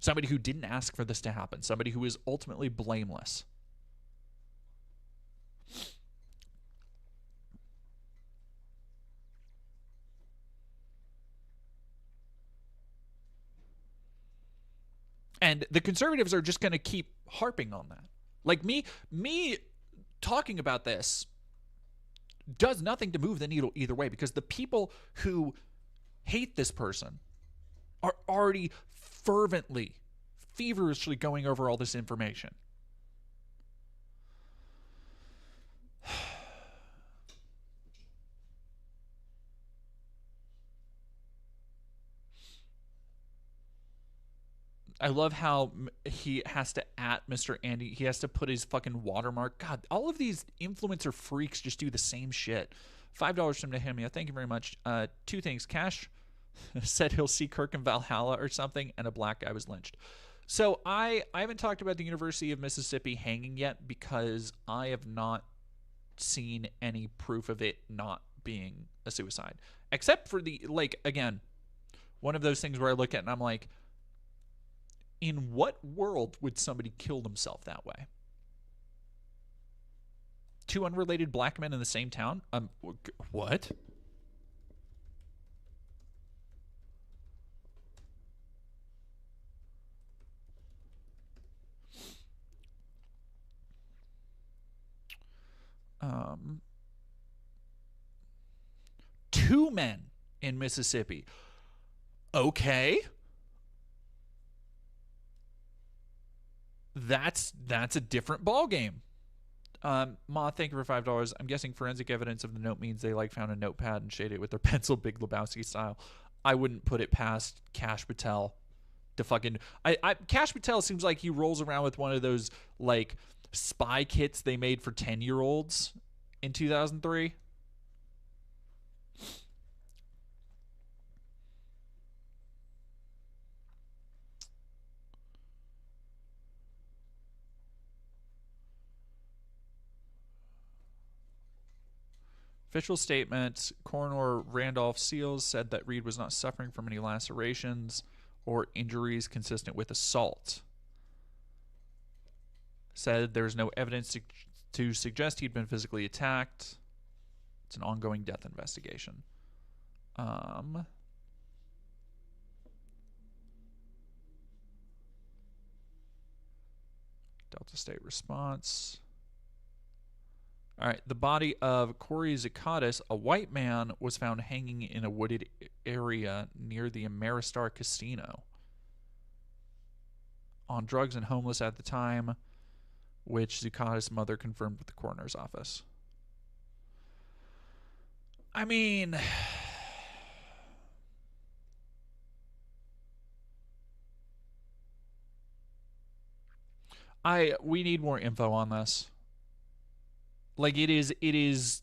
Somebody who didn't ask for this to happen. Somebody who is ultimately blameless. And the conservatives are just going to keep harping on that. Like me talking about this does nothing to move the needle either way because the people who hate this person are already fervently, feverishly going over all this information. I love how he has to at Mr. Andy. He has to put his fucking watermark. God, all of these influencer freaks just do the same shit. $5 from Nehemia. Thank you very much. 2 things. Cash said he'll see Kirk in Valhalla or something, and a black guy was lynched. So I haven't talked about the University of Mississippi hanging yet because I have not seen any proof of it not being a suicide. Except for the, like, again, one of those things where I look at it and I'm like, in what world would somebody kill themselves that way? 2 unrelated black men in the same town? What? Two men in Mississippi. Okay. that's a different ball game. Ma, thank you for $5. I'm guessing forensic evidence of the note means they like found a notepad and shaded it with their pencil, Big Lebowski style. I wouldn't put it past Cash Patel to fucking. Cash Patel seems like he rolls around with one of those like spy kits they made for 10-year-olds in 2003. Official statement: Coroner Randolph Seals said that Reed was not suffering from any lacerations or injuries consistent with assault. Said there's no evidence to suggest he'd been physically attacked. It's an ongoing death investigation. Delta State response. All right. The body of Corey Zakatis, a white man, was found hanging in a wooded area near the Ameristar Casino. On drugs and homeless at the time, which Zakatis' mother confirmed with the coroner's office. I mean, we need more info on this. Like it is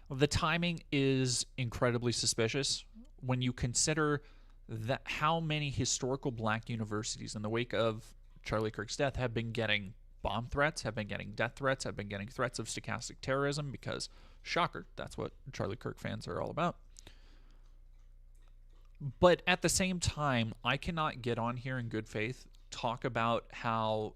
the timing is incredibly suspicious when you consider that how many historical black universities in the wake of Charlie Kirk's death have been getting bomb threats, have been getting death threats, have been getting threats of stochastic terrorism because, shocker, that's what Charlie Kirk fans are all about. But at the same time, I cannot get on here in good faith, talk about how,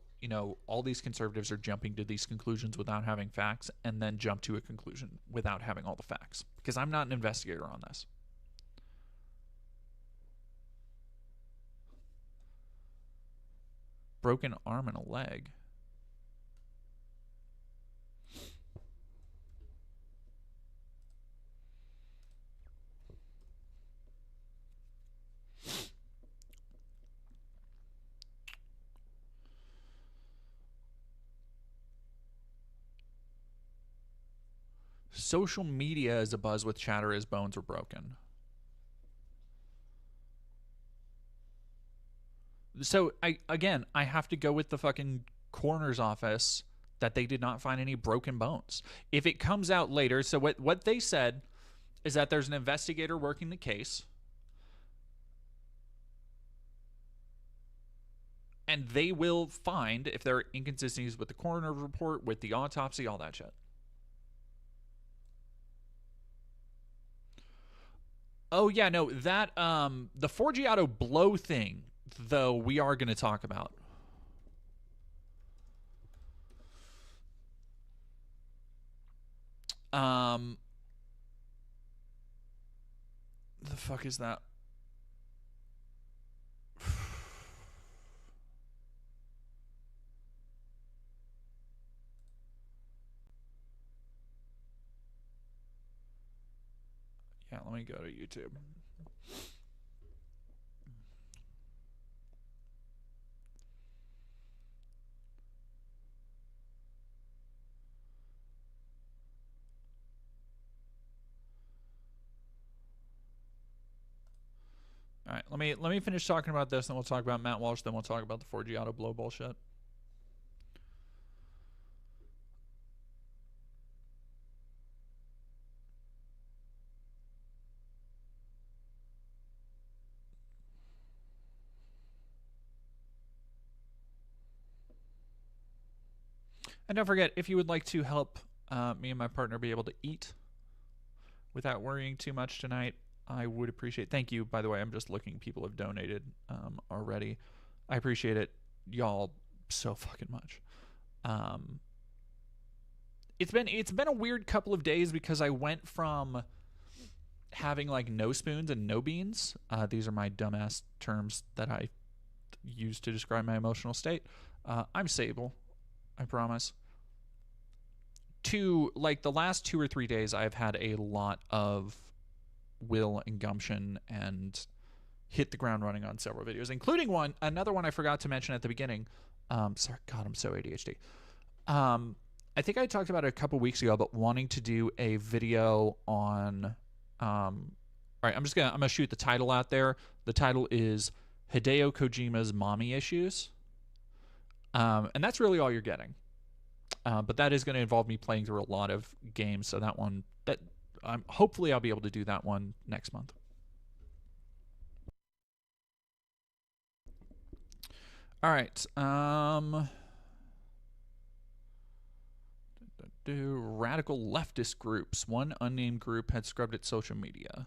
all these conservatives are jumping to these conclusions without having facts and then jump to a conclusion without having all the facts. Because I'm not an investigator on this. Broken arm and a leg. Social media is abuzz with chatter as bones were broken. So I have to go with the fucking coroner's office that they did not find any broken bones. If it comes out later, so what they said is that there's an investigator working the case, and they will find if there are inconsistencies with the coroner report, with the autopsy, all that shit. Oh yeah, no, that the Forgiato blow thing, though, we are going to talk about. The fuck is that? Yeah, let me go to YouTube. All right, let me finish talking about this, then we'll talk about Matt Walsh, then we'll talk about the Forgiato blow bullshit. And don't forget, if you would like to help me and my partner be able to eat without worrying too much tonight, I would appreciate. Thank you, by the way. I'm just looking. People have donated already. I appreciate it, y'all, so fucking much. It's been a weird couple of days because I went from having like no spoons and no beans. These are my dumbass terms that I use to describe my emotional state. I'm Sable, I promise. To like the last 2 or 3 days, I've had a lot of will and gumption and hit the ground running on several videos, including another one I forgot to mention at the beginning. Sorry, God, I'm so ADHD. I think I talked about it a couple weeks ago, but wanting to do a video on. All right, I'm gonna shoot the title out there. The title is Hideo Kojima's Mommy Issues, and that's really all you're getting. But that is going to involve me playing through a lot of games, so hopefully I'll be able to do that one next month. All right. Radical leftist groups. One unnamed group had scrubbed its social media.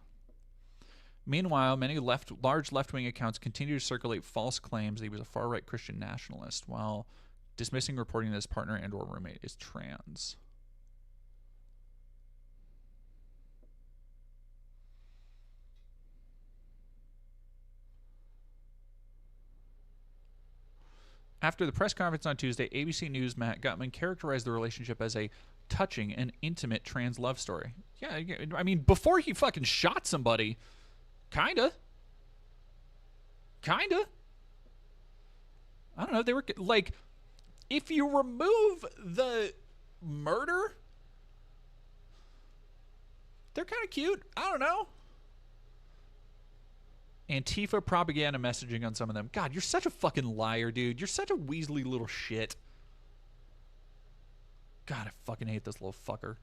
Meanwhile, many large left-wing accounts continue to circulate false claims that he was a far-right Christian nationalist, while dismissing reporting that his partner and or roommate is trans. After the press conference on Tuesday, ABC News' Matt Gutman characterized the relationship as a touching and intimate trans love story. Yeah, I mean, before he fucking shot somebody, kinda. I don't know, they were, like, if you remove the murder, they're kind of cute. I don't know. Antifa propaganda messaging on some of them. God, you're such a fucking liar, dude. You're such a weaselly little shit. God, I fucking hate this little fucker.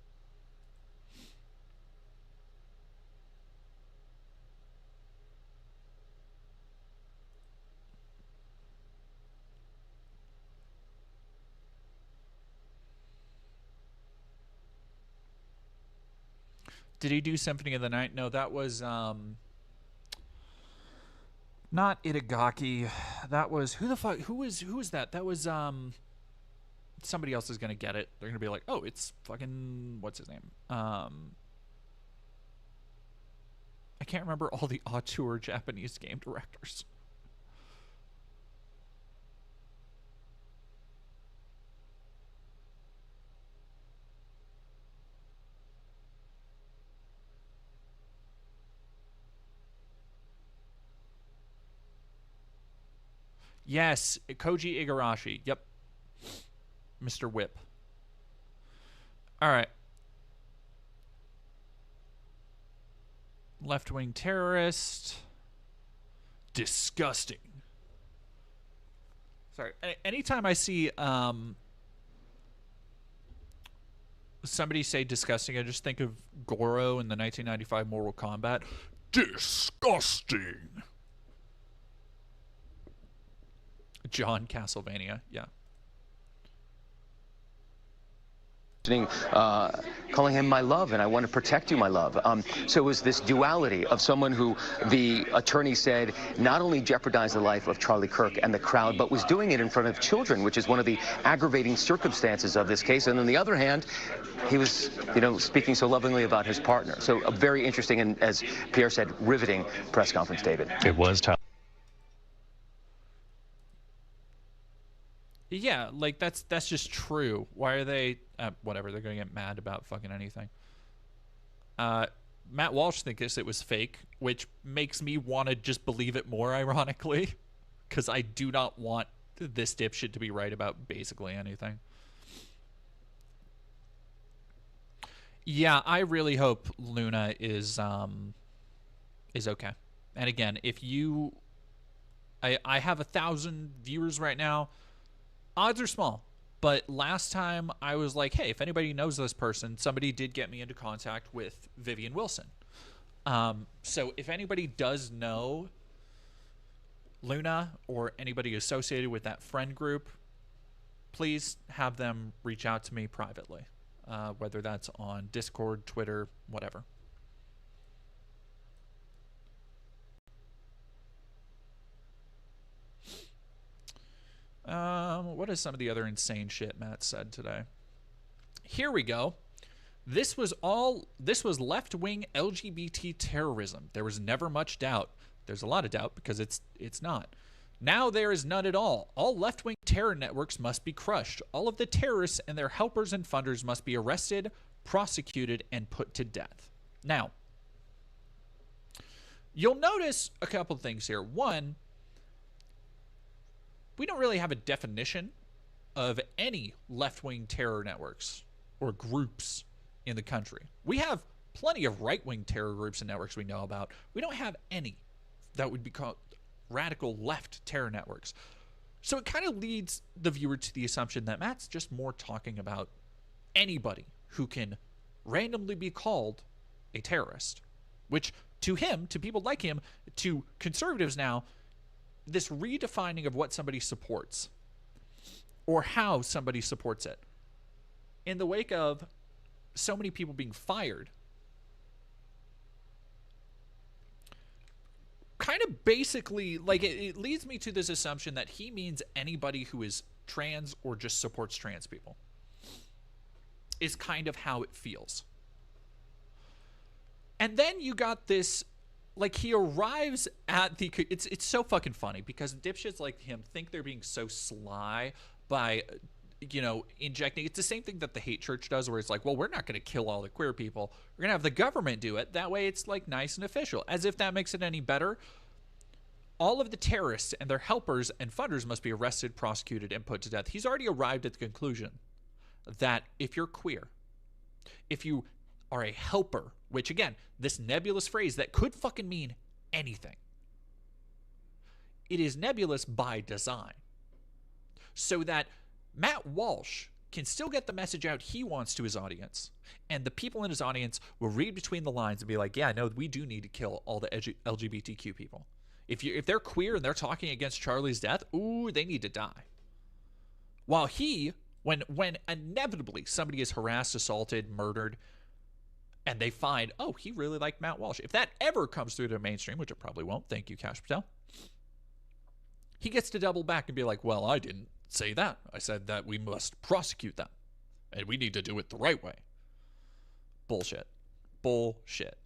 Did he do Symphony of the Night? No, that was not Itagaki. That was who was that? That was somebody else is gonna get it. They're gonna be like, oh, it's fucking what's his name? I can't remember all the auteur Japanese game directors. Yes, Koji Igarashi. Yep. Mr. Whip. All right. Left-wing terrorist. Disgusting. Sorry. Anytime I see somebody say disgusting, I just think of Goro in the 1995 Mortal Kombat. Disgusting. John Castlevania, yeah. Calling him my love, and I want to protect you, my love. So it was this duality of someone who the attorney said not only jeopardized the life of Charlie Kirk and the crowd, but was doing it in front of children, which is one of the aggravating circumstances of this case. And on the other hand, he was, speaking so lovingly about his partner. So a very interesting and, as Pierre said, riveting press conference, David. It was tough. Yeah, like that's just true. Why are they whatever, they're gonna get mad about fucking anything. Matt Walsh thinks it was fake, which makes me want to just believe it more, ironically, because I do not want this dipshit to be right about basically anything. Yeah, I really hope Luna is okay. And again, if you I have 1,000 viewers right now. Odds are small, but last time I was like, hey, if anybody knows this person, somebody did get me into contact with Vivian Wilson. So if anybody does know Luna or anybody associated with that friend group, please have them reach out to me privately, whether that's on Discord, Twitter, whatever. What is some of the other insane shit Matt said today? Here we go. This was left-wing LGBT terrorism. There was never much doubt. There's a lot of doubt because it's not. Now there is none at all. All left-wing terror networks must be crushed. All of the terrorists and their helpers and funders must be arrested, prosecuted, and put to death. Now, You'll notice a couple things here. One, we don't really have a definition of any left-wing terror networks or groups in the country. We have plenty of right-wing terror groups and networks we know about. We don't have any that would be called radical left terror networks. So it kind of leads the viewer to the assumption that Matt's just more talking about anybody who can randomly be called a terrorist, which to him, to people like him, to conservatives now, this redefining of what somebody supports or how somebody supports it in the wake of so many people being fired kind of basically, like, it leads me to this assumption that he means anybody who is trans or just supports trans people is kind of how it feels. And then you got this, like, he arrives at the, it's so fucking funny because dipshits like him think they're being so sly by, you know, injecting, it's the same thing that the hate church does where it's like, well, we're not going to kill all the queer people. We're going to have the government do it. That way it's like nice and official, as if that makes it any better. All of the terrorists and their helpers and funders must be arrested, prosecuted, and put to death. He's already arrived at the conclusion that if you're queer, if you are a helper, which again, this nebulous phrase that could fucking mean anything, it is nebulous by design. So that Matt Walsh can still get the message out he wants to his audience, and the people in his audience will read between the lines and be like, yeah, no, we do need to kill all the LGBTQ people. If they're queer and they're talking against Charlie's death, ooh, they need to die. While he, when inevitably somebody is harassed, assaulted, murdered, and they find, oh, he really liked Matt Walsh. If that ever comes through to the mainstream, which it probably won't, thank you, Kash Patel, he gets to double back and be like, well, I didn't say that. I said that we must prosecute them, and we need to do it the right way. Bullshit. Bullshit.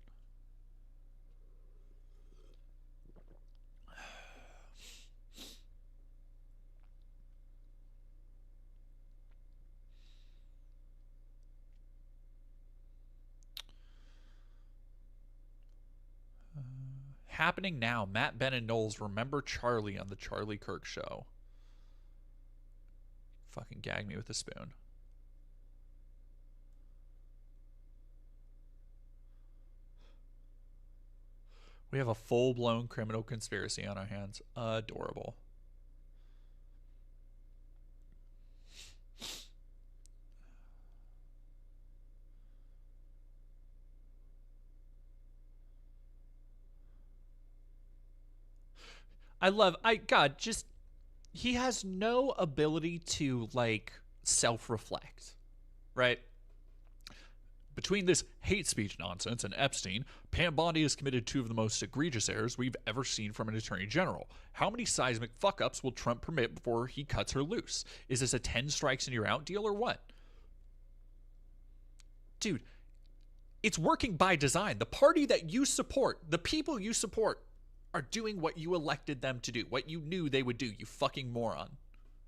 Happening now. Matt, Ben, and Knowles remember Charlie on the Charlie Kirk show. Fucking gag me with a spoon. We have a full-blown criminal conspiracy on our hands. Adorable. God, just, he has no ability to, like, self-reflect, right? Between this hate speech nonsense and Epstein, Pam Bondi has committed two of the most egregious errors we've ever seen from an attorney general. How many seismic fuck-ups will Trump permit before he cuts her loose? Is this a 10 strikes and you're out deal or what? Dude, it's working by design. The party that you support, the people you support, are doing what you elected them to do, what you knew they would do, you fucking moron.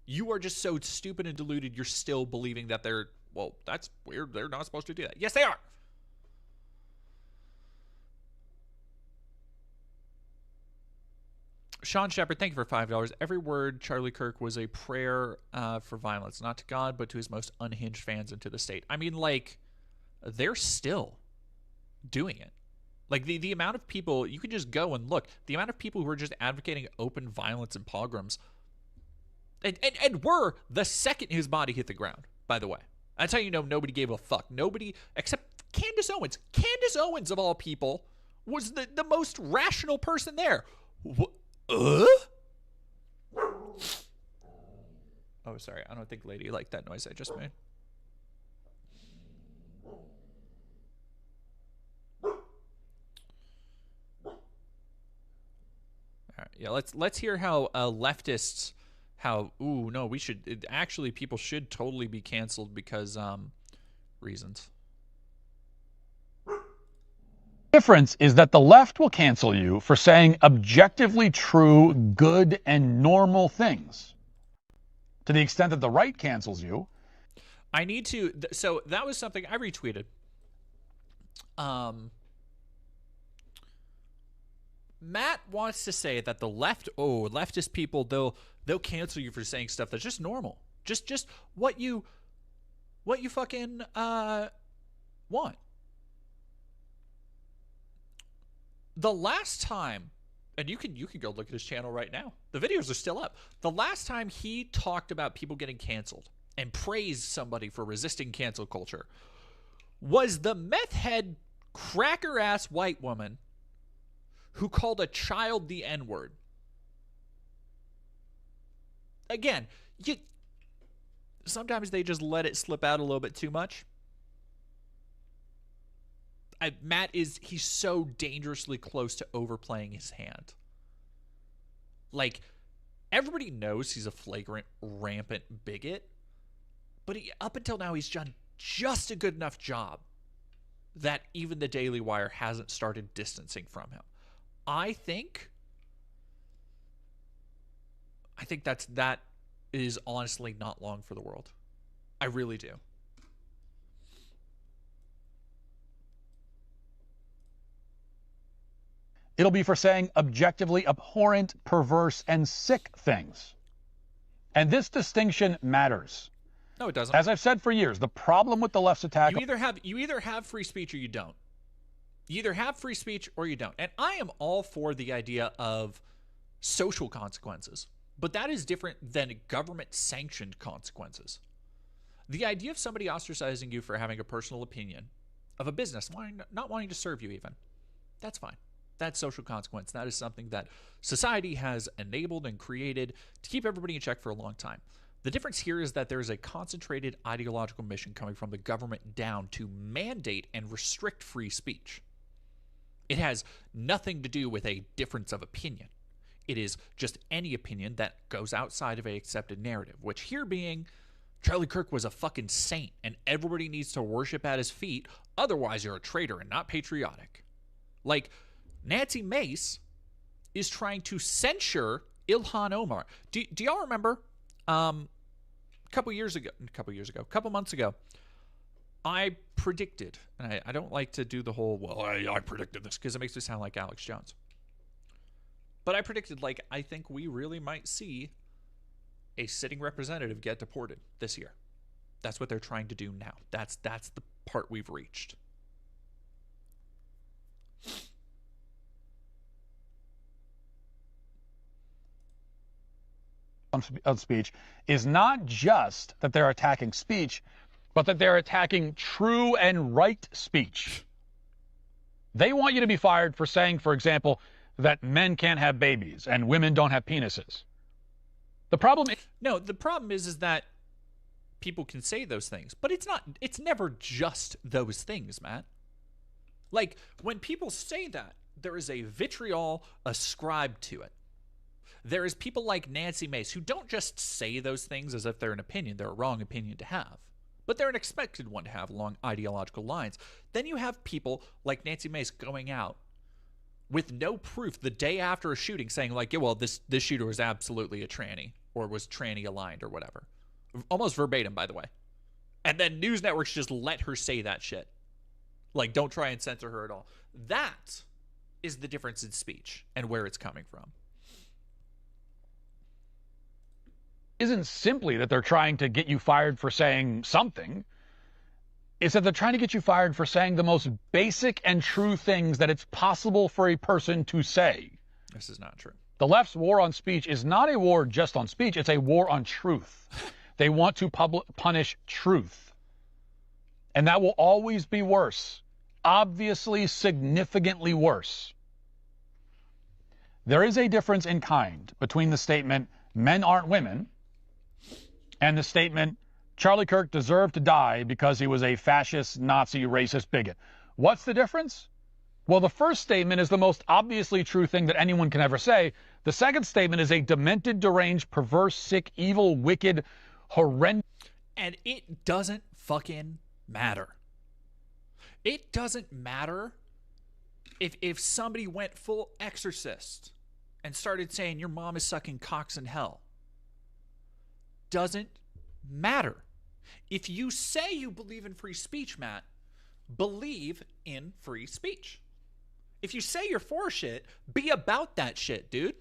You are just so stupid and deluded, you're still believing that they're, well, that's weird, they're not supposed to do that. Yes, they are! Sean Shepard, thank you for $5. Every word Charlie Kirk was a prayer for violence, not to God, but to his most unhinged fans and to the state. I mean, like, they're still doing it. Like, the amount of people, you can just go and look, the amount of people who are just advocating open violence and pogroms, and were the second his body hit the ground, by the way. That's how you know nobody gave a fuck. Nobody, except Candace Owens. Candace Owens, of all people, was the most rational person there. Oh, sorry, I don't think Lady liked that noise I just made. Yeah, let's hear how leftists, ooh, no, we should, actually, people should totally be canceled because, reasons. Difference is that the left will cancel you for saying objectively true, good, and normal things. To the extent that the right cancels you. I need to, so that was something I retweeted. Matt wants to say that the left, leftist people, they'll cancel you for saying stuff that's just normal. Just what you fucking want. The last time, and you can go look at his channel right now. The videos are still up. The last time he talked about people getting canceled and praised somebody for resisting cancel culture was the meth head cracker ass white woman who called a child the N-word. Again, sometimes they just let it slip out a little bit too much. Matt he's so dangerously close to overplaying his hand. Like, everybody knows he's a flagrant, rampant bigot, but up until now, he's done just a good enough job that even the Daily Wire hasn't started distancing from him. I think that is honestly not long for the world. I really do. It'll be for saying objectively abhorrent, perverse, and sick things. And this distinction matters. No, it doesn't. As I've said for years, the problem with the left's attack... You either have free speech or you don't. You either have free speech or you don't. And I am all for the idea of social consequences. But that is different than government-sanctioned consequences. The idea of somebody ostracizing you for having a personal opinion, of a business not wanting to serve you even, that's fine. That's social consequence. That is something that society has enabled and created to keep everybody in check for a long time. The difference here is that there is a concentrated ideological mission coming from the government down to mandate and restrict free speech. It has nothing to do with a difference of opinion. It is just any opinion that goes outside of a accepted narrative, which here being Charlie Kirk was a fucking saint and everybody needs to worship at his feet, otherwise you're a traitor and not patriotic. Like, Nancy Mace is trying to censure Ilhan Omar. Do y'all remember a couple months ago, I predicted, and I don't like to do the whole, well, I predicted this because it makes me sound like Alex Jones. But I predicted, like, I think we really might see a sitting representative get deported this year. That's what they're trying to do now. That's the part we've reached. Of speech is not just that they're attacking speech, but that they're attacking true and right speech. They want you to be fired for saying, for example, that men can't have babies and women don't have penises. The problem is that people can say those things, but it's never just those things, Matt. Like, when people say that, there is a vitriol ascribed to it. There is people like Nancy Mace who don't just say those things as if they're an opinion. They're a wrong opinion to have. But they're an expected one to have along ideological lines. Then you have people like Nancy Mace going out with no proof the day after a shooting saying, like, yeah, well, this shooter was absolutely a tranny or was tranny aligned or whatever. Almost verbatim, by the way. And then news networks just let her say that shit. Like, don't try and censor her at all. That is the difference in speech and where it's coming from. Isn't simply that they're trying to get you fired for saying something. It's that they're trying to get you fired for saying the most basic and true things that it's possible for a person to say. This is not true. The left's war on speech is not a war just on speech. It's a war on truth. They want to punish truth. And that will always be worse. Obviously, significantly worse. There is a difference in kind between the statement, men aren't women, and the statement, Charlie Kirk deserved to die because he was a fascist, Nazi, racist bigot. What's the difference? Well, the first statement is the most obviously true thing that anyone can ever say. The second statement is a demented, deranged, perverse, sick, evil, wicked, horrendous. And it doesn't fucking matter. It doesn't matter if somebody went full exorcist and started saying your mom is sucking cocks in hell. Doesn't matter. If you say you believe in free speech, Matt, believe in free speech. If you say you're for shit, be about that shit, dude.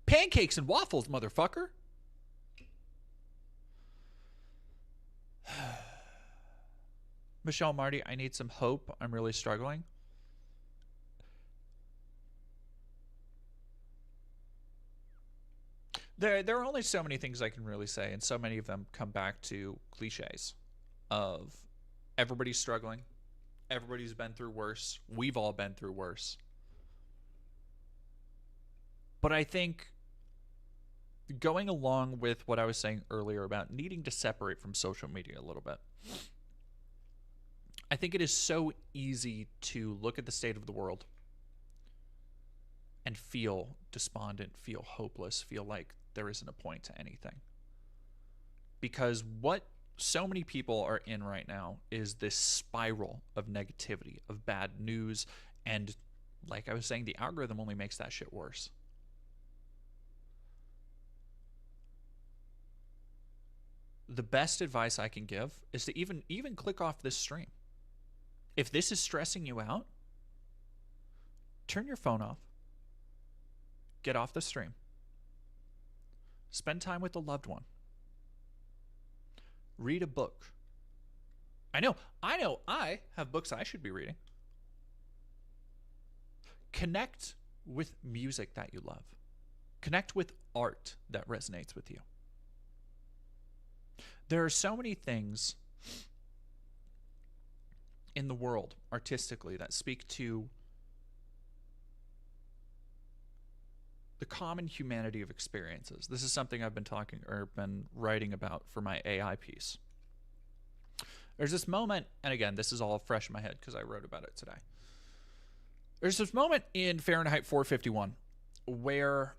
Pancakes and waffles, motherfucker. Michelle Marty, I need some hope. I'm really struggling. There are only so many things I can really say, and so many of them come back to cliches of everybody's struggling, everybody's been through worse, we've all been through worse. But I think going along with what I was saying earlier about needing to separate from social media a little bit, I think it is so easy to look at the state of the world and feel despondent, feel hopeless, feel like there isn't a point to anything. Because what so many people are in right now is this spiral of negativity, of bad news, and like I was saying, the algorithm only makes that shit worse. The best advice I can give is to even click off this stream. If this is stressing you out, turn your phone off. Get off the stream. Spend time with a loved one. Read a book. I know I have books I should be reading. Connect with music that you love. Connect with art that resonates with you. There are so many things in the world artistically that speak to the common humanity of experiences. This is something I've been writing about for my AI piece. There's this moment, and again, this is all fresh in my head because I wrote about it today. There's this moment in Fahrenheit 451 where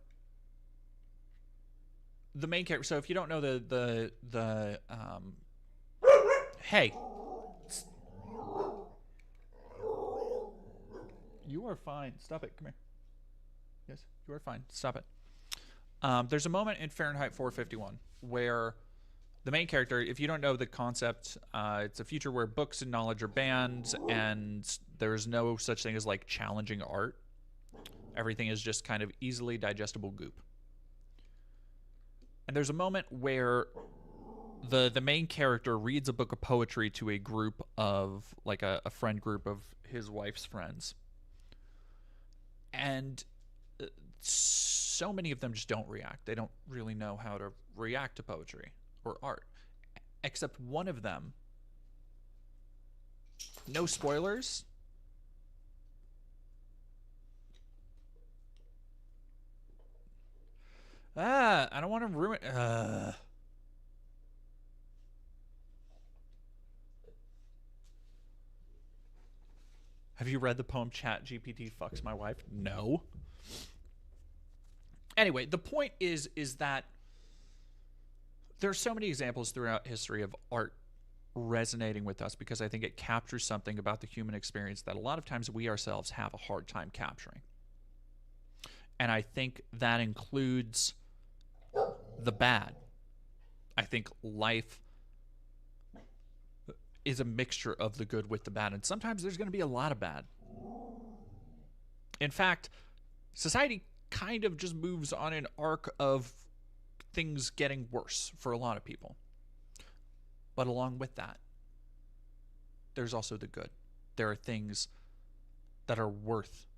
the main character, so if you don't know hey. You are fine. Stop it. Come here. Yes, you are fine. Stop it. There's a moment in Fahrenheit 451 where the main character, if you don't know the concept, it's a future where books and knowledge are banned, and there's no such thing as like challenging art. Everything is just kind of easily digestible goop. And there's a moment where the main character reads a book of poetry to a group of, like a friend group of his wife's friends. And so many of them just don't react. They don't really know how to react to poetry or art. Except one of them, no spoilers, I don't want to ruin. Have you read the poem Chat GPT fucks my wife? No. Anyway, the point is that there are so many examples throughout history of art resonating with us because I think it captures something about the human experience that a lot of times we ourselves have a hard time capturing. And I think that includes the bad. I think life is a mixture of the good with the bad, and sometimes there's going to be a lot of bad. In fact, society kind of just moves on an arc of things getting worse for a lot of people. But along with that, there's also the good. There are things that are worth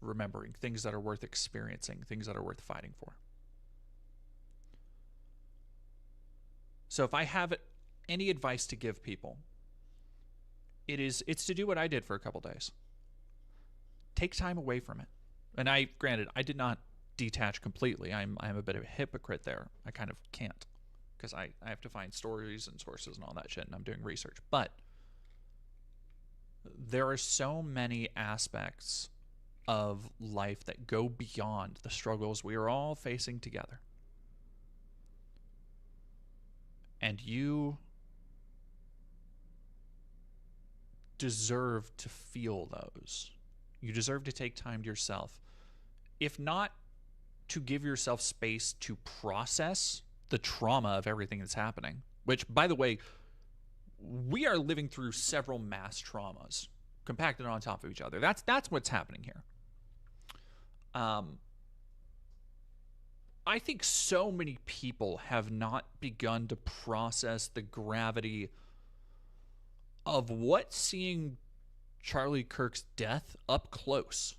remembering, things that are worth experiencing, things that are worth fighting for. So if I have any advice to give people, it's to do what I did for a couple days. Take time away from it. And I did not detach completely. I'm a bit of a hypocrite there. I kind of can't because I have to find stories and sources and all that shit, and I'm doing research. But there are so many aspects of life that go beyond the struggles we are all facing together. And you deserve to feel those. You deserve to take time to yourself. If not to give yourself space to process the trauma of everything that's happening, which, by the way, we are living through several mass traumas compacted on top of each other. That's what's happening here. I think so many people have not begun to process the gravity of what seeing Charlie Kirk's death up close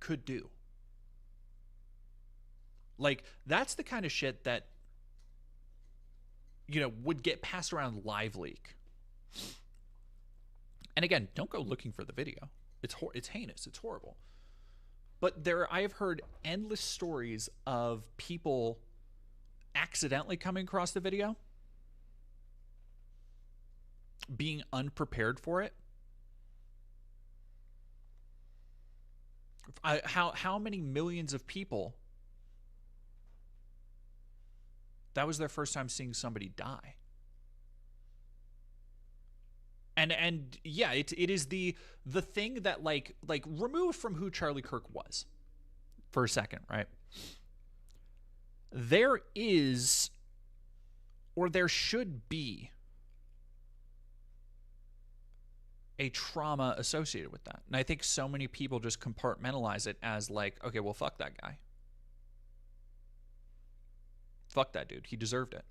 could do. Like, that's the kind of shit that, you know, would get passed around live leak. And again, don't go looking for the video. It's heinous. It's horrible. But I have heard endless stories of people accidentally coming across the video, being unprepared for it. How many millions of people, that was their first time seeing somebody die? And yeah, it is the thing that like removed from who Charlie Kirk was for a second, right? There is, or there should be, a trauma associated with that. And I think so many people just compartmentalize it as like, okay, well, fuck that guy. Fuck that dude. He deserved it.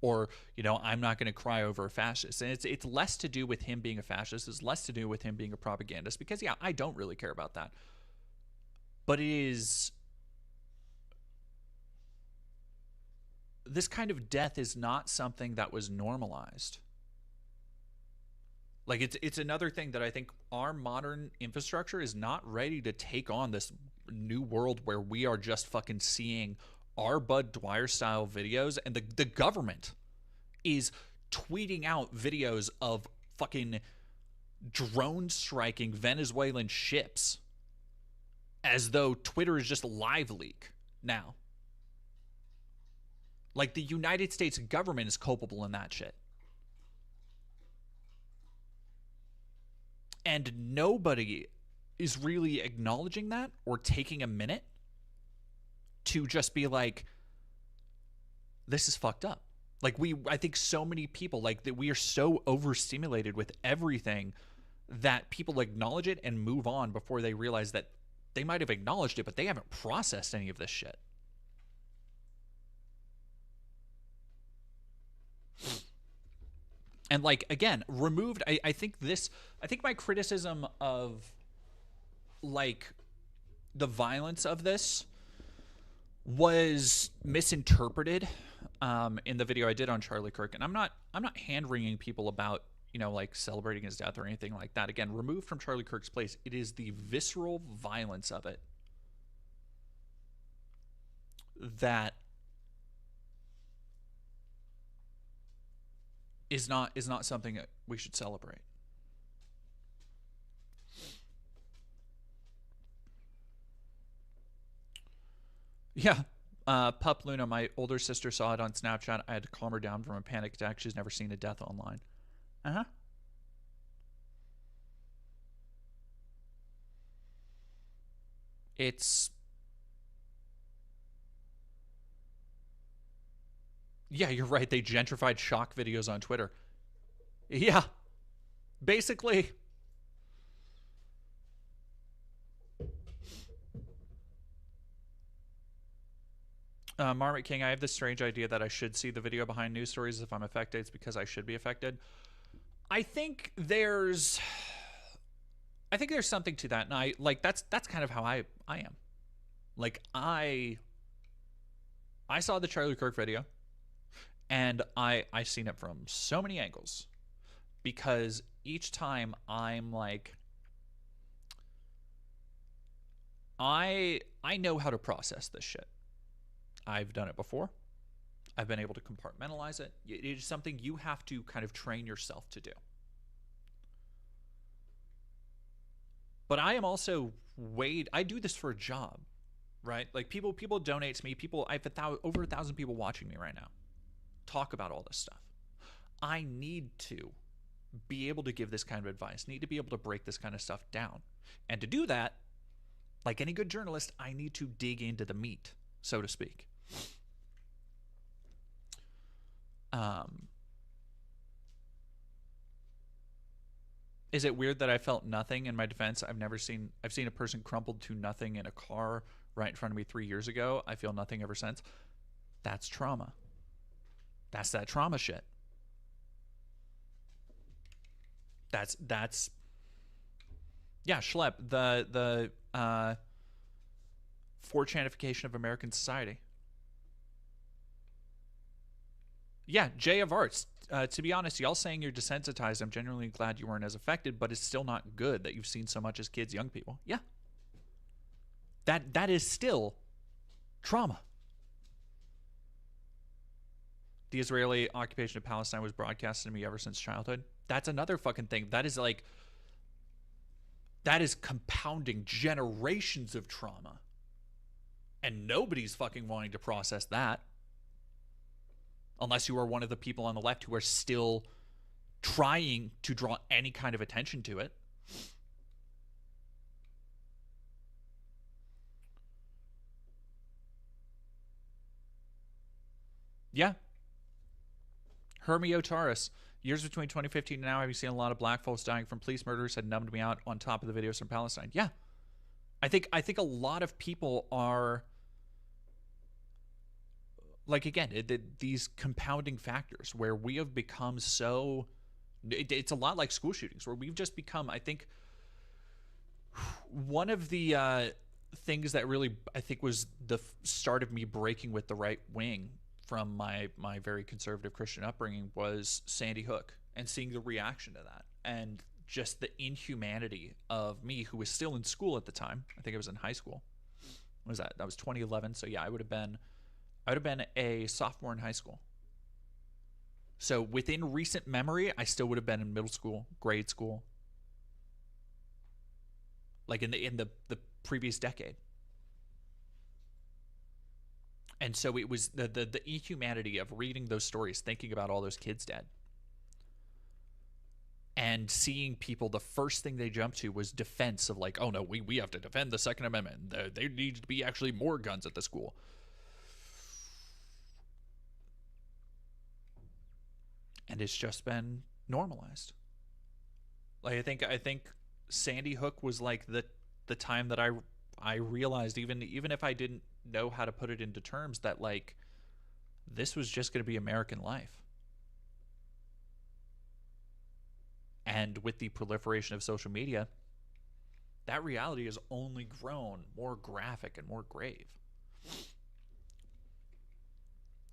Or, you know, I'm not going to cry over a fascist. And it's less to do with him being a fascist. It's less to do with him being a propagandist. Because, yeah, I don't really care about that. But it is... This kind of death is not something that was normalized. Like, it's another thing that I think our modern infrastructure is not ready to take on, this new world where we are just fucking seeing our Bud Dwyer style videos, and the government is tweeting out videos of fucking drone striking Venezuelan ships as though Twitter is just live leak now. Like, the United States government is culpable in that shit. And nobody is really acknowledging that or taking a minute to just be like, this is fucked up. Like, I think so many people, like, that we are so overstimulated with everything that people acknowledge it and move on before they realize that they might have acknowledged it, but they haven't processed any of this shit. And, like, again, removed, I think my criticism of, like, the violence of this was misinterpreted in the video I did on Charlie Kirk. And I'm not hand-wringing people about, you know, like, celebrating his death or anything like that. Again, removed from Charlie Kirk's place, it is the visceral violence of it that is not something that we should celebrate. Yeah. Pup Luna, my older sister saw it on Snapchat. I had to calm her down from a panic attack. She's never seen a death online. Uh-huh. It's... Yeah, you're right. They gentrified shock videos on Twitter. Yeah. Basically. Marmot King, I have this strange idea that I should see the video behind news stories if I'm affected. It's because I should be affected. I think there's something to that. And I like that's kind of how I am. Like, I saw the Charlie Kirk video. And I seen it from so many angles, because each time I'm like, I know how to process this shit. I've done it before. I've been able to compartmentalize it. It is something you have to kind of train yourself to do. But I am also I do this for a job, right? Like, people donate to me. I have over 1,000 people watching me right now talk about all this stuff. I need to be able to give this kind of advice, need to be able to break this kind of stuff down. And to do that, like any good journalist, I need to dig into the meat, so to speak. Is it weird that I felt nothing in my defense? I've seen a person crumpled to nothing in a car right in front of me 3 years ago. I feel nothing ever since. That's trauma. That's that trauma shit. That's yeah, Schlepp, the 4chanification of American society. Yeah, Jay of Arts. To be honest, y'all saying you're desensitized, I'm genuinely glad you weren't as affected, but it's still not good that you've seen so much as kids, young people. Yeah. That is still trauma. The Israeli occupation of Palestine was broadcasted to me ever since childhood. That's another fucking thing. That is like, that is compounding generations of trauma. And nobody's fucking wanting to process that. Unless you are one of the people on the left who are still trying to draw any kind of attention to it. Yeah. Hermio Taurus. Years between 2015 and now, have you seen a lot of black folks dying from police murders? Had numbed me out on top of the videos from Palestine. Yeah. I think a lot of people are, like, again, these compounding factors where we have become so, it's a lot like school shootings, where we've just become, I think, one of the things that really, I think, was the start of me breaking with the right wing from my very conservative Christian upbringing was Sandy Hook, and seeing the reaction to that, and just the inhumanity of me, who was still in school at the time. I think I was in high school. What was that? That was 2011. So yeah, I would have been a sophomore in high school. So within recent memory, I still would have been in middle school, grade school, like in the previous decade. And so it was the inhumanity of reading those stories, thinking about all those kids dead, and seeing people, the first thing they jumped to was defense of, like, oh no, we have to defend the Second Amendment. There needs to be actually more guns at the school. And it's just been normalized. Like, I think Sandy Hook was like the time that I realized, even if I didn't know how to put it into terms, that, like, this was just going to be American life. And with the proliferation of social media, that reality has only grown more graphic and more grave.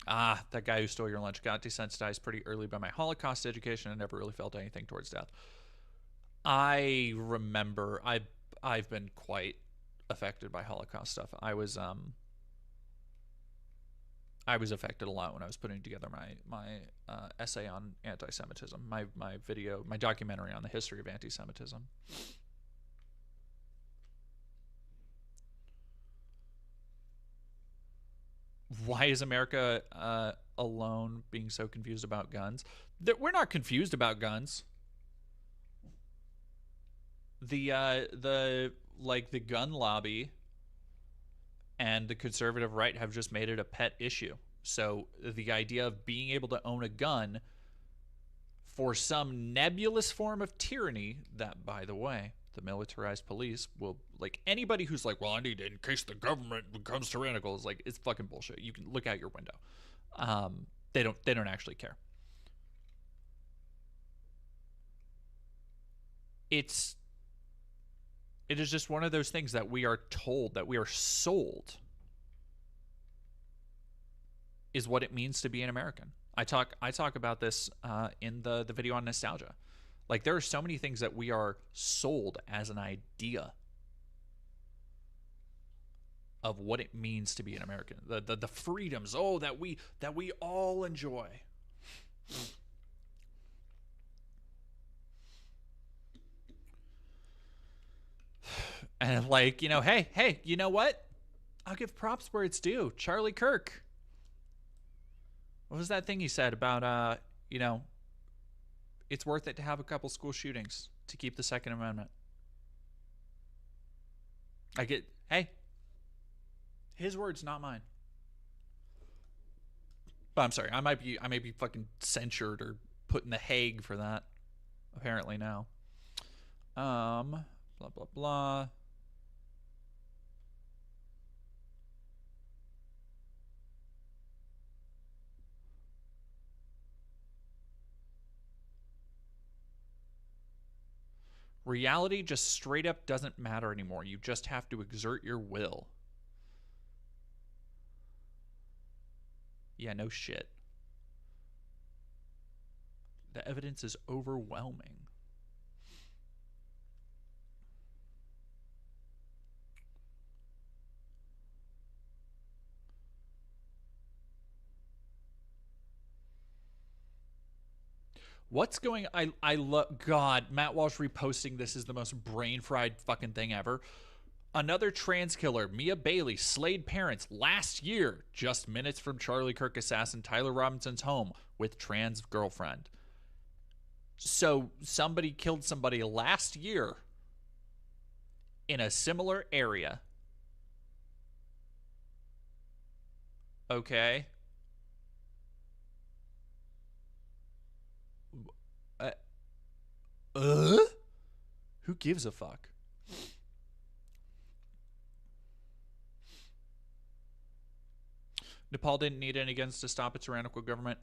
Ah, that guy who stole your lunch got desensitized pretty early by my Holocaust education and never really felt anything towards death. I remember I've been quite affected by Holocaust stuff. I was affected a lot when I was putting together my essay on anti-Semitism, my documentary on the history of anti-Semitism. Why is America alone being so confused about guns? We're not confused about guns. The gun lobby and the conservative right have just made it a pet issue. So the idea of being able to own a gun for some nebulous form of tyranny that, by the way, the militarized police will, like, anybody who's like, well, I need it in case the government becomes tyrannical, is like, it's fucking bullshit. You can look out your window. They don't actually care. It is just one of those things that we are told, that we are sold, is what it means to be an American. I talk about this in the video on nostalgia. Like, there are so many things that we are sold as an idea of what it means to be an American. The freedoms, that we all enjoy. And, like, hey, you know what? I'll give props where it's due. Charlie Kirk. What was that thing he said about, it's worth it to have a couple school shootings to keep the Second Amendment? Hey, his words, not mine. But I'm sorry, I may be fucking censured or put in the Hague for that, apparently now. Blah, blah, blah. Reality just straight up doesn't matter anymore. You just have to exert your will. Yeah, no shit. The evidence is overwhelming. What's going I love God, Matt Walsh reposting this is the most brain fried fucking thing ever. Another trans killer, Mia Bailey, slayed parents last year, just minutes from Charlie Kirk assassin Tyler Robinson's home with trans girlfriend. So somebody killed somebody last year in a similar area. Okay. Who gives a fuck? Nepal didn't need any guns to stop a tyrannical government.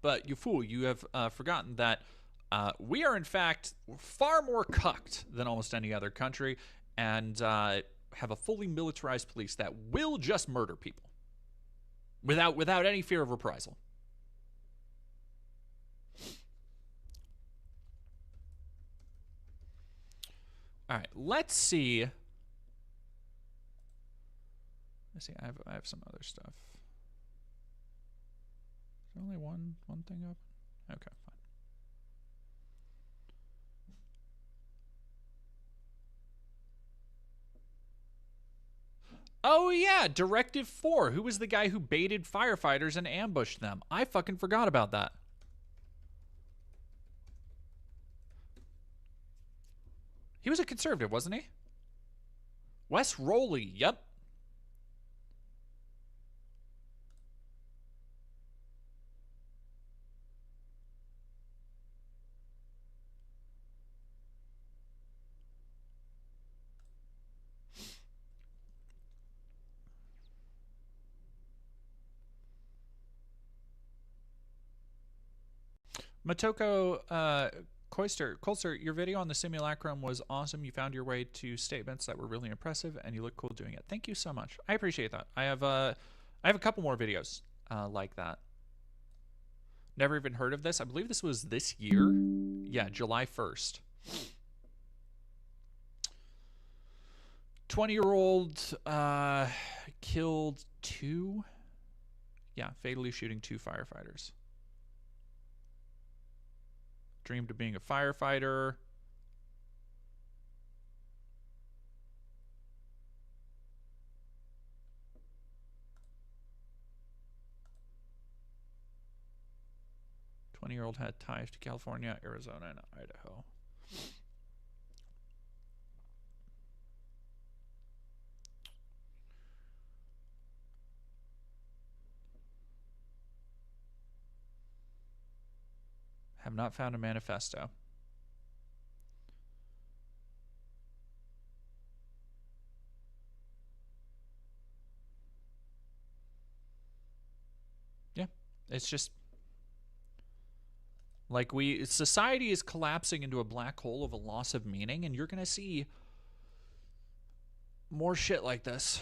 But you fool, you have forgotten that we are in fact far more cucked than almost any other country, and have a fully militarized police that will just murder people without any fear of reprisal. All right, let's see. Let's see. I have some other stuff. Is there only one thing up? Okay, fine. Oh yeah, Directive 4. Who was the guy who baited firefighters and ambushed them? I fucking forgot about that. He was a conservative, wasn't he? Wes Rowley, yep. Motoko Colster, your video on the simulacrum was awesome. You found your way to statements that were really impressive, and you look cool doing it. Thank you so much. I appreciate that. I have a couple more videos like that. Never even heard of this. I believe this was this year. Yeah, July 1st. 20-year-old killed 2. Yeah, fatally shooting 2 firefighters. Dreamed of being a firefighter. '20-year-old had ties to California, Arizona, and Idaho. Have not found a manifesto. Yeah, it's just like society is collapsing into a black hole of a loss of meaning, and you're gonna see more shit like this.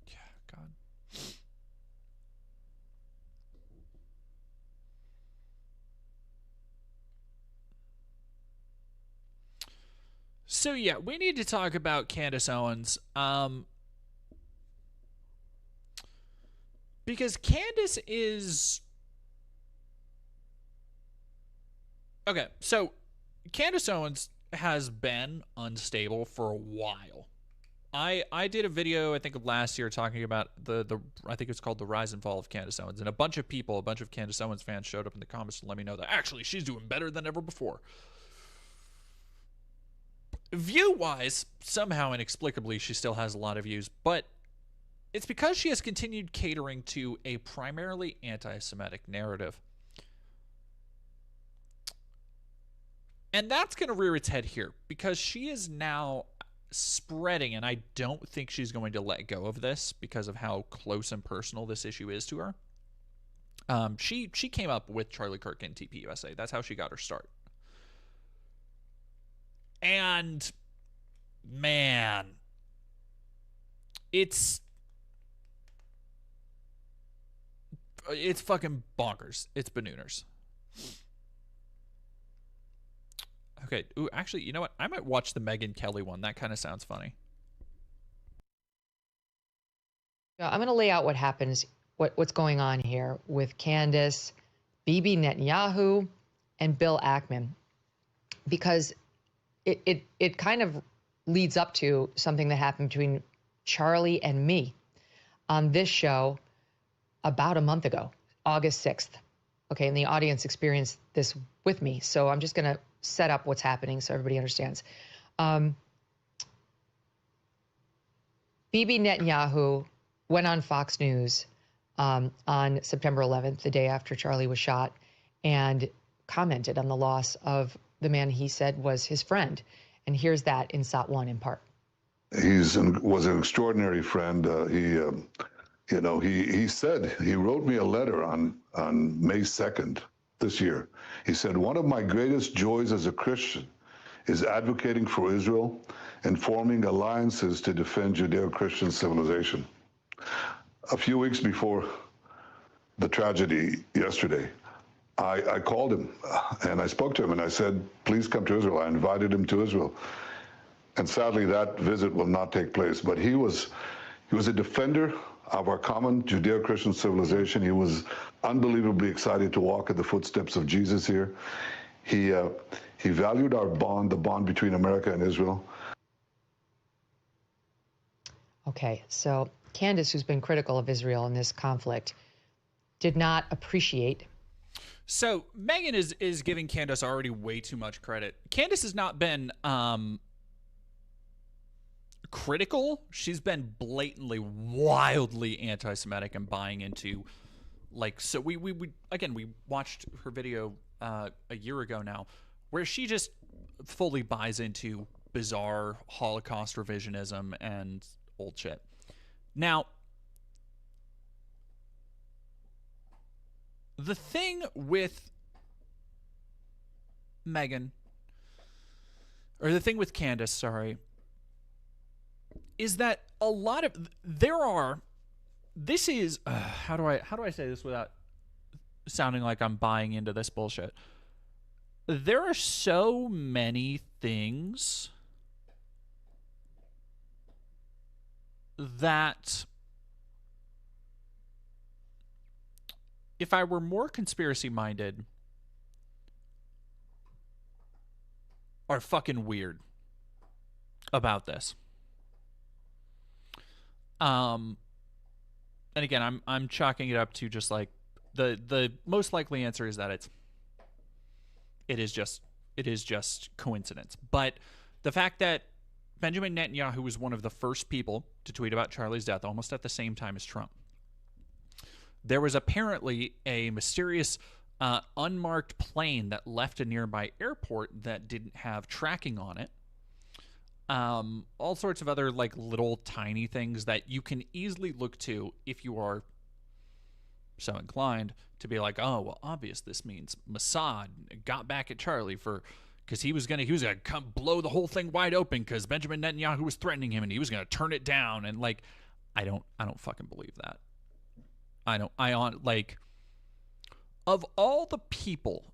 Yeah, God. So yeah, we need to talk about Candace Owens, because Candace is okay. So Candace Owens has been unstable for a while. I did a video I think of last year talking about the I think it's called The Rise and Fall of Candace Owens, and a bunch of Candace Owens fans showed up in the comments to let me know that actually she's doing better than ever before. View-wise, somehow inexplicably, she still has a lot of views, but it's because she has continued catering to a primarily anti-Semitic narrative. And that's going to rear its head here because she is now spreading, and I don't think she's going to let go of this because of how close and personal this issue is to her. She came up with Charlie Kirk and TPUSA. That's how she got her start. And man, it's fucking bonkers. It's bananas. Okay. Ooh, actually, you know what? I might watch the Megyn Kelly one. That kind of sounds funny. I'm going to lay out what happens, what's going on here with Candace, Bibi Netanyahu, and Bill Ackman, because it kind of leads up to something that happened between Charlie and me on this show about a month ago, August 6th. Okay, and the audience experienced this with me, so I'm just going to set up what's happening so everybody understands. Bibi Netanyahu went on Fox News on September 11th, the day after Charlie was shot, and commented on the loss of the man he said was his friend. And here's that in SOT 1 in part. He was an extraordinary friend. He said, he wrote me a letter on May 2nd this year. He said, one of my greatest joys as a Christian is advocating for Israel and forming alliances to defend Judeo-Christian civilization. A few weeks before the tragedy yesterday, I called him and I spoke to him and I said, please come to Israel. I invited him to Israel. And sadly, that visit will not take place. But he was a defender of our common Judeo-Christian civilization. He was unbelievably excited to walk in the footsteps of Jesus here. He valued our bond, the bond between America and Israel. Okay, so Candace, who's been critical of Israel in this conflict, did not appreciate. So Megyn is giving Candace already way too much credit. Candace has not been critical. She's been blatantly, wildly anti-Semitic and buying into, like, so we watched her video a year ago now, where she just fully buys into bizarre Holocaust revisionism and old shit. Now, the thing with Megyn, or the thing with Candace, sorry, is that a lot of this is how do I say this without sounding like I'm buying into this bullshit? There are so many things that if I were more conspiracy minded are fucking weird about this. And again, I'm chalking it up to just like the most likely answer is that it is just coincidence. But the fact that Benjamin Netanyahu was one of the first people to tweet about Charlie's death almost at the same time as Trump. There was apparently a mysterious unmarked plane that left a nearby airport that didn't have tracking on it. All sorts of other like little tiny things that you can easily look to if you are so inclined to be like, oh, well, obvious this means Mossad got back at Charlie because he was gonna come blow the whole thing wide open because Benjamin Netanyahu was threatening him and he was gonna turn it down. And like, I don't fucking believe that. Like, of all the people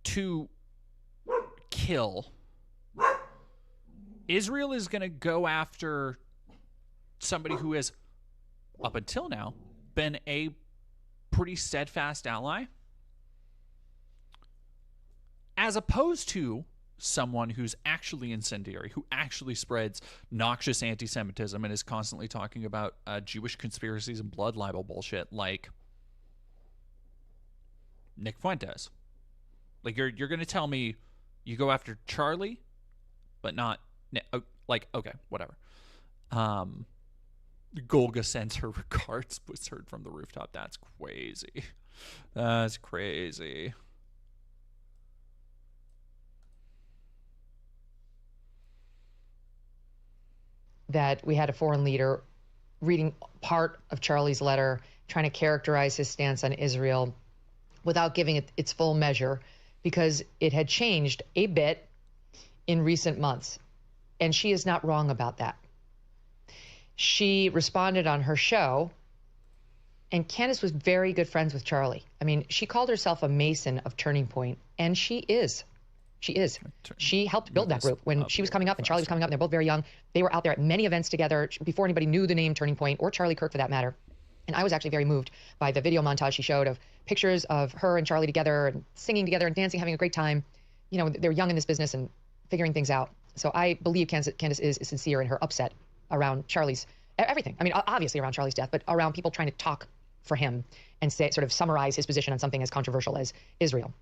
to kill, Israel is going to go after somebody who has, up until now, been a pretty steadfast ally, as opposed to someone who's actually incendiary, who actually spreads noxious anti-Semitism and is constantly talking about Jewish conspiracies and blood libel bullshit, like Nick Fuentes. Like, you're going to tell me you go after Charlie, but not like, okay, whatever. Golga sends her regards, was heard from the rooftop. That's crazy. That's crazy. that we had a foreign leader reading part of Charlie's letter, trying to characterize his stance on Israel without giving it its full measure, because it had changed a bit in recent months. And she is not wrong about that. She responded on her show, and Candace was very good friends with Charlie. I mean, she called herself a Mason of Turning Point, and she is. She is. She helped build that group when she was coming up and Charlie was coming up, and they're both very young. They were out there at many events together before anybody knew the name Turning Point or Charlie Kirk for that matter. And I was actually very moved by the video montage she showed of pictures of her and Charlie together and singing together and dancing, having a great time. You know, they're young in this business and figuring things out. So I believe Candace is sincere in her upset around Charlie's everything. I mean, obviously around Charlie's death, but around people trying to talk for him and say, sort of summarize his position on something as controversial as Israel.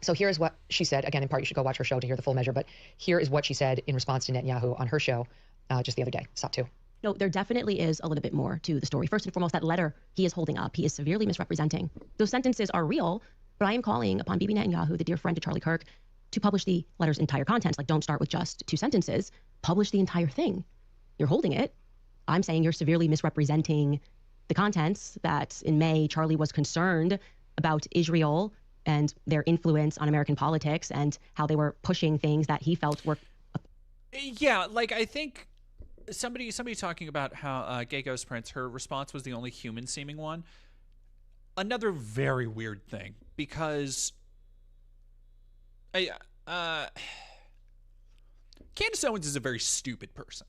So here is what she said. Again, in part, you should go watch her show to hear the full measure. But here is what she said in response to Netanyahu on her show just the other day. Stop too. No, there definitely is a little bit more to the story. First and foremost, that letter he is holding up, he is severely misrepresenting. Those sentences are real, but I am calling upon Bibi Netanyahu, the dear friend to Charlie Kirk, to publish the letter's entire contents. Like, don't start with just 2 sentences. Publish the entire thing. You're holding it. I'm saying you're severely misrepresenting the contents, that in May, Charlie was concerned about Israel and their influence on American politics and how they were pushing things that he felt were... Yeah, like, I think somebody talking about how Gay Ghost Prince, her response was the only human-seeming one. Another very weird thing, because Candace Owens is a very stupid person.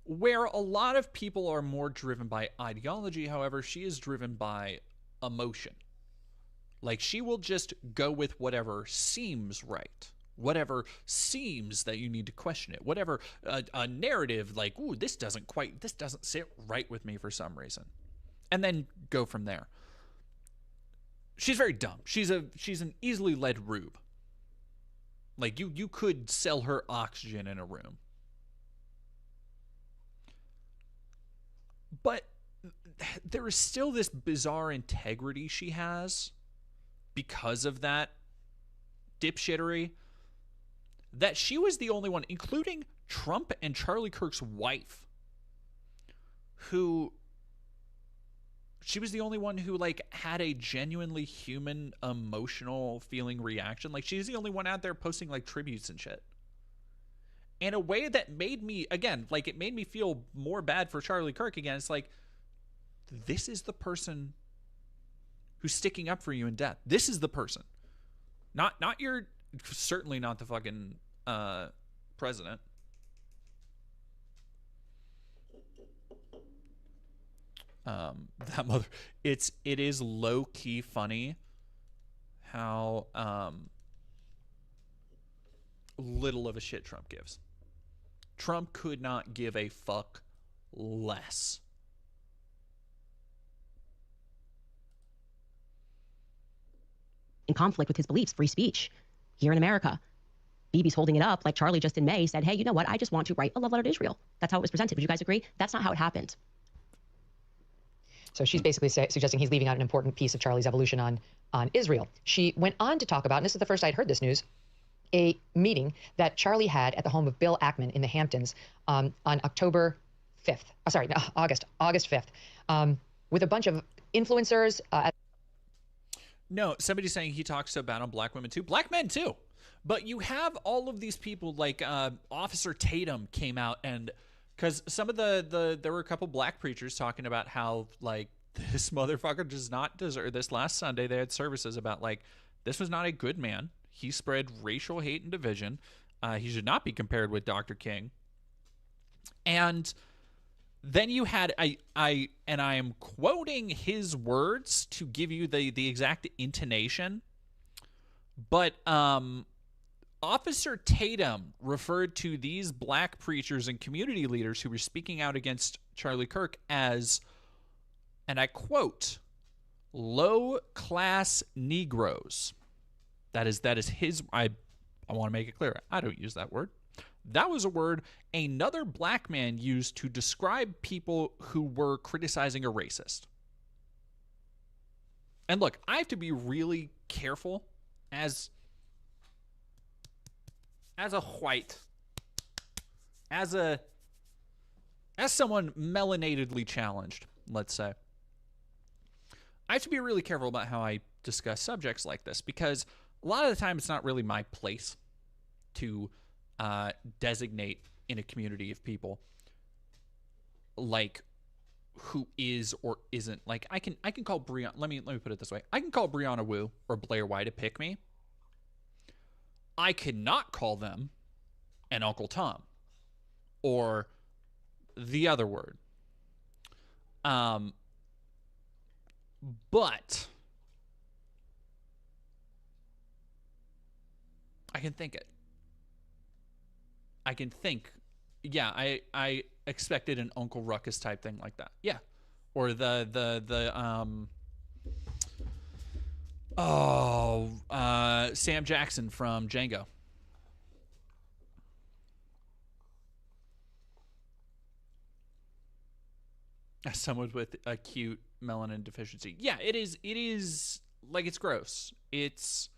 Where a lot of people are more driven by ideology, however, she is driven by emotion. Like, she will just go with whatever seems right. Whatever seems that you need to question it. Whatever a narrative, like, ooh, this doesn't sit right with me for some reason. And then go from there. She's very dumb. She's an easily led rube. Like, you could sell her oxygen in a room. But there is still this bizarre integrity she has because of that dipshittery, that she was the only one, including Trump and Charlie Kirk's wife, who she was the only one who, like, had a genuinely human, emotional feeling reaction. Like, she's the only one out there posting, like, tributes and shit. In a way that made me, again, like, it made me feel more bad for Charlie Kirk again. It's like, this is the person who's sticking up for you in death. This is the person. Not your, certainly not the fucking president. That mother, it is low-key funny how little of a shit Trump gives. Trump could not give a fuck less. In conflict with his beliefs, free speech here in America. Bibi's holding it up like Charlie just in May said, hey, you know what? I just want to write a love letter to Israel. That's how it was presented. Would you guys agree? That's not how it happened. So she's basically suggesting he's leaving out an important piece of Charlie's evolution on Israel. She went on to talk about, and this is the first I'd heard this news, a meeting that Charlie had at the home of Bill Ackman in the Hamptons on October 5th. August 5th, with a bunch of influencers. No, somebody's saying he talks so bad on black women too. Black men too. But you have all of these people, like Officer Tatum came out, and because some of there were a couple black preachers talking about how, like, this motherfucker does not deserve. This last Sunday they had services about, like, this was not a good man. He spread racial hate and division. He should not be compared with Dr. King. And then you had I am quoting his words to give you the exact intonation, but Officer Tatum referred to these black preachers and community leaders who were speaking out against Charlie Kirk as, and I quote, low-class Negroes. That is his. I want to make it clear. I don't use that word. That was a word another black man used to describe people who were criticizing a racist. And look, I have to be really careful as a white, as a as someone melanatedly challenged, let's say, I have to be really careful about how I discuss subjects like this, because a lot of the time it's not really my place to designate in a community of people like who is or isn't. Like I can call Breonna, let me put it this way. I can call Brianna Wu or Blair White a pick me. I cannot call them an Uncle Tom or the other word. But I can think it. I can think, yeah, I expected an Uncle Ruckus type thing like that. Yeah. Or Sam Jackson from Django. As someone with acute melanin deficiency. Yeah, it is like, it's gross. It's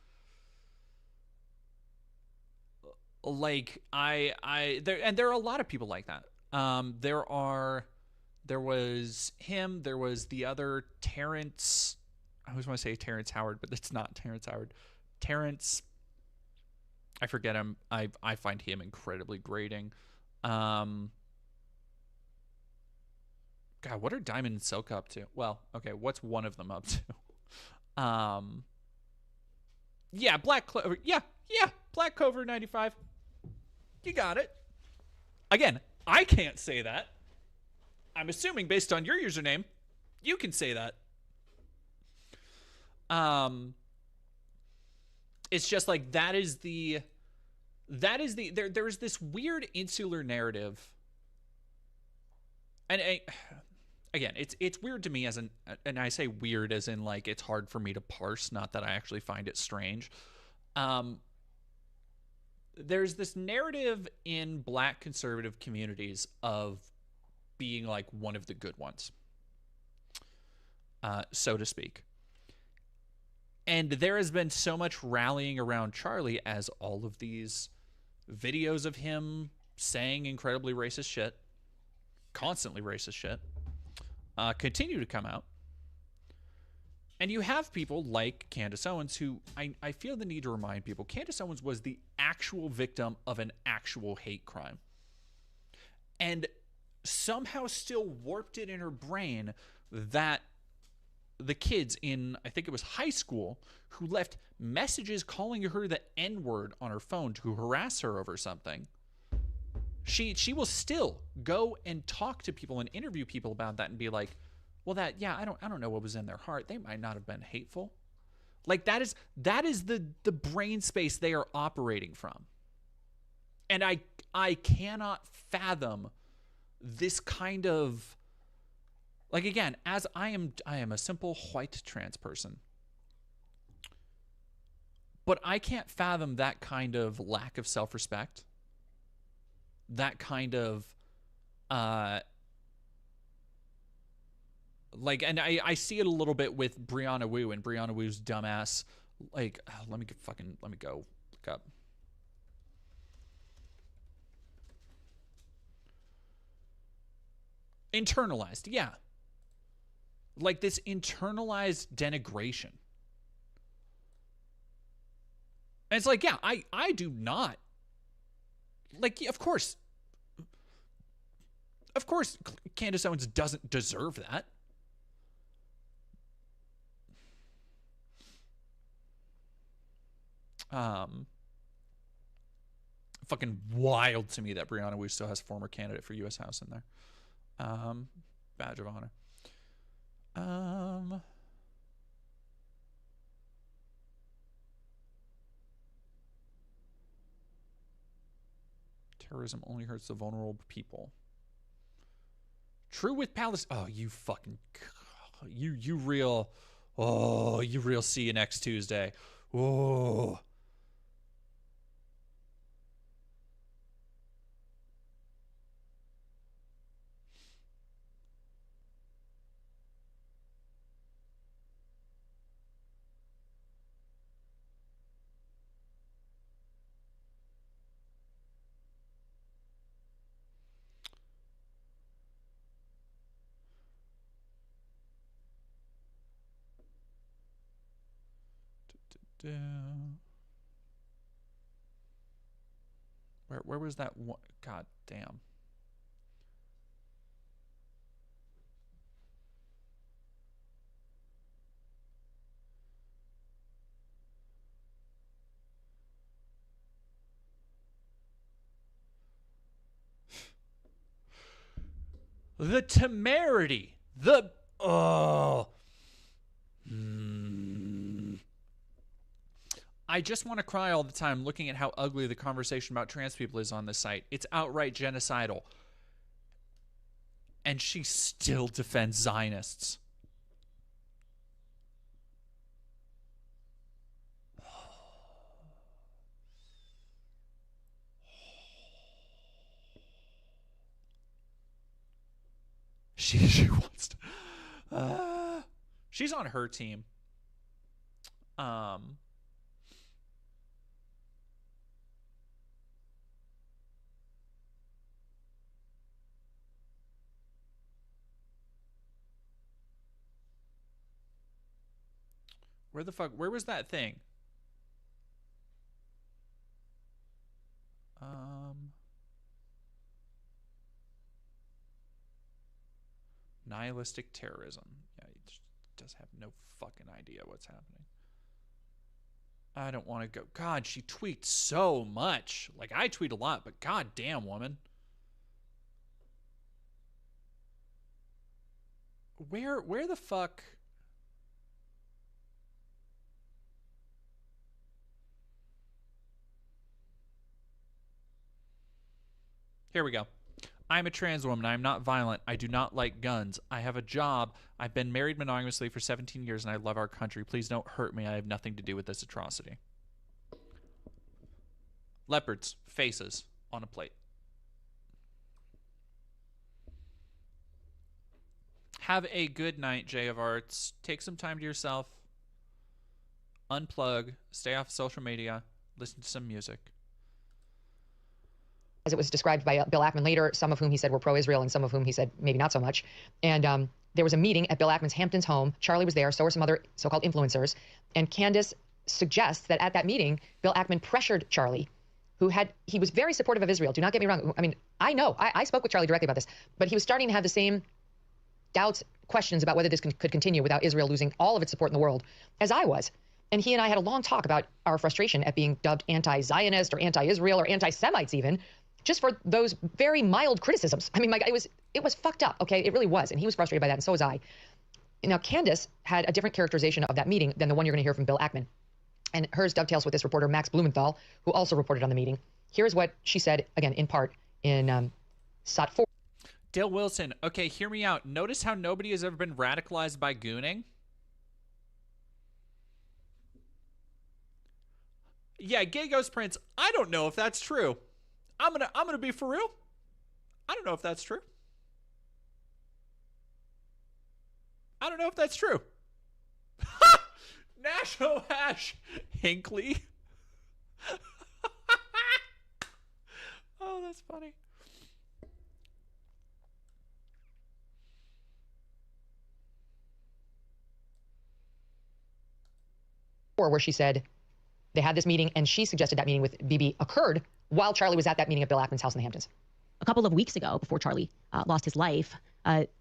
like there are a lot of people like that. There was him, there was the other Terrence, I always want to say Terrence Howard, but it's not Terrence Howard. Terrence, I forget him. I find him incredibly grating. God, what are Diamond and Silk up to? Well, okay, what's one of them up to? Yeah, Black Clover. Yeah, Black Clover 95. You got it. Again, I can't say that. I'm assuming based on your username, you can say that. It's just like there's this weird insular narrative. And again, it's weird to me and I say weird as in like it's hard for me to parse, not that I actually find it strange. There's this narrative in Black conservative communities of being like one of the good ones, so to speak. And there has been so much rallying around Charlie as all of these videos of him saying incredibly racist shit, constantly racist shit, continue to come out. And you have people like Candace Owens, who I feel the need to remind people, Candace Owens was the actual victim of an actual hate crime. And somehow still warped it in her brain that the kids in, I think it was high school, who left messages calling her the N-word on her phone to harass her over something, she will still go and talk to people and interview people about that and be like, well, that, yeah, I don't know what was in their heart. They might not have been hateful. Like that is the brain space they are operating from. And I cannot fathom this kind of, like, again, as I am a simple white trans person, but I can't fathom that kind of lack of self-respect, that kind of like, and I see it a little bit with Brianna Wu and Brianna Wu's dumbass, like, let me go look up. Internalized, yeah. Like this internalized denigration. And it's like, yeah, I do not. Like, of course, Candace Owens doesn't deserve that. Fucking wild to me that Brianna Wu still has former candidate for U.S. House in there. Badge of honor. Terrorism only hurts the vulnerable people. True with Palestine. Oh, you fucking, you real see you next Tuesday. Oh. Where was that one? God damn. The temerity. The I just want to cry all the time looking at how ugly the conversation about trans people is on this site. It's outright genocidal. And she still defends Zionists. She wants to. She's on her team. Where was that thing? Nihilistic terrorism. Yeah, he just does have no fucking idea what's happening. I don't want to go. God, she tweaked so much. Like, I tweet a lot, but god damn, woman. Where the fuck? Here we go. I'm a trans woman. I'm not violent. I do not like guns. I have a job. I've been married monogamously for 17 years, and I love our country. Please don't hurt me. I have nothing to do with this atrocity. Leopards, faces on a plate. Have a good night, Jay of Arts. Take some time to yourself. Unplug. Stay off social media. Listen to some music. As it was described by Bill Ackman later, some of whom he said were pro-Israel and some of whom he said maybe not so much. And there was a meeting at Bill Ackman's Hamptons home. Charlie was there, so were some other so-called influencers. And Candace suggests that at that meeting, Bill Ackman pressured Charlie, he was very supportive of Israel. Do not get me wrong. I mean, I know, I spoke with Charlie directly about this, but he was starting to have the same doubts, questions about whether this could continue without Israel losing all of its support in the world, as I was. And he and I had a long talk about our frustration at being dubbed anti-Zionist or anti-Israel or anti-Semites even, just for those very mild criticisms. I mean, like, it was fucked up, okay? It really was, and he was frustrated by that, and so was I. Now, Candace had a different characterization of that meeting than the one you're going to hear from Bill Ackman. And hers dovetails with this reporter, Max Blumenthal, who also reported on the meeting. Here's what she said, again, in part, in SOT 4. Dale Wilson, okay, hear me out. Notice how nobody has ever been radicalized by gooning? Yeah, Gay Ghost Prince, I don't know if that's true. I'm gonna be for real. I don't know if that's true. I don't know if that's true. National hash Hinkley. Oh, that's funny. Where she said they had this meeting, and she suggested that meeting with Bibi occurred while Charlie was at that meeting at Bill Ackman's house in the Hamptons. A couple of weeks ago, before Charlie lost his life,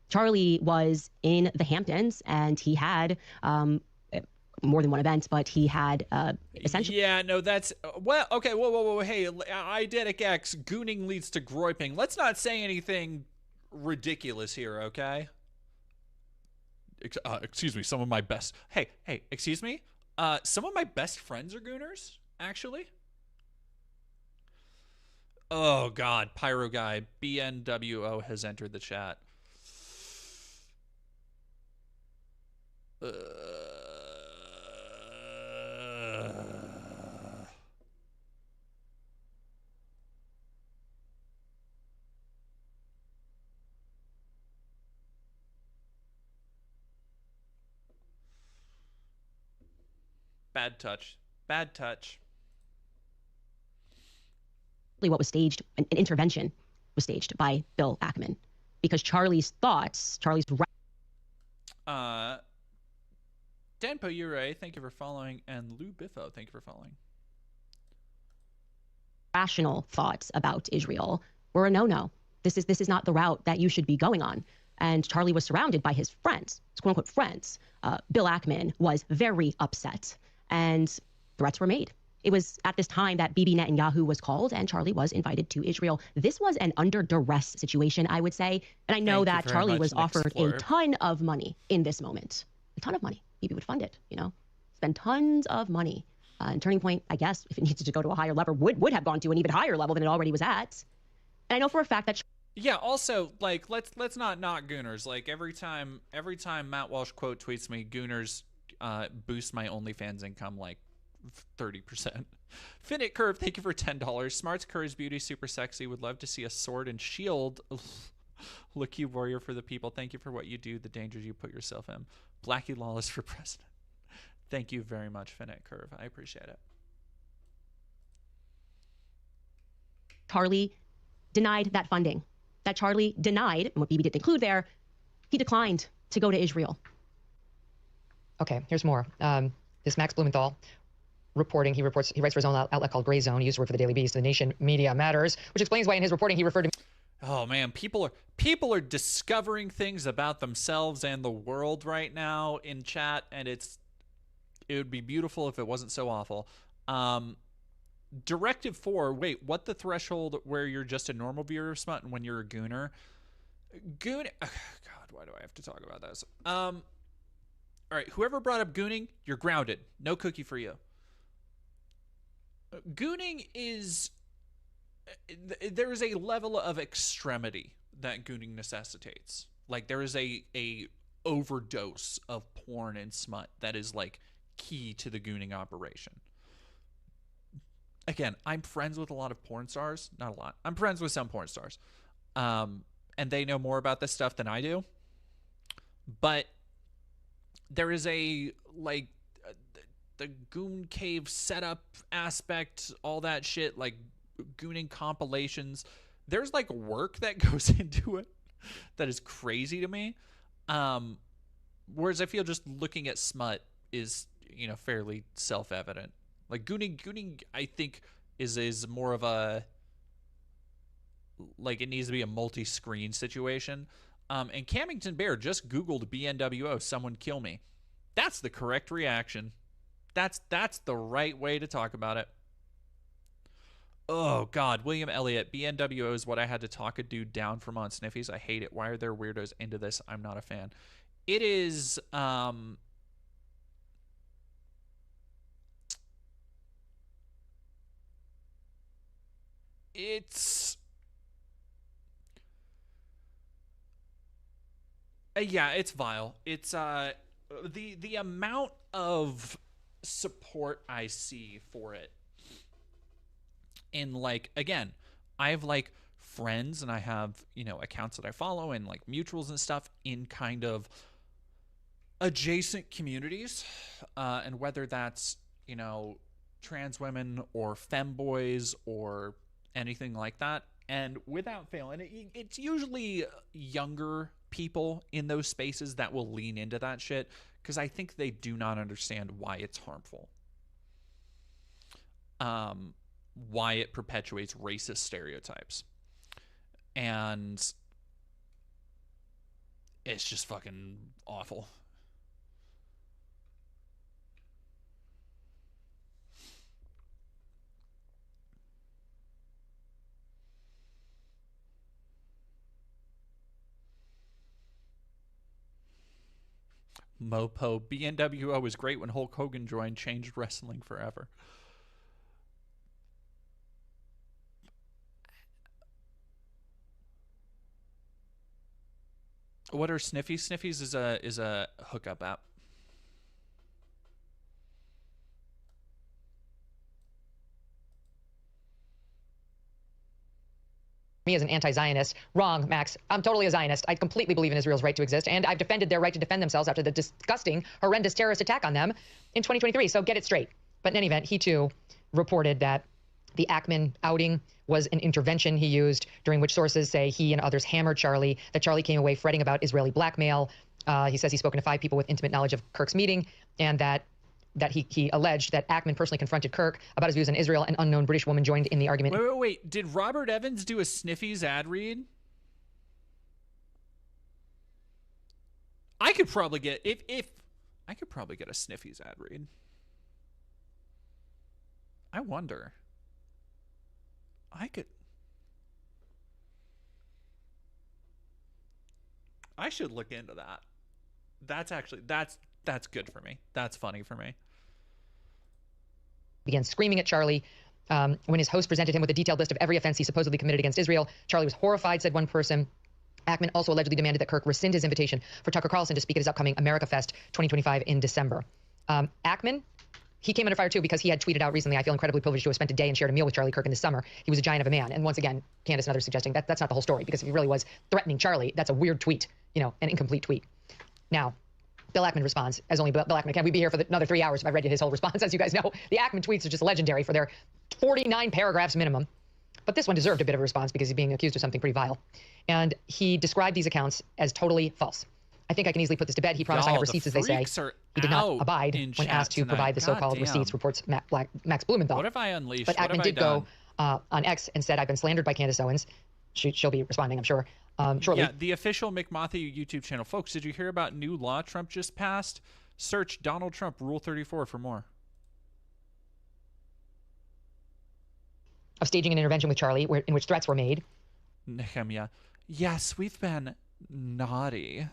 Charlie was in the Hamptons, and he had more than one event, but he had essentially... Yeah, no, that's... Well, okay, whoa, hey, eidetic X, gooning leads to groiping. Let's not say anything ridiculous here, okay? Excuse me, some of my best... Hey, excuse me? Some of my best friends are gooners, actually. Oh, God, Pyro Guy, BNWO has entered the chat. Bad touch. Bad touch. What was staged, an intervention was staged by Bill Ackman, because Charlie's thoughts, Denpo Ure, thank you for following, and Lou Biffo, thank you for following. Rational thoughts about Israel were a no-no. This is not the route that you should be going on. And Charlie was surrounded by his friends, his quote-unquote friends. Bill Ackman was very upset, and threats were made. It was at this time that Bibi Netanyahu was called, and Charlie was invited to Israel. This was an under duress situation, I would say. And I know that Charlie was offered a ton of money in this moment. A ton of money. Bibi would fund it, you know, spend tons of money. And Turning Point, I guess, if it needed to go to a higher level, would have gone to an even higher level than it already was at. And I know for a fact that... Yeah, also, like, let's not knock Gooners. Like, every time Matt Walsh quote tweets me, Gooners boost my OnlyFans income, like, 30%. Finite Curve, thank you for $10. Smarts, Courage, Beauty, super sexy. Would love to see a sword and shield. Look, you warrior for the people. Thank you for what you do, the dangers you put yourself in. Blackie Lawless for president. Thank you very much, Finite Curve. I appreciate it. Charlie denied that funding. That Charlie denied, and what Bibi didn't include there, he declined to go to Israel. Okay, here's more. This Max Blumenthal reporting, he writes for his own outlet called Gray Zone. He used to work for the Daily Beast. The Nation Media Matters, which explains why in his reporting he referred to... Oh man, people are discovering things about themselves and the world right now in chat, and it would be beautiful if it wasn't so awful. Directive 4, wait, what the threshold where you're just a normal viewer of smut and when you're a gooner? God, why do I have to talk about this? All right, whoever brought up gooning, you're grounded. No cookie for you. Gooning is... There is a level of extremity that gooning necessitates. Like, there is a overdose of porn and smut that is, like, key to the gooning operation. Again, I'm friends with a lot of porn stars. Not a lot. I'm friends with some porn stars. And they know more about this stuff than I do. But there is a, like, the goon cave setup aspect, all that shit, like, gooning compilations. There's, like, work that goes into it that is crazy to me. Whereas I feel just looking at smut is, you know, fairly self-evident. Like, gooning, I think, is more of a, like, it needs to be a multi-screen situation. And Camington Bear just Googled BNWO, someone kill me. That's the correct reaction. That's the right way to talk about it. Oh, God. William Elliott, BNWO is what I had to talk a dude down from on Sniffies. I hate it. Why are there weirdos into this? I'm not a fan. It is... It's... yeah, it's vile. It's the amount of support I see for it in, like, again, I have, like, friends and I have, you know, accounts that I follow and, like, mutuals and stuff in kind of adjacent communities, and whether that's, you know, trans women or femboys or anything like that. And without fail, and it's usually younger people in those spaces that will lean into that shit, because I think they do not understand why it's harmful. Why it perpetuates racist stereotypes. And it's just fucking awful. Mopo, BNWO was great when Hulk Hogan joined, changed wrestling forever. What are Sniffies? Sniffies is a hookup app. Me as an anti-Zionist. Wrong, Max. I'm totally a Zionist. I completely believe in Israel's right to exist, and I've defended their right to defend themselves after the disgusting, horrendous terrorist attack on them in 2023. So get it straight. But in any event, he too reported that the Ackman outing was an intervention he used, during which sources say he and others hammered Charlie, that Charlie came away fretting about Israeli blackmail, He says he's spoken to 5 people with intimate knowledge of Kirk's meeting, and that he alleged that Ackman personally confronted Kirk about his views on Israel. An unknown British woman joined in the argument. Wait. Did Robert Evans do a Sniffies ad read? I could probably get if I could probably get a Sniffies ad read. I wonder. I should look into that. That's good for me. That's funny for me. Began screaming at Charlie when his host presented him with a detailed list of every offense he supposedly committed against Israel. Charlie was horrified, said one person. Ackman also allegedly demanded that Kirk rescind his invitation for Tucker Carlson to speak at his upcoming America Fest 2025 in December. Ackman, he came under fire too because he had tweeted out recently, "I feel incredibly privileged to have spent a day and shared a meal with Charlie Kirk in the summer. He was a giant of a man." And once again, Candace and others suggesting that that's not the whole story, because if he really was threatening Charlie, that's a weird tweet, an incomplete tweet. Now, Bill Ackman responds, as only Bill Ackman can. We'd be here for another 3 hours if I read you his whole response. As you guys know, the Ackman tweets are just legendary for their 49 paragraphs minimum. But this one deserved a bit of a response because he's being accused of something pretty vile. And he described these accounts as totally false. I think I can easily put this to bed. He promised I have receipts, as they say. He did not abide when asked to provide the so-called receipts, reports Max Blumenthal. What have I unleashed? But Ackman did go on X and said, "I've been slandered by Candace Owens." She'll be responding, I'm sure, shortly. Yeah, the official McMatthew YouTube channel. Folks, did you hear about new law Trump just passed? Search Donald Trump Rule 34 for more. Of staging an intervention with Charlie in which threats were made. Nehemiah. Yes, we've been naughty.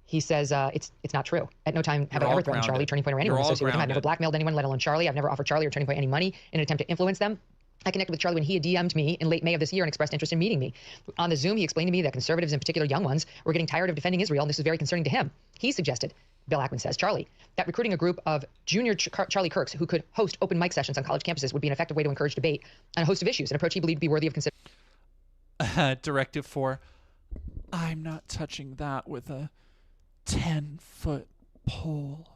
He says it's not true. At no time have I ever threatened Charlie, Turning Point, or anyone associated with him. I've never blackmailed anyone, let alone Charlie. I've never offered Charlie or Turning Point any money in an attempt to influence them. I connected with Charlie when he had DM'd me in late May of this year and expressed interest in meeting me. On the Zoom, he explained to me that conservatives, in particular young ones, were getting tired of defending Israel, and this was very concerning to him. He suggested, Bill Ackman says, Charlie, that recruiting a group of junior Charlie Kirks who could host open mic sessions on college campuses would be an effective way to encourage debate on a host of issues, an approach he believed to be worthy of consideration. Directive 4. I'm not touching that with a 10-foot pole.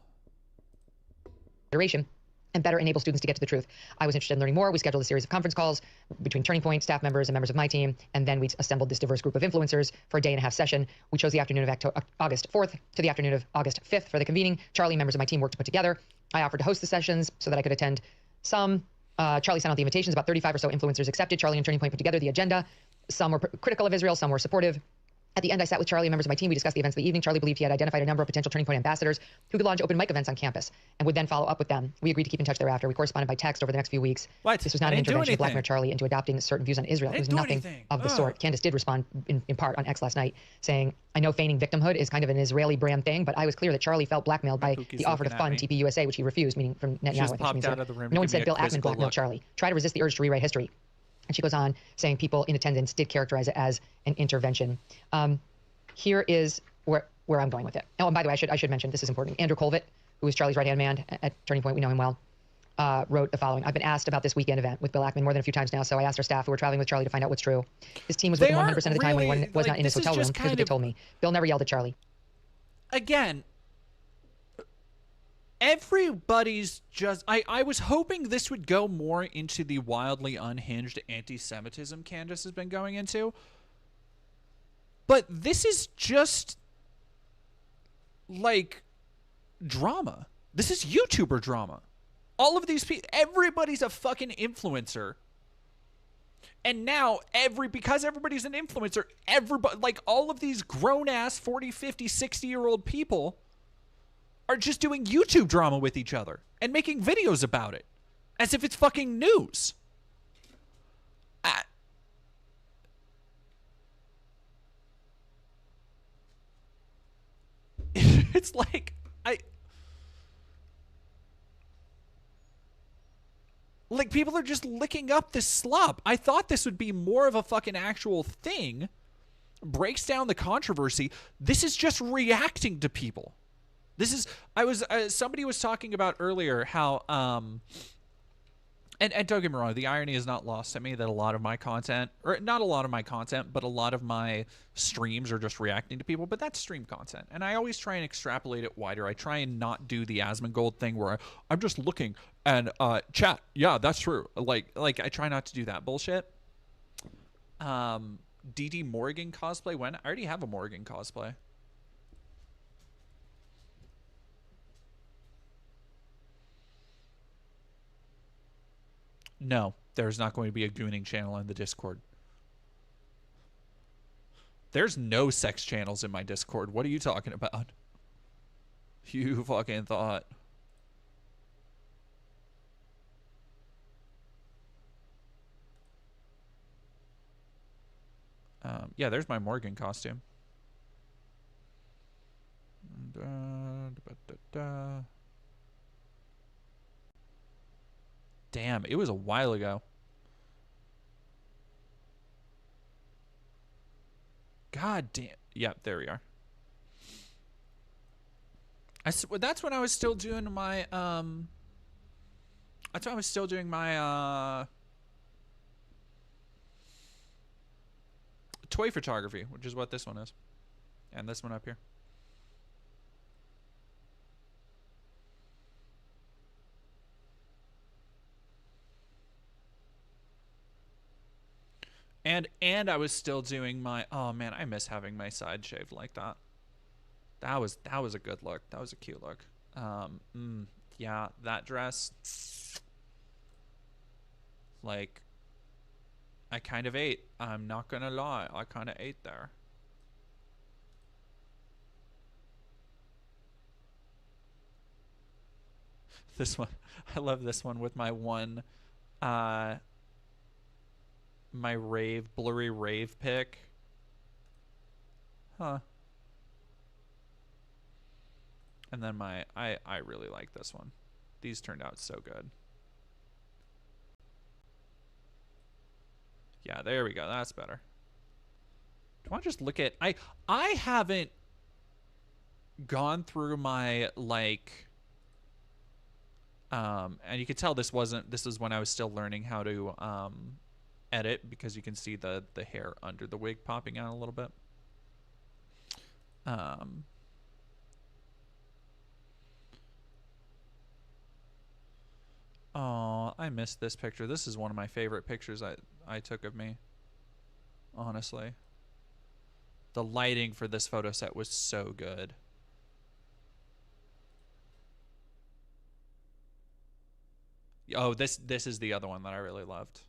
And better enable students to get to the truth. I was interested in learning more. We scheduled a series of conference calls between Turning Point staff members and members of my team, and then we assembled this diverse group of influencers for a day-and-a-half session. We chose the afternoon of August 4th to the afternoon of August 5th for the convening. Charlie, members of my team worked to put together. I offered to host the sessions so that I could attend some. Charlie sent out the invitations. About 35 or so influencers accepted. Charlie and Turning Point put together the agenda. Some were critical of Israel, some were supportive. At the end, I sat with Charlie and members of my team. We discussed the events of the evening. Charlie believed he had identified a number of potential Turning Point ambassadors who could launch open mic events on campus and would then follow up with them. We agreed to keep in touch thereafter. We corresponded by text over the next few weeks. What? This was not an intervention to blackmail Charlie into adopting certain views on Israel. It was nothing of the sort. Candace did respond in part on X last night, saying, I know feigning victimhood is kind of an Israeli brand thing, but I was clear that Charlie felt blackmailed by the offer to fund TP USA, which he refused, meaning from Netanyahu. No one said Bill Ackman blackmailed Charlie. Try to resist the urge to rewrite history. And she goes on saying people in attendance did characterize it as an intervention. Here is where I'm going with it. Oh, and by the way, I should mention, this is important. Andrew Colvett, who is Charlie's right-hand man at Turning Point, we know him well, wrote the following. I've been asked about this weekend event with Bill Ackman more than a few times now, so I asked our staff who were traveling with Charlie to find out what's true. His team was with him 100% of the time when he was not in his hotel room. Here's what they told me. Bill never yelled at Charlie. Again, everybody's just... I was hoping this would go more into the wildly unhinged anti-Semitism Candace has been going into. But this is just, like, drama. This is YouTuber drama. All of these people, everybody's a fucking influencer. And now, because everybody's an influencer, everybody, like, all of these grown-ass 40, 50, 60-year-old people are just doing YouTube drama with each other and making videos about it. As if it's fucking news. It's like, like, people are just licking up this slop. I thought this would be more of a fucking actual thing. Breaks down the controversy. This is just reacting to people. This is, somebody was talking about earlier how, and don't get me wrong, the irony is not lost at me that a lot of my content, or not a lot of my content, but a lot of my streams are just reacting to people, but that's stream content. And I always try and extrapolate it wider. I try and not do the Asmongold thing where I'm just looking and chat, yeah, that's true. Like I try not to do that bullshit. DD Morgan cosplay, when? I already have a Morgan cosplay. No, there's not going to be a gooning channel in the Discord. There's no sex channels in my Discord. What are you talking about? You fucking thought. Yeah, there's my Morgan costume. Damn, it was a while ago. God damn. Yep, there we are. That's when I was still doing my that's when I was still doing my toy photography, which is what this one is. And this one up here. And I was still doing my, oh man, I miss having my side shaved like that. That was a good look. That was a cute look. Yeah, that dress, like, I kind of ate. I'm not gonna lie, I kind of ate there. This one, I love this one with my one, my blurry rave pic. Huh. And then I really like this one. These turned out so good. Yeah, there we go. That's better. Do I just look at, I haven't gone through my, like, and you can tell this is when I was still learning how to edit, because you can see the hair under the wig popping out a little bit. Oh, I missed this picture. This is one of my favorite pictures I took of me. Honestly. The lighting for this photo set was so good. Oh, this is the other one that I really loved.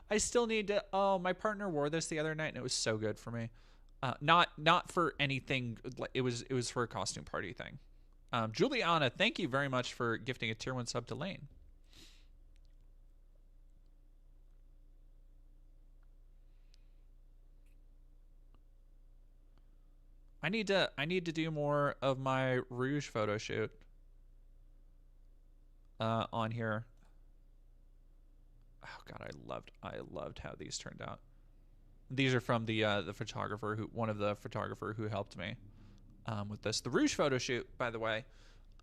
I still need to, oh, my partner wore this the other night and it was so good for me. Not for anything, it was for a costume party thing. Juliana, thank you very much for gifting a tier 1 sub to Lane. I need to do more of my Rouge photo shoot on here. Oh god, I loved how these turned out. These are from the photographer one of the photographer who helped me with this. The Rouge photo shoot, by the way,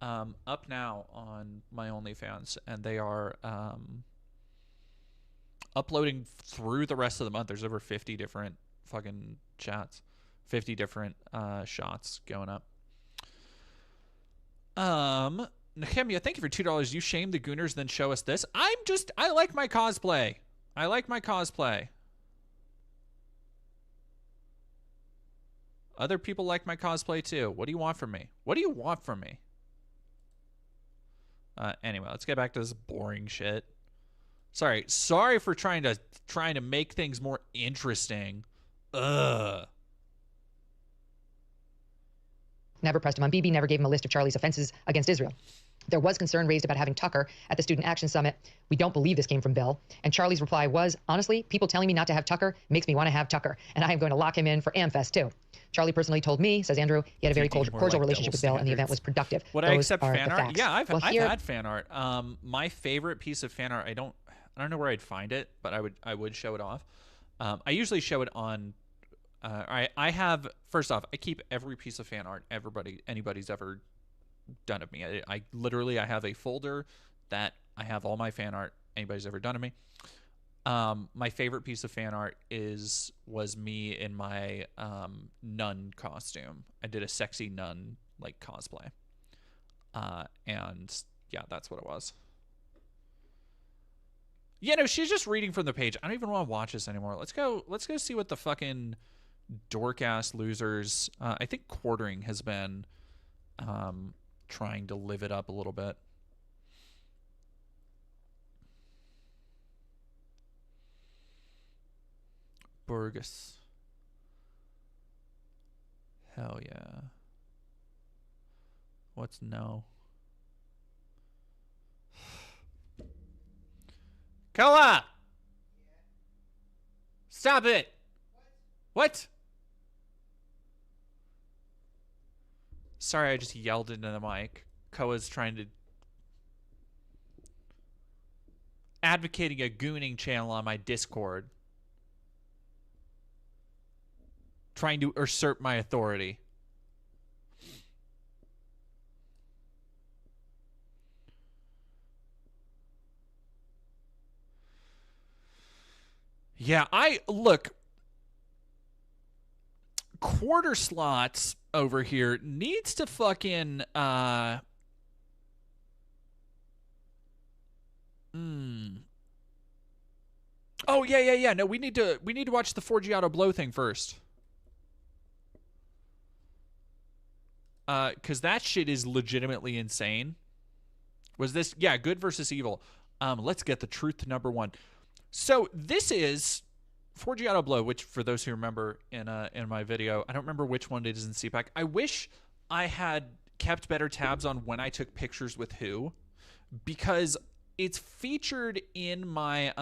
up now on my OnlyFans, and they are uploading through the rest of the month. There's over 50 different fucking chats, 50 different shots going up. Nehemia, thank you for $2. You shame the Gooners, then show us this. I like my cosplay. I like my cosplay. Other people like my cosplay too. What do you want from me? What do you want from me? Anyway, let's get back to this boring shit. Sorry for trying to make things more interesting. Ugh. Never pressed him on. BB never gave him a list of Charlie's offenses against Israel. There was concern raised about having Tucker at the Student Action Summit. We don't believe this came from Bill. And Charlie's reply was, honestly, people telling me not to have Tucker makes me want to have Tucker. And I am going to lock him in for AmFest too. Charlie personally told me, says Andrew, he had a very cordial relationship with Bill and the event was productive. Would I accept fan art? Yeah, I've had fan art. My favorite piece of fan art, I don't know where I'd find it, but I would show it off. I usually show it on I have, first off, I keep every piece of fan art anybody's ever done of me. I literally have a folder that I have all my fan art anybody's ever done of me. My favorite piece of fan art was me in my nun costume. I did a sexy nun like cosplay. And yeah, that's what it was. Yeah, no, she's just reading from the page. I don't even want to watch this anymore. Let's go see what the fucking dork-ass losers. I think Quartering has been trying to live it up a little bit. Burgess. Hell yeah. What's no? Koa! Stop it! What? Sorry, I just yelled into the mic. Koa's trying to... advocating a gooning channel on my Discord. Trying to usurp my authority. Yeah, look, quarter slots over here needs to fucking oh yeah. No, we need to watch the Forgiato Blow thing first. Cause that shit is legitimately insane. Was this good versus evil? Let's get the truth to number one. So this is Forgiato Blow, which for those who remember in my video, I don't remember which one it is in CPAC. I wish I had kept better tabs on when I took pictures with who, because it's featured in my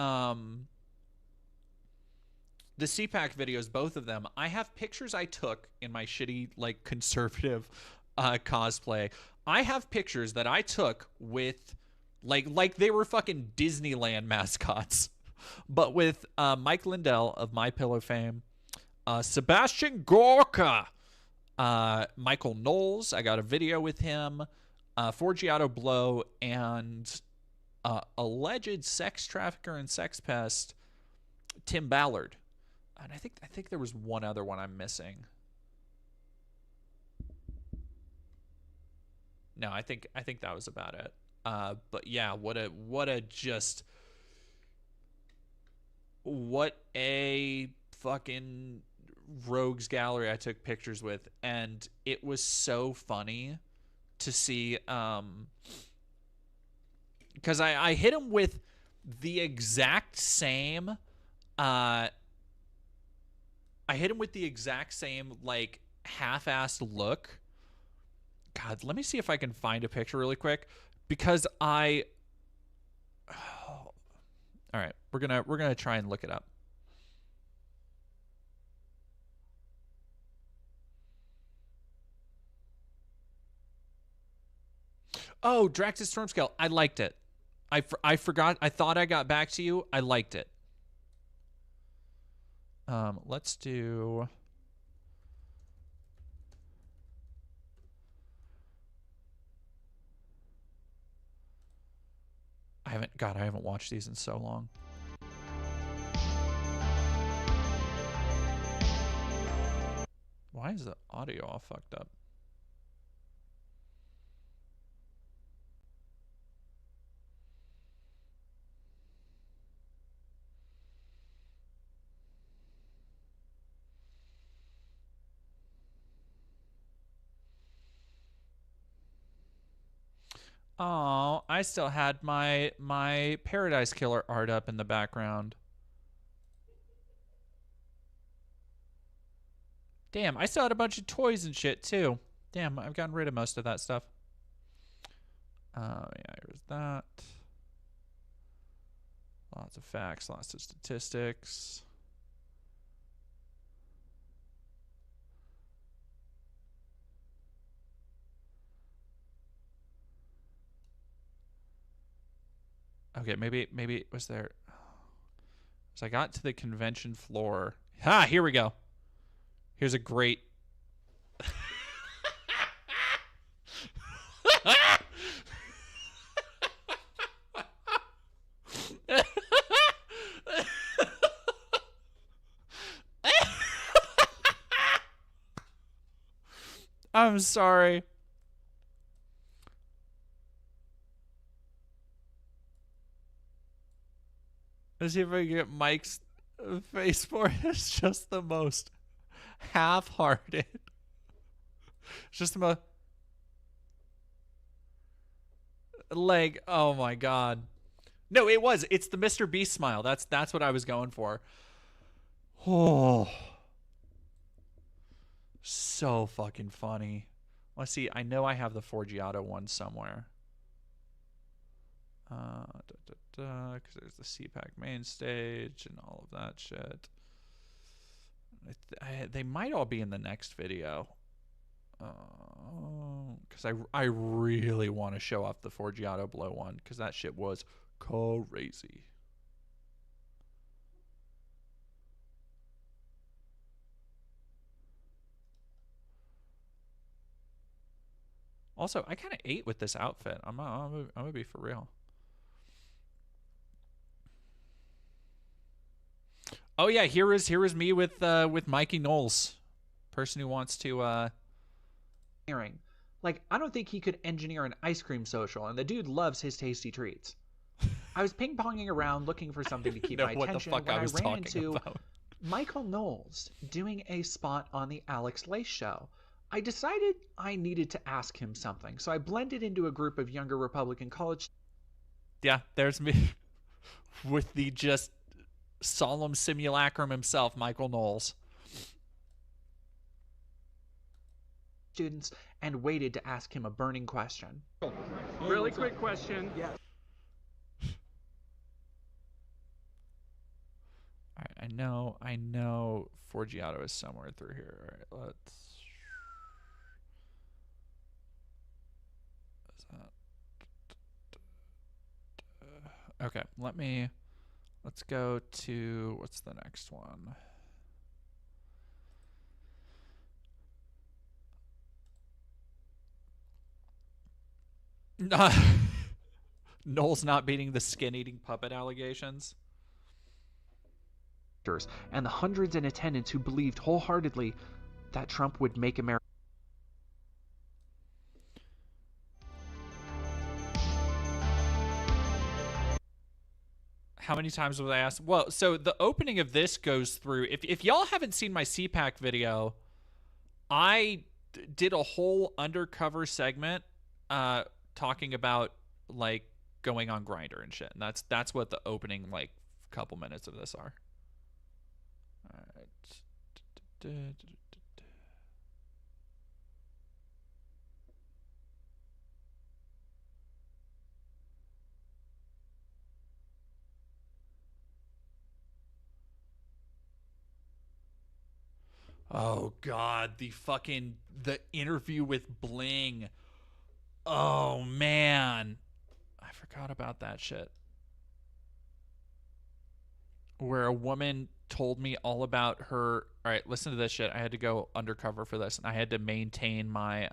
the CPAC videos, both of them. I have pictures I took in my shitty like conservative cosplay. I have pictures that I took with like they were fucking Disneyland mascots. But with Mike Lindell of My Pillow fame, Sebastian Gorka, Michael Knowles, I got a video with him, Forgiato Blow, and alleged sex trafficker and sex pest Tim Ballard. And I think there was one other one I'm missing. No, I think that was about it. But yeah, what a fucking rogues gallery I took pictures with, and it was so funny to see because I hit him with the exact same like half-assed look. God, let me see if I can find a picture really quick, because all right, we're gonna try and look it up. Oh, Drax's Stormscale. I liked it. I forgot. I thought I got back to you. I liked it. Let's do. I haven't watched these in so long. Why is the audio all fucked up? Oh, I still had my Paradise Killer art up in the background. Damn, I still had a bunch of toys and shit too. Damn, I've gotten rid of most of that stuff. Yeah, here's that. Lots of facts, lots of statistics. Okay, maybe it was there. So I got to the convention floor. Here we go. Here's a great. I'm sorry. Let's see if I can get Mike's face for it. It's just the most half-hearted. It's just a like, oh my god. No, it's the Mr. Beast smile. That's what I was going for. Oh, so fucking funny. Let's see. I know I have the Forgiato one somewhere. Because there's the CPAC main stage and all of that shit. They might all be in the next video. Because I really want to show off the Forgiato blow one, because that shit was crazy. Also, I kind of ate with this outfit. I'm gonna be for real. Oh yeah, here is me with Mikey Knowles, person who wants to like, I don't think he could engineer an ice cream social, and the dude loves his tasty treats. I was ping-ponging around looking for something to keep my attention when I ran into Michael Knowles doing a spot on the Alex Lace show. I decided I needed to ask him something, so I blended into a group of younger Republican college. Yeah, there's me with the just solemn simulacrum himself, Michael Knowles. Students, and waited to ask him a burning question. Really quick question. Yeah. All right, I know Forgiato is somewhere through here. All right, let's. Okay, let's go to, what's the next one? Knowles not beating the skin-eating puppet allegations. And the hundreds in attendance who believed wholeheartedly that Trump would make America. How many times was I asked? Well, so the opening of this goes through. If y'all haven't seen my CPAC video, I did a whole undercover segment talking about like going on Grindr and shit. And that's what the opening like couple minutes of this are. All right. Oh god, the interview with Bling. Oh man, I forgot about that shit. Where a woman told me all about her. All right, listen to this shit. I had to go undercover for this, and I had to maintain my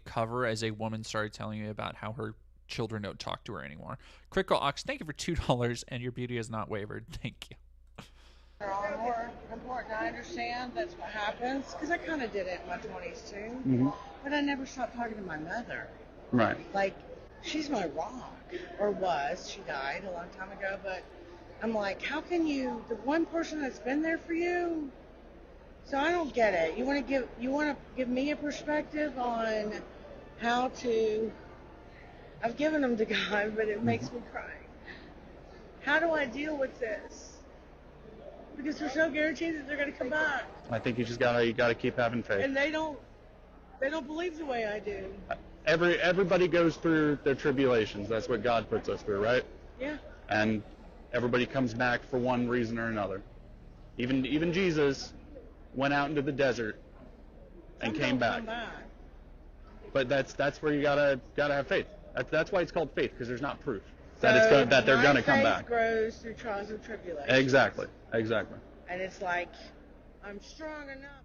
cover as a woman started telling me about how her children don't talk to her anymore. Critical Ox, thank you for $2, and your beauty has not wavered. Thank you. They're all more important. I understand that's what happens, because I kind of did it in my 20s too. Mm-hmm. But I never stopped talking to my mother. Right. Like, she's my rock, or was. She died a long time ago, but I'm like, how can you, the one person that's been there for you? So I don't get it. You want to give me a perspective on how to, I've given them to God, but it makes me cry. How do I deal with this? Because there's no guarantee that they're going to come back. I think you gotta keep having faith. And they don't believe the way I do. Everybody goes through their tribulations. That's what God puts us through, right? Yeah. And everybody comes back for one reason or another. Even Jesus went out into the desert and came back. But that's where you gotta have faith. That's why it's called faith, because there's not proof that they're gonna come back. My faith grows through trials and tribulations. Exactly. And it's like, I'm strong enough.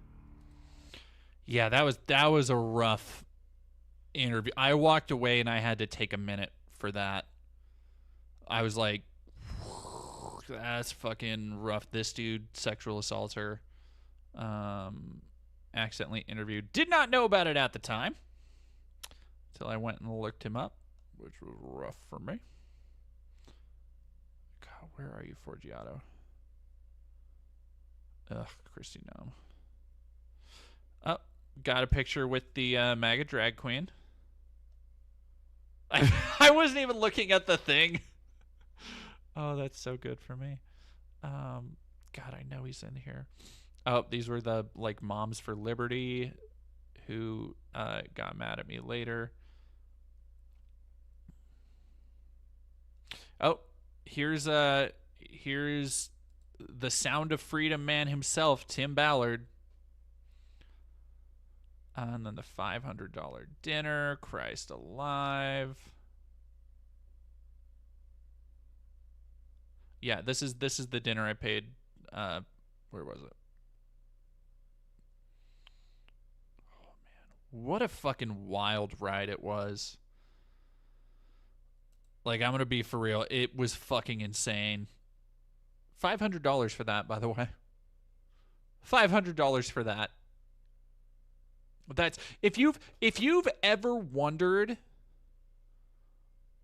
Yeah, that was a rough interview. I walked away and I had to take a minute for that. I was like, that's fucking rough. This dude, sexual assaulter, accidentally interviewed. Did not know about it at the time until I went and looked him up, which was rough for me. God, where are you, Forgiato? Ugh, Christy Gnome. Oh, got a picture with the MAGA drag queen. I wasn't even looking at the thing. Oh, that's so good for me. God, I know he's in here. Oh, these were the like Moms for Liberty who got mad at me later. Oh, here's the Sound of Freedom man himself, Tim Ballard. And then the $500 dinner, Christ alive. Yeah, this is the dinner I paid. Where was it? Oh man, what a fucking wild ride it was. Like, I'm gonna be for real. It was fucking insane. $500 for that, by the way. $500 for that. That's if you've ever wondered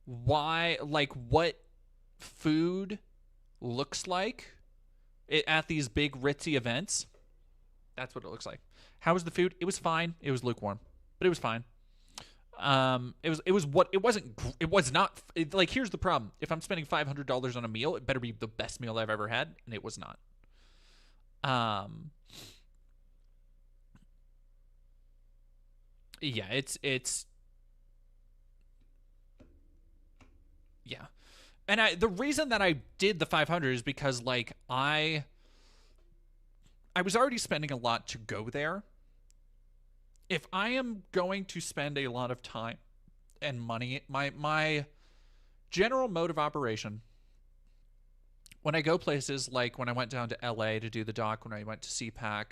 why, like, what food looks like at these big ritzy events, that's what it looks like. How was the food? It was fine. It was lukewarm, but it was fine. It was not like, here's the problem. If I'm spending $500 on a meal, it better be the best meal I've ever had, and it was not. Yeah, it's yeah. And the reason that I did the 500 is because, like, I was already spending a lot to go there. If I am going to spend a lot of time and money, my general mode of operation when I go places, like when I went down to LA to do the doc, when I went to CPAC,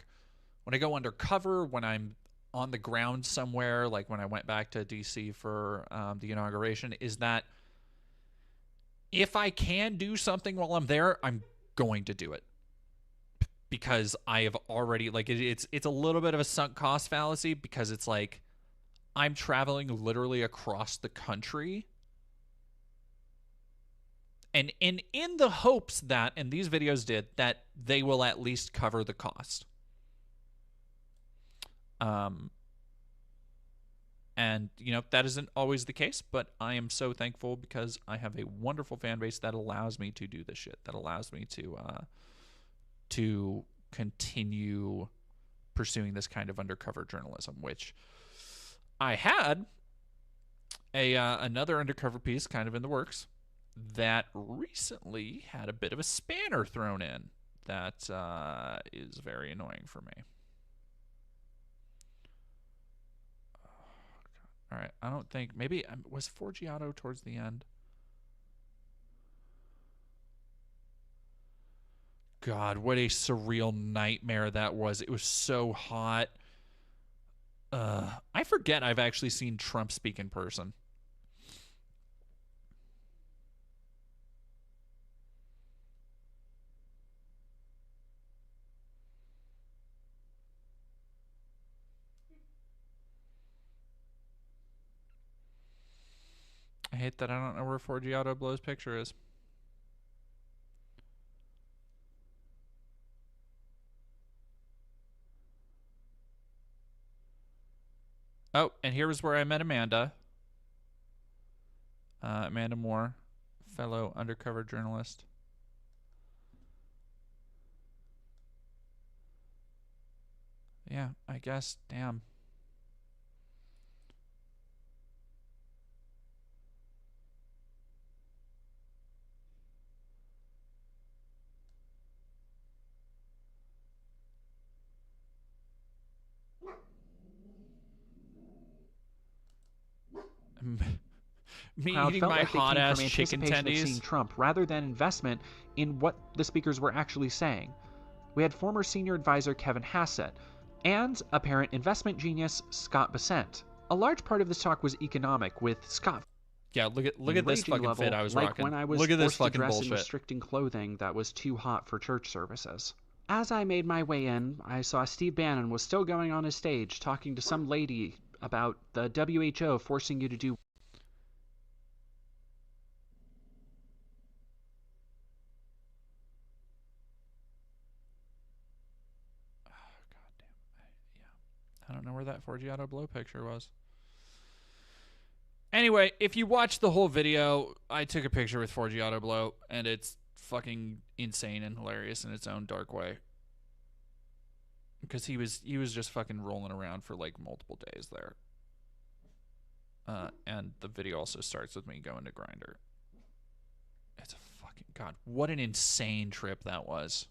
when I go undercover, when I'm on the ground somewhere, like when I went back to DC for the inauguration, is that if I can do something while I'm there, I'm going to do it. Because I have already, like, it's a little bit of a sunk cost fallacy, because it's like I'm traveling literally across the country, and in the hopes that, and these videos did, that they will at least cover the cost. And, you know, that isn't always the case, but I am so thankful because I have a wonderful fan base that allows me to do this shit, that allows me to continue pursuing this kind of undercover journalism, which I had another undercover piece kind of in the works that recently had a bit of a spanner thrown in that is very annoying for me. All right, I don't think, maybe, was Forgiato towards the end? God, what a surreal nightmare that was. It was so hot. I forget I've actually seen Trump speak in person. I hate that I don't know where Forgiato Blow's picture is. Oh, and here was where I met Amanda. Amanda Moore, fellow undercover journalist. Yeah, I guess. Damn. Me eating felt my like they hot came ass from chicken anticipation of tendies. seeing Trump rather than investment in what the speakers were actually saying. We had former senior advisor Kevin Hassett and apparent investment genius Scott Bessent. A large part of this talk was economic, with Scott Yeah, look at this fucking level, fit I was like rocking. when I was Look at this forced to fucking dress bullshit. in restricting clothing that was too hot for church services. As I made my way in, I saw Steve Bannon was still going on his stage talking to some lady about the WHO forcing you to do where that Forgiato Blow picture was. Anyway, if you watch the whole video, I took a picture with Forgiato Blow, and it's fucking insane and hilarious in its own dark way. Because he was just fucking rolling around for like multiple days there. And the video also starts with me going to Grindr. It's a fucking god. What an insane trip that was.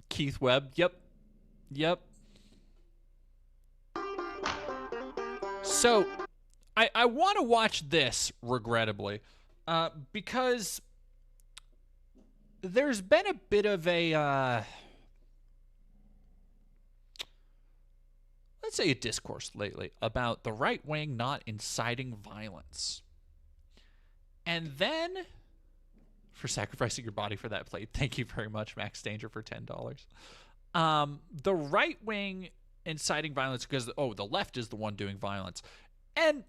Keith Webb. Yep. So, I want to watch this, regrettably, because there's been a bit of a, let's say a discourse lately about the right wing not inciting violence. And then, for sacrificing your body for that plate, thank you very much, Max Danger, for $10. The right wing inciting violence because, the left is the one doing violence. And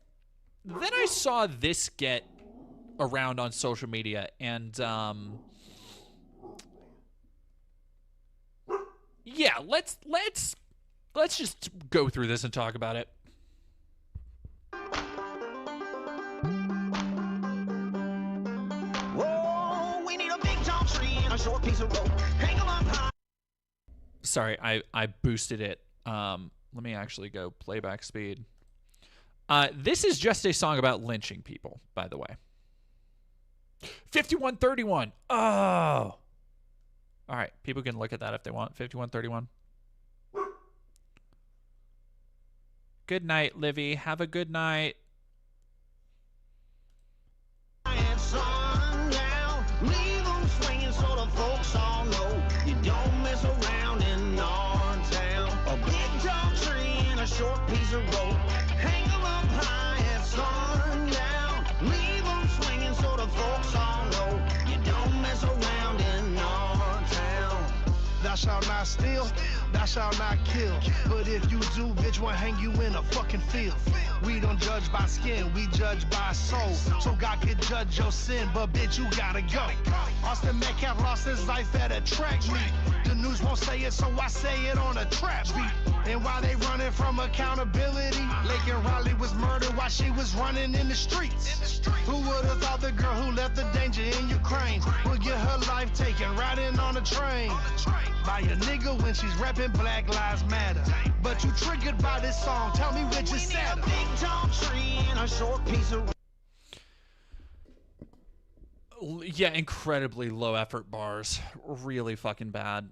then I saw this get around on social media, and yeah, let's just go through this and talk about it. Whoa, we need a big tall tree and a short piece of rope. Hang 'em up high. Sorry, I boosted it. Let me actually go playback speed. This is just a song about lynching people, by the way. 5131. Oh. All right, people can look at that if they want. 5131. Good night, Livy. Have a good night. Leave 'em swinging so the folks all know you don't mess around in our town. A big tall tree and a short piece of rope. Hang 'em up high at sundown. Leave 'em swinging so the folks all know you don't mess around in our town. Thou shalt not steal, thou shalt not kill. But if you do, bitch, we'll hang you in a fucking field. We don't judge by skin, we judge by soul. So God can judge your sin, but bitch, you gotta go. Austin Metcalf lost his life at a track meet. The news won't say it, so I say it on a trap beat. And while they running from accountability, Laken Riley was murdered while she was running in the streets. Who would have thought the girl who left the danger in Ukraine would get her life taken riding on a train by a nigga when she's repping Black Lives Matter? But you triggered by this song, tell me which is sadder. Big tall tree and a short piece of. Yeah, incredibly low effort bars. Really fucking bad.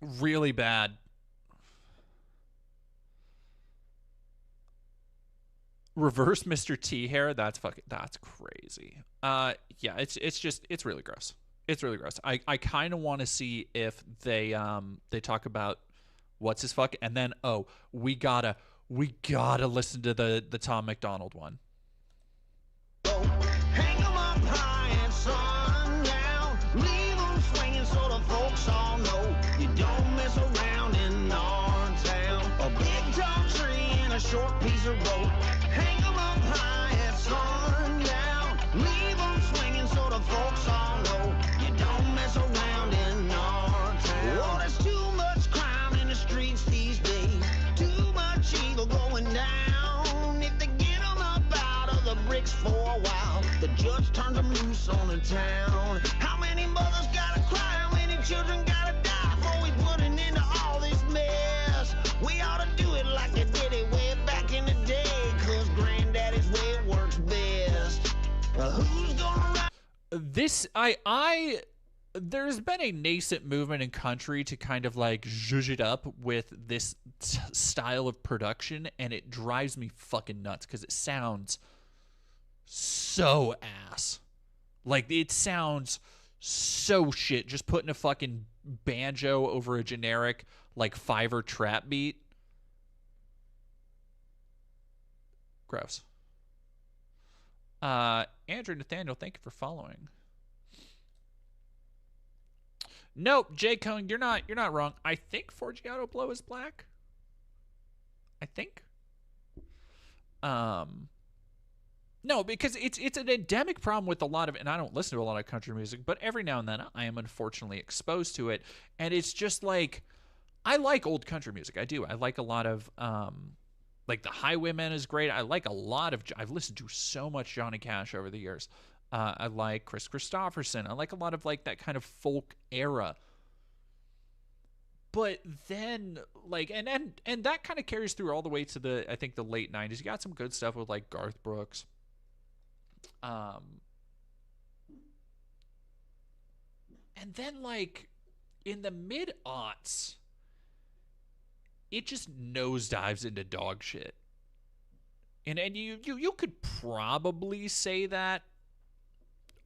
Really bad. Reverse Mr. T hair. That's crazy. Yeah, it's really gross. It's really gross. I kind of want to see if they talk about what's his fuck, and then we gotta listen to the Tom McDonald one. Hang 'em up high at sundown. Leave 'em swinging so the folks all know you don't mess around in our town. A big tall tree and a short piece of rope. Hang 'em up high at sundown. Leave 'em swinging so the folks all know you don't mess around in our town. Oh, there's too much crime in the streets these days. Too much evil going down. If they get 'em up out of the bricks for a while, the judge turns them loose on the town. How many mothers gotta cry? How many children gotta die before we put an end to all this mess? We ought to do it like they did it way back in the day, 'cause granddaddy's way it works best. Who's gonna ride? There's been a nascent movement in country to kind of like zhuzh it up with this style of production, and it drives me fucking nuts because it sounds so ass. Like, it sounds so shit. Just putting a fucking banjo over a generic like Fiverr trap beat. Gross. Andrew Nathaniel, thank you for following. Nope, Jay Cohn, you're not wrong. I think Forgiato Blow is black. think. No, because it's an endemic problem with a lot of, and I don't listen to a lot of country music, but every now and then I am unfortunately exposed to it, and it's just like, I like old country music. I do. I like a lot of, like the Highwaymen is great. I like a lot of, I've listened to so much Johnny Cash over the years. I like Chris Christopherson. I like a lot of like that kind of folk era. But then, like, and that kind of carries through all the way to the, I think, the late 90s. You got some good stuff with, like, Garth Brooks. And then, like, in the mid-aughts, it just nosedives into dog shit. And you could probably say that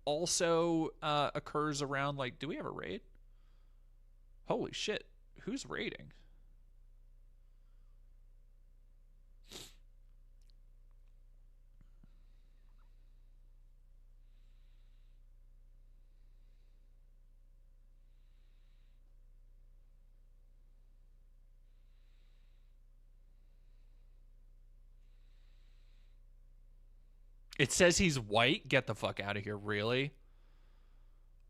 also occurs around, like, do we have a raid? Holy shit. Who's raiding? It says he's white? Get the fuck out of here, really?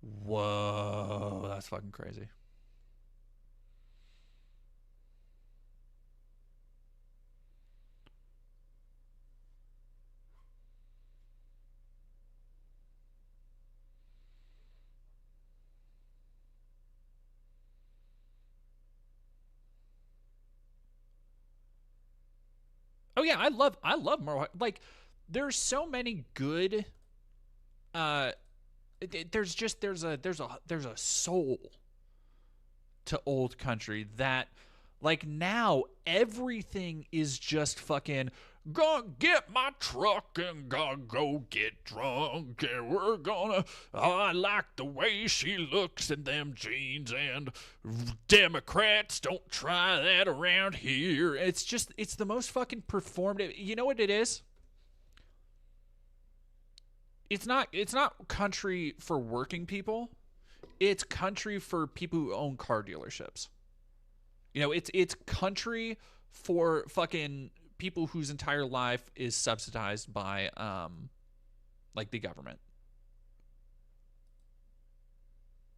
Whoa, that's fucking crazy. Oh yeah, I love more, like, there's so many good there's a soul to old country that, like, now everything is just fucking gonna get my truck and gonna go get drunk and we're gonna, I like the way she looks in them jeans and Democrats don't try that around here. It's just, it's the most fucking performative. You know what it is? It's not country for working people. It's country for people who own car dealerships. You know, it's country for fucking people whose entire life is subsidized by like the government.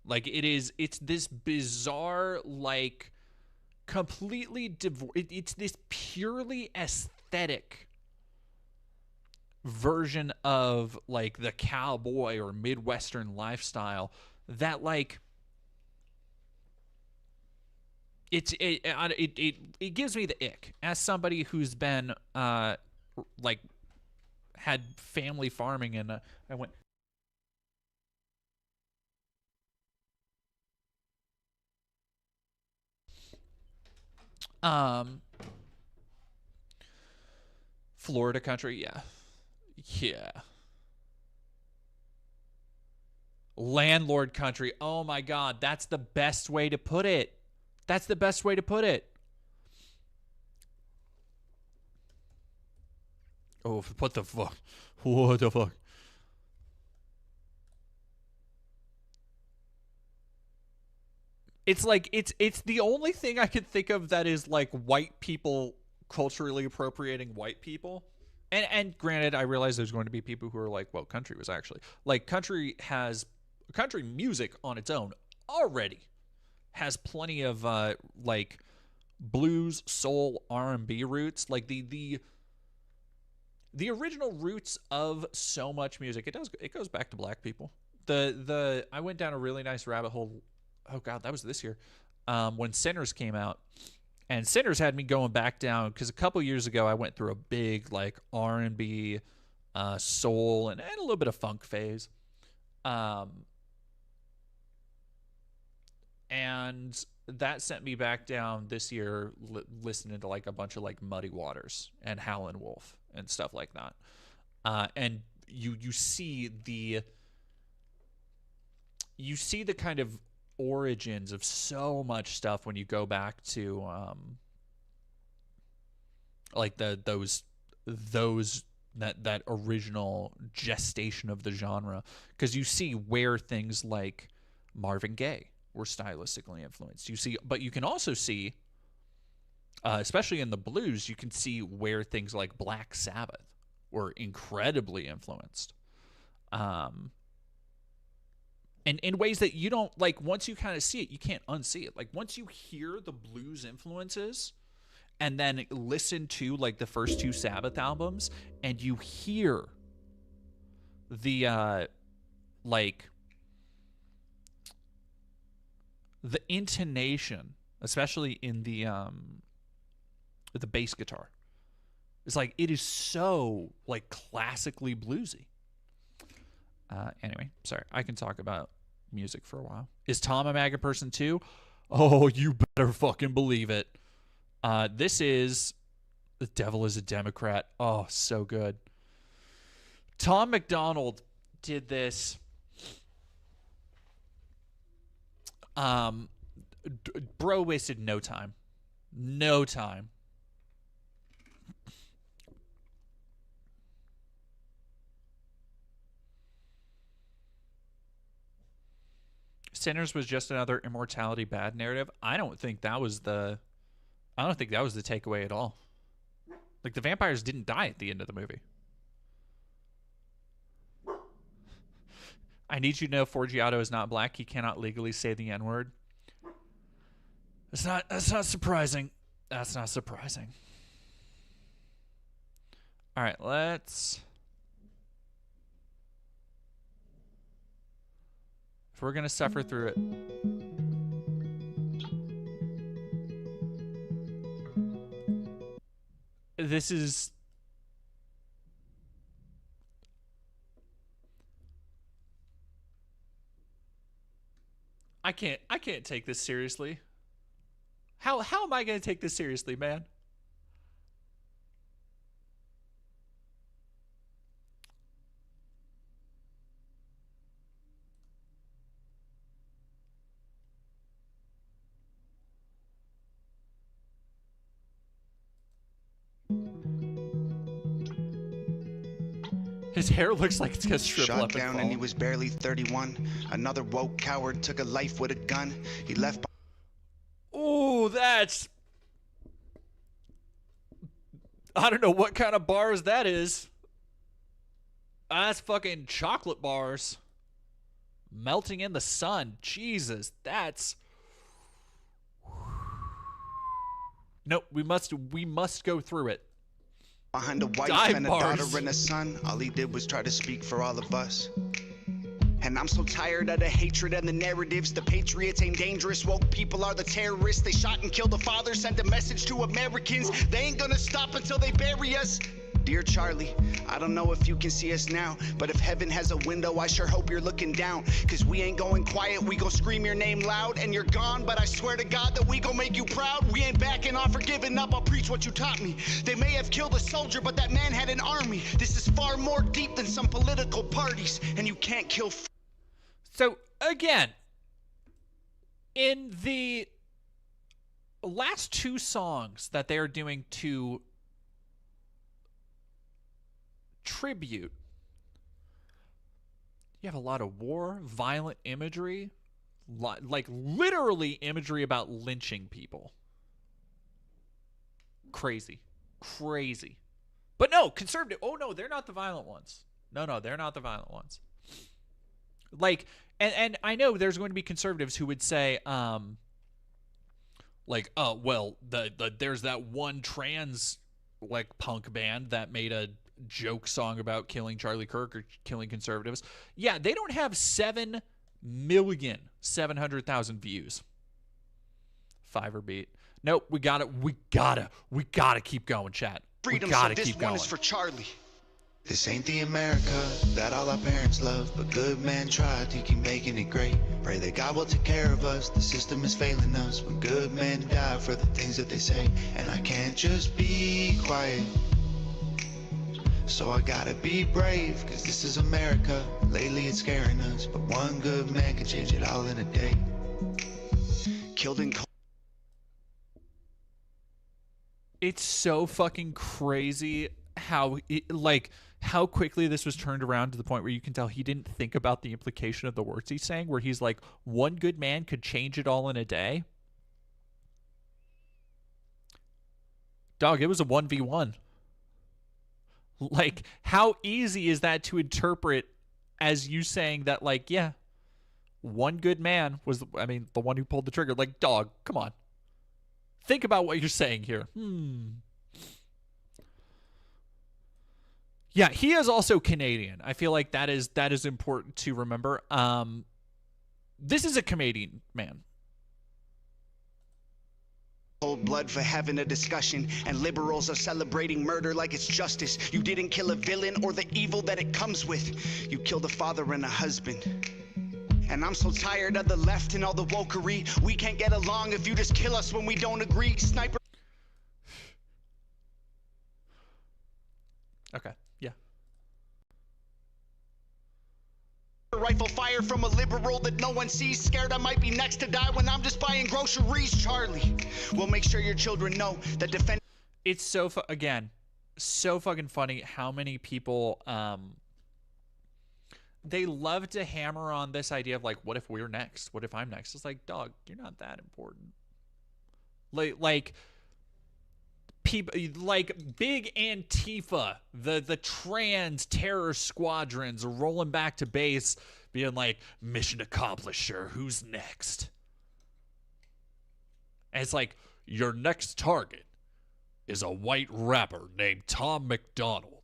Like, it's this bizarre, like, completely it's this purely aesthetic version of, like, the cowboy or Midwestern lifestyle that, like, it gives me the ick as somebody who's been like had family farming, and I went Florida country, yeah, landlord country. Oh my god, that's the best way to put it. That's the best way to put it. Oh, what the fuck? What the fuck? It's like, it's the only thing I can think of that is, like, white people culturally appropriating white people. And granted, I realize there's going to be people who are like, well, country was actually, like, country music on its own already has plenty of like blues, soul, R&B roots. Like the original roots of so much music, it goes back to black people. I went down a really nice rabbit hole. Oh god, that was this year, when Sinners came out, and Sinners had me going back down because a couple years ago I went through a big, like, R&B, soul, and a little bit of funk phase. And that sent me back down this year listening to, like, a bunch of, like, Muddy Waters and Howlin' Wolf and stuff like that. And you see the kind of origins of so much stuff when you go back to like those that original gestation of the genre, because you see where things like Marvin Gaye were stylistically influenced. But you can also see, especially in the blues, you can see where things like Black Sabbath were incredibly influenced. And in ways that you don't, like, once you kind of see it, you can't unsee it. Like, once you hear the blues influences and then listen to, like, the first 2 Sabbath albums, and you hear the, like, the intonation, especially in the bass guitar, it's like, it is so, like, classically bluesy. Anyway, sorry, I can talk about music for a while. Is Tom a MAGA person too? Oh, you better fucking believe it. This is The Devil is a Democrat. Oh, so good. Tom McDonald did this. Bro wasted no time. No time. Sinners was just another immortality bad narrative. I don't think that was the takeaway at all. Like, the vampires didn't die at the end of the movie. I need you to know Forgiato is not black. He cannot legally say the N-word. That's not surprising. That's not surprising. All right, let's... If we're going to suffer through it. This is... I can't take this seriously. How am I going to take this seriously, man? His hair looks like it's gonna shrivel up and Shot down fall. and he was barely 31. Another woke coward took a life with a gun. He left. Ooh, that's... I don't know what kind of bars that is. That's fucking chocolate bars. Melting in the sun. Jesus, that's... Nope, we must go through it. Behind a wife Dive and a bars. daughter and a son, all he did was try to speak for all of us. And I'm so tired of the hatred and the narratives. The patriots ain't dangerous, woke people are the terrorists. They shot and killed the father, sent a message to Americans. They ain't gonna stop until they bury us. Dear Charlie, I don't know if you can see us now, but if heaven has a window, I sure hope you're looking down. Cause we ain't going quiet, we gon' scream your name loud. And you're gone, but I swear to God that we gon' make you proud. We ain't backing off or giving up, I'll preach what you taught me. They may have killed a soldier, but that man had an army. This is far more deep than some political parties, and you can't kill... So, again, in the last 2 songs that they are doing to tribute, you have a lot of war, violent imagery, like literally imagery about lynching people. Crazy. But no, conservative. Oh no, they're not the violent ones. No, they're not the violent ones. Like, and I know there's going to be conservatives who would say, like, oh well, there's that one trans like punk band that made a joke song about killing Charlie Kirk or killing conservatives. Yeah, they don't have 7,700,000 views. Fiverr beat. Nope, we gotta keep going, chat. Freedom, we gotta so this keep one going. is for Charlie. This ain't the America that all our parents love, but good men try to keep making it great. Pray that God will take care of us, the system is failing us, when good men die for the things that they say. And I can't just be quiet, so I gotta be brave, cause this is America. Lately it's scaring us, but one good man can change it all in a day. Killed in cold. It's so fucking crazy how how quickly this was turned around to the point where you can tell he didn't think about the implication of the words he's saying, where he's like, one good man could change it all in a day. Dog, it was a 1v1. Like, how easy is that to interpret as you saying that, like, yeah, one good man was, the one who pulled the trigger. Like, dog, come on. Think about what you're saying here. Yeah, he is also Canadian. I feel like that is important to remember. This is a Canadian man. Hold blood for having a discussion, and liberals are celebrating murder like it's justice. You didn't kill a villain or the evil that it comes with. You killed a father and a husband. And I'm so tired of the left and all the wokery. We can't get along if you just kill us when we don't agree. Sniper. Okay, yeah. Rifle fire from a liberal that no one sees. Scared I might be next to die when I'm just buying groceries. Charlie, we'll make sure your children know that defend. It's so so fucking funny how many people they love to hammer on this idea of, like, what if we're next? What if I'm next? It's like, dog, you're not that important. Like people like big Antifa, the trans terror squadrons are rolling back to base being like, mission accomplished, sure, who's next? And it's like, your next target is a white rapper named Tom McDonald.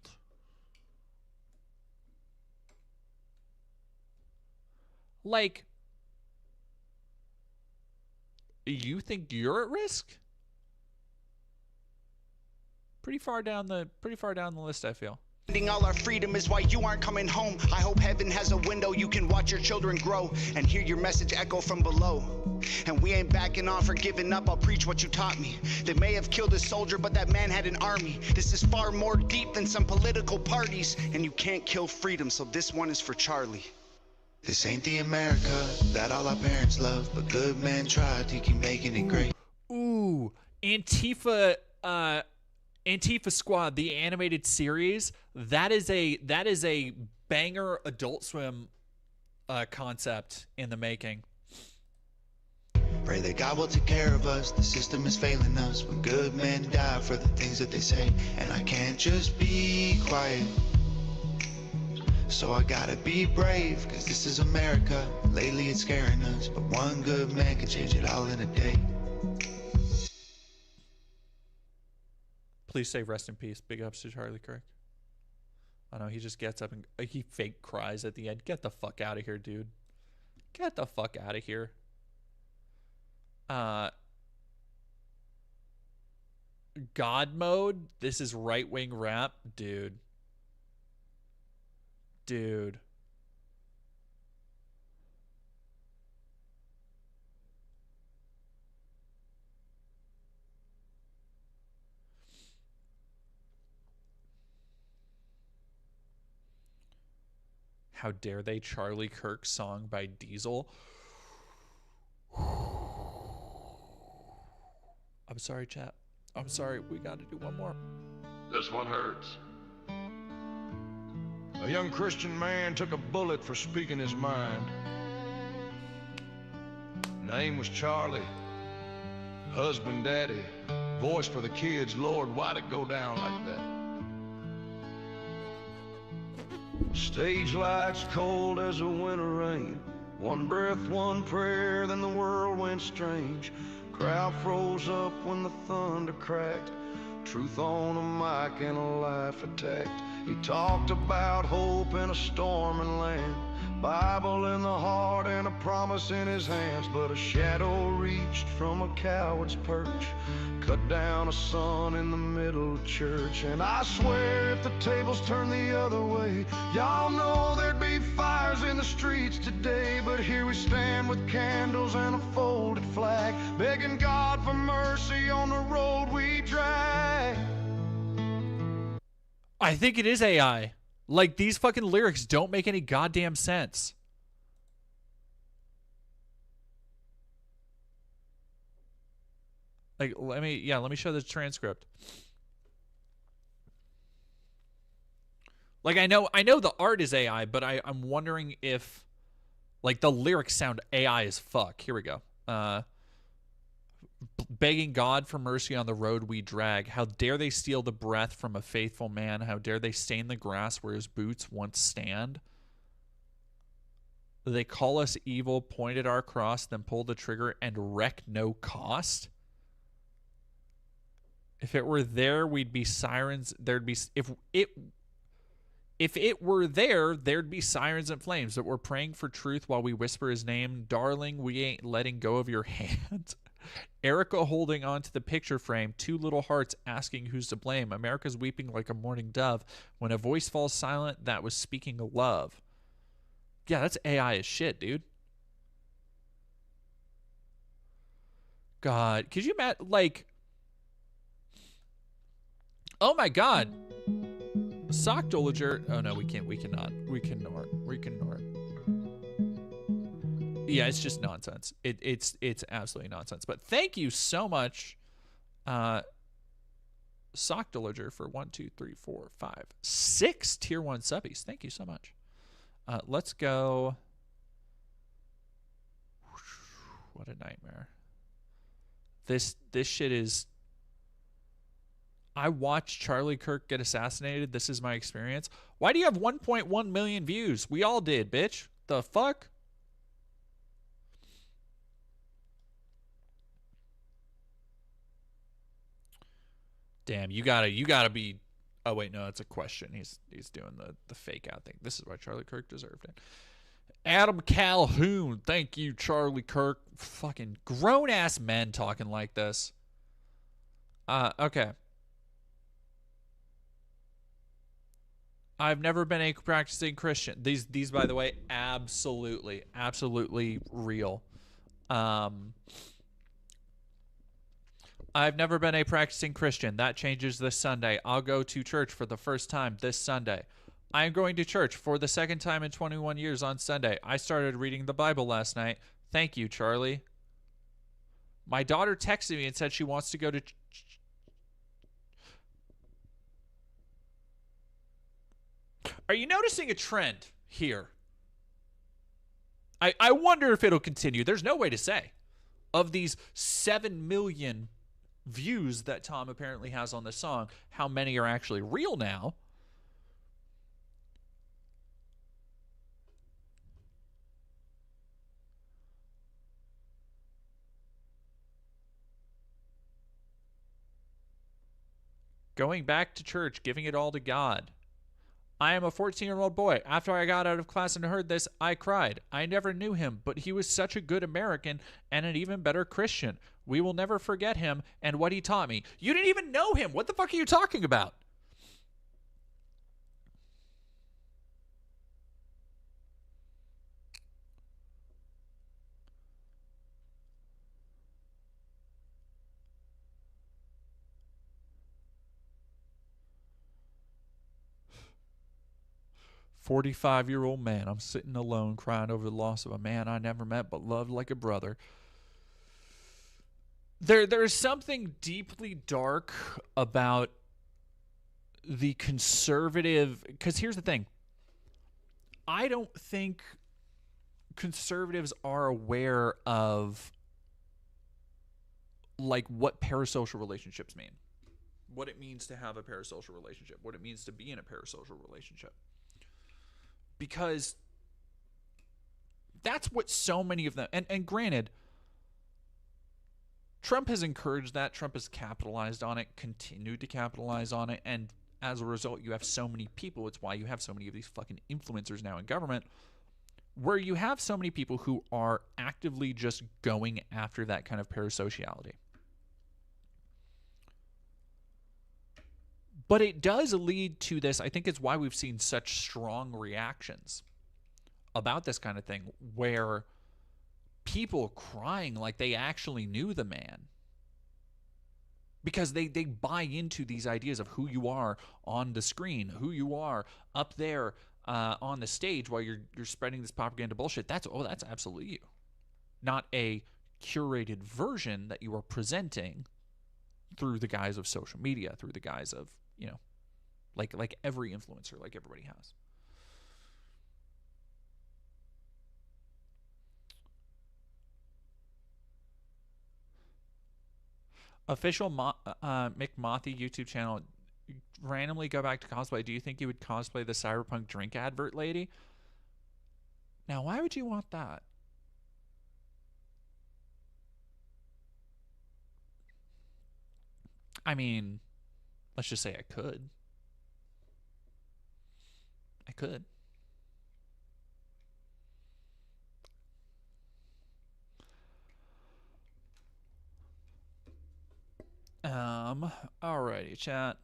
Like, you think you're at risk? Pretty far down the list, I feel. All our freedom is why you aren't coming home. I hope heaven has a window you can watch your children grow and hear your message echo from below. And we ain't backing off or giving up. I'll preach what you taught me. They may have killed a soldier, but that man had an army. This is far more deep than some political parties. And you can't kill freedom, so this one is for Charlie. This ain't the America that all our parents love, but good men tried to keep making it great. Ooh, Antifa Squad, the animated series, that is a banger Adult Swim concept in the making. Pray that God will take care of us. The system is failing us when good men die for the things that they say. And I can't just be quiet. So I gotta be brave, cause this is America. Lately it's scaring us, but one good man can change it all in a day. Please say rest in peace. Big ups to Charlie Kirk. I know he just gets up and he fake cries at the end. Get the fuck out of here, dude. Get the fuck out of here. God mode. This is right wing rap, dude. Dude. How dare they? Charlie Kirk song by Diesel. I'm sorry, chat. I'm sorry. We got to do one more. This one hurts. A young Christian man took a bullet for speaking his mind. Name was Charlie. Husband, daddy. Voice for the kids. Lord, why'd it go down like that? Stage lights cold as a winter rain. One breath, one prayer, then the world went strange. Crowd froze up when the thunder cracked. Truth on a mic and a life attacked. He talked about hope in a storming land. Bible in the heart and a promise in his hands. But a shadow reached from a coward's perch, cut down a son in the middle of church. And I swear if the tables turned the other way, y'all know there'd be fires in the streets today. But here we stand with candles and a folded flag, begging God for mercy on the road we drag. I think it is AI. Like, these fucking lyrics don't make any goddamn sense. Like, let me show this transcript. Like, I know the art is AI, but I'm wondering if, like, the lyrics sound AI as fuck. Here we go. begging God for mercy on the road we drag. How dare they steal the breath from a faithful man? How dare they stain the grass where his boots once stand? They call us evil, point at our cross, then pull the trigger and wreck no cost. If it were there, we'd be sirens. There'd be if it were there, there'd be sirens and flames. But we're praying for truth while we whisper his name. Darling, we ain't letting go of your hand. Erica holding on to the picture frame. Two little hearts asking who's to blame. America's weeping like a mourning dove. When a voice falls silent, that was speaking of love. Yeah, that's AI as shit, dude. God, could you imagine, like, oh my God. Sock Dolager. Oh no, we can't. We cannot. We can ignore it. We can ignore it. Yeah, it's just nonsense. It's absolutely nonsense. But thank you so much, Sock Dolager, for 1, 2, 3, 4, 5, 6 tier 1 subbies. Thank you so much. Let's go. What a nightmare. This shit is. I watched Charlie Kirk get assassinated. This is my experience. Why do you have 1.1 million views? We all did, bitch. The fuck? Damn, you gotta be. Oh wait, no, it's a question. He's doing the fake out thing. This is why Charlie Kirk deserved it. Adam Calhoun, thank you, Charlie Kirk. Fucking grown ass men talking like this. Okay. I've never been a practicing Christian. These by the way, absolutely real. I've never been a practicing Christian. That changes this Sunday. I'll go to church for the first time this Sunday. I am going to church for the second time in 21 years on Sunday. I started reading the Bible last night. Thank you, Charlie. My daughter texted me and said she wants to go to Are you noticing a trend here? I wonder if it'll continue. There's no way to say. Of these 7 million views that Tom apparently has on this song, how many are actually real now? Going back to church, giving it all to God. I am a 14-year-old boy. After I got out of class and heard this, I cried. I never knew him, but he was such a good American and an even better Christian. We will never forget him and what he taught me. You didn't even know him. What the fuck are you talking about? "45-year-old man. I'm sitting alone crying over the loss of a man I never met but loved like a brother." There is something deeply dark about the conservative, because here's the thing. I don't think conservatives are aware of like what parasocial relationships mean. What it means to have a parasocial relationship. What it means to be in a parasocial relationship. Because that's what so many of them, and granted, Trump has encouraged that. Trump has capitalized on it, continued to capitalize on it, and as a result, you have so many people. It's why you have so many of these fucking influencers now in government, where you have so many people who are actively just going after that kind of parasociality. But it does lead to this. I think it's why we've seen such strong reactions about this kind of thing, where people crying like they actually knew the man. Because they buy into these ideas of who you are on the screen, who you are up there on the stage while you're spreading this propaganda bullshit. That's absolutely you. Not a curated version that you are presenting through the guise of social media, through the guise of, you know, like every influencer, like everybody has. Official McMothy YouTube channel. Randomly go back to cosplay. Do you think you would cosplay the Cyberpunk drink advert lady? Now, why would you want that? I mean, let's just say I could. I could. Alrighty, chat.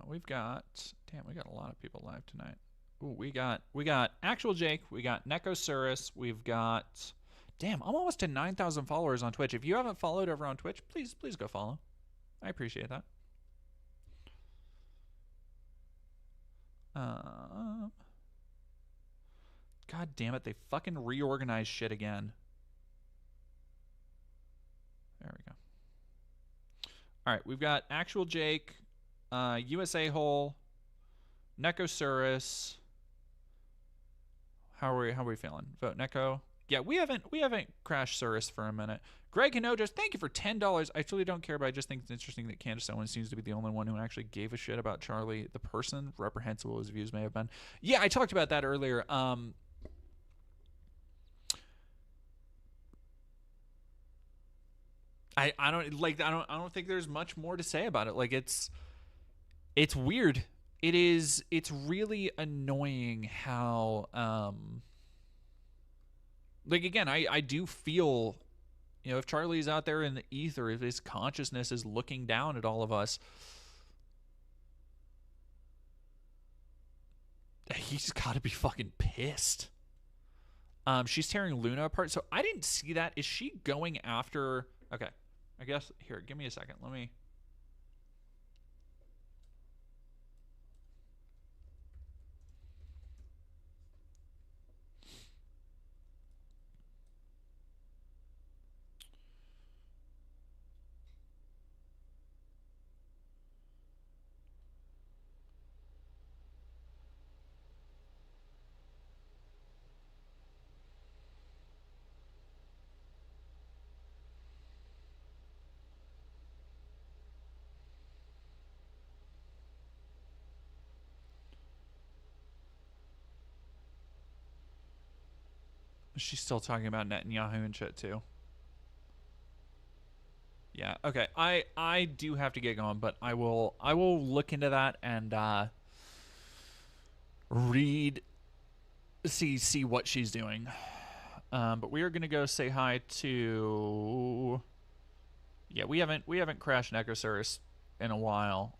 We got a lot of people live tonight. Ooh, we got Actual Jake, we got Necosaurus, we've got, damn, I'm almost to 9,000 followers on Twitch. If you haven't followed over on Twitch, please go follow. I appreciate that. God damn it, they fucking reorganized shit again. There we go. All right, we've got Actual Jake, USA Hole, Necosaurus. How are we feeling? Vote Neko. Yeah, we haven't crashed Surus for a minute. Greg Hinojas, thank you for $10. I truly don't care, but I just think it's interesting that Candace Owens seems to be the only one who actually gave a shit about Charlie, the person, reprehensible his views may have been. Yeah, I talked about that earlier. I don't think there's much more to say about it. Like, it's weird. It's really annoying how like, again, I do feel, you know, if Charlie's out there in the ether, if his consciousness is looking down at all of us, he's got to be fucking pissed. She's tearing Luna apart. So I didn't see that. Is she going after? Okay, I guess here. Give me a second. Let me. She's still talking about Netanyahu and shit too. Yeah. Okay. I do have to get going, but I will look into that and see what she's doing. But we are gonna go say hi to. Yeah, we haven't crashed Necosaurus in a while.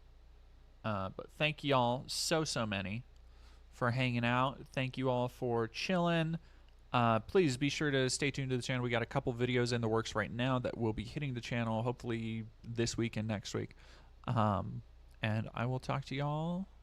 But thank y'all so many for hanging out. Thank you all for chilling. Please be sure to stay tuned to the channel. We got a couple videos in the works right now that will be hitting the channel hopefully this week and next week. And I will talk to y'all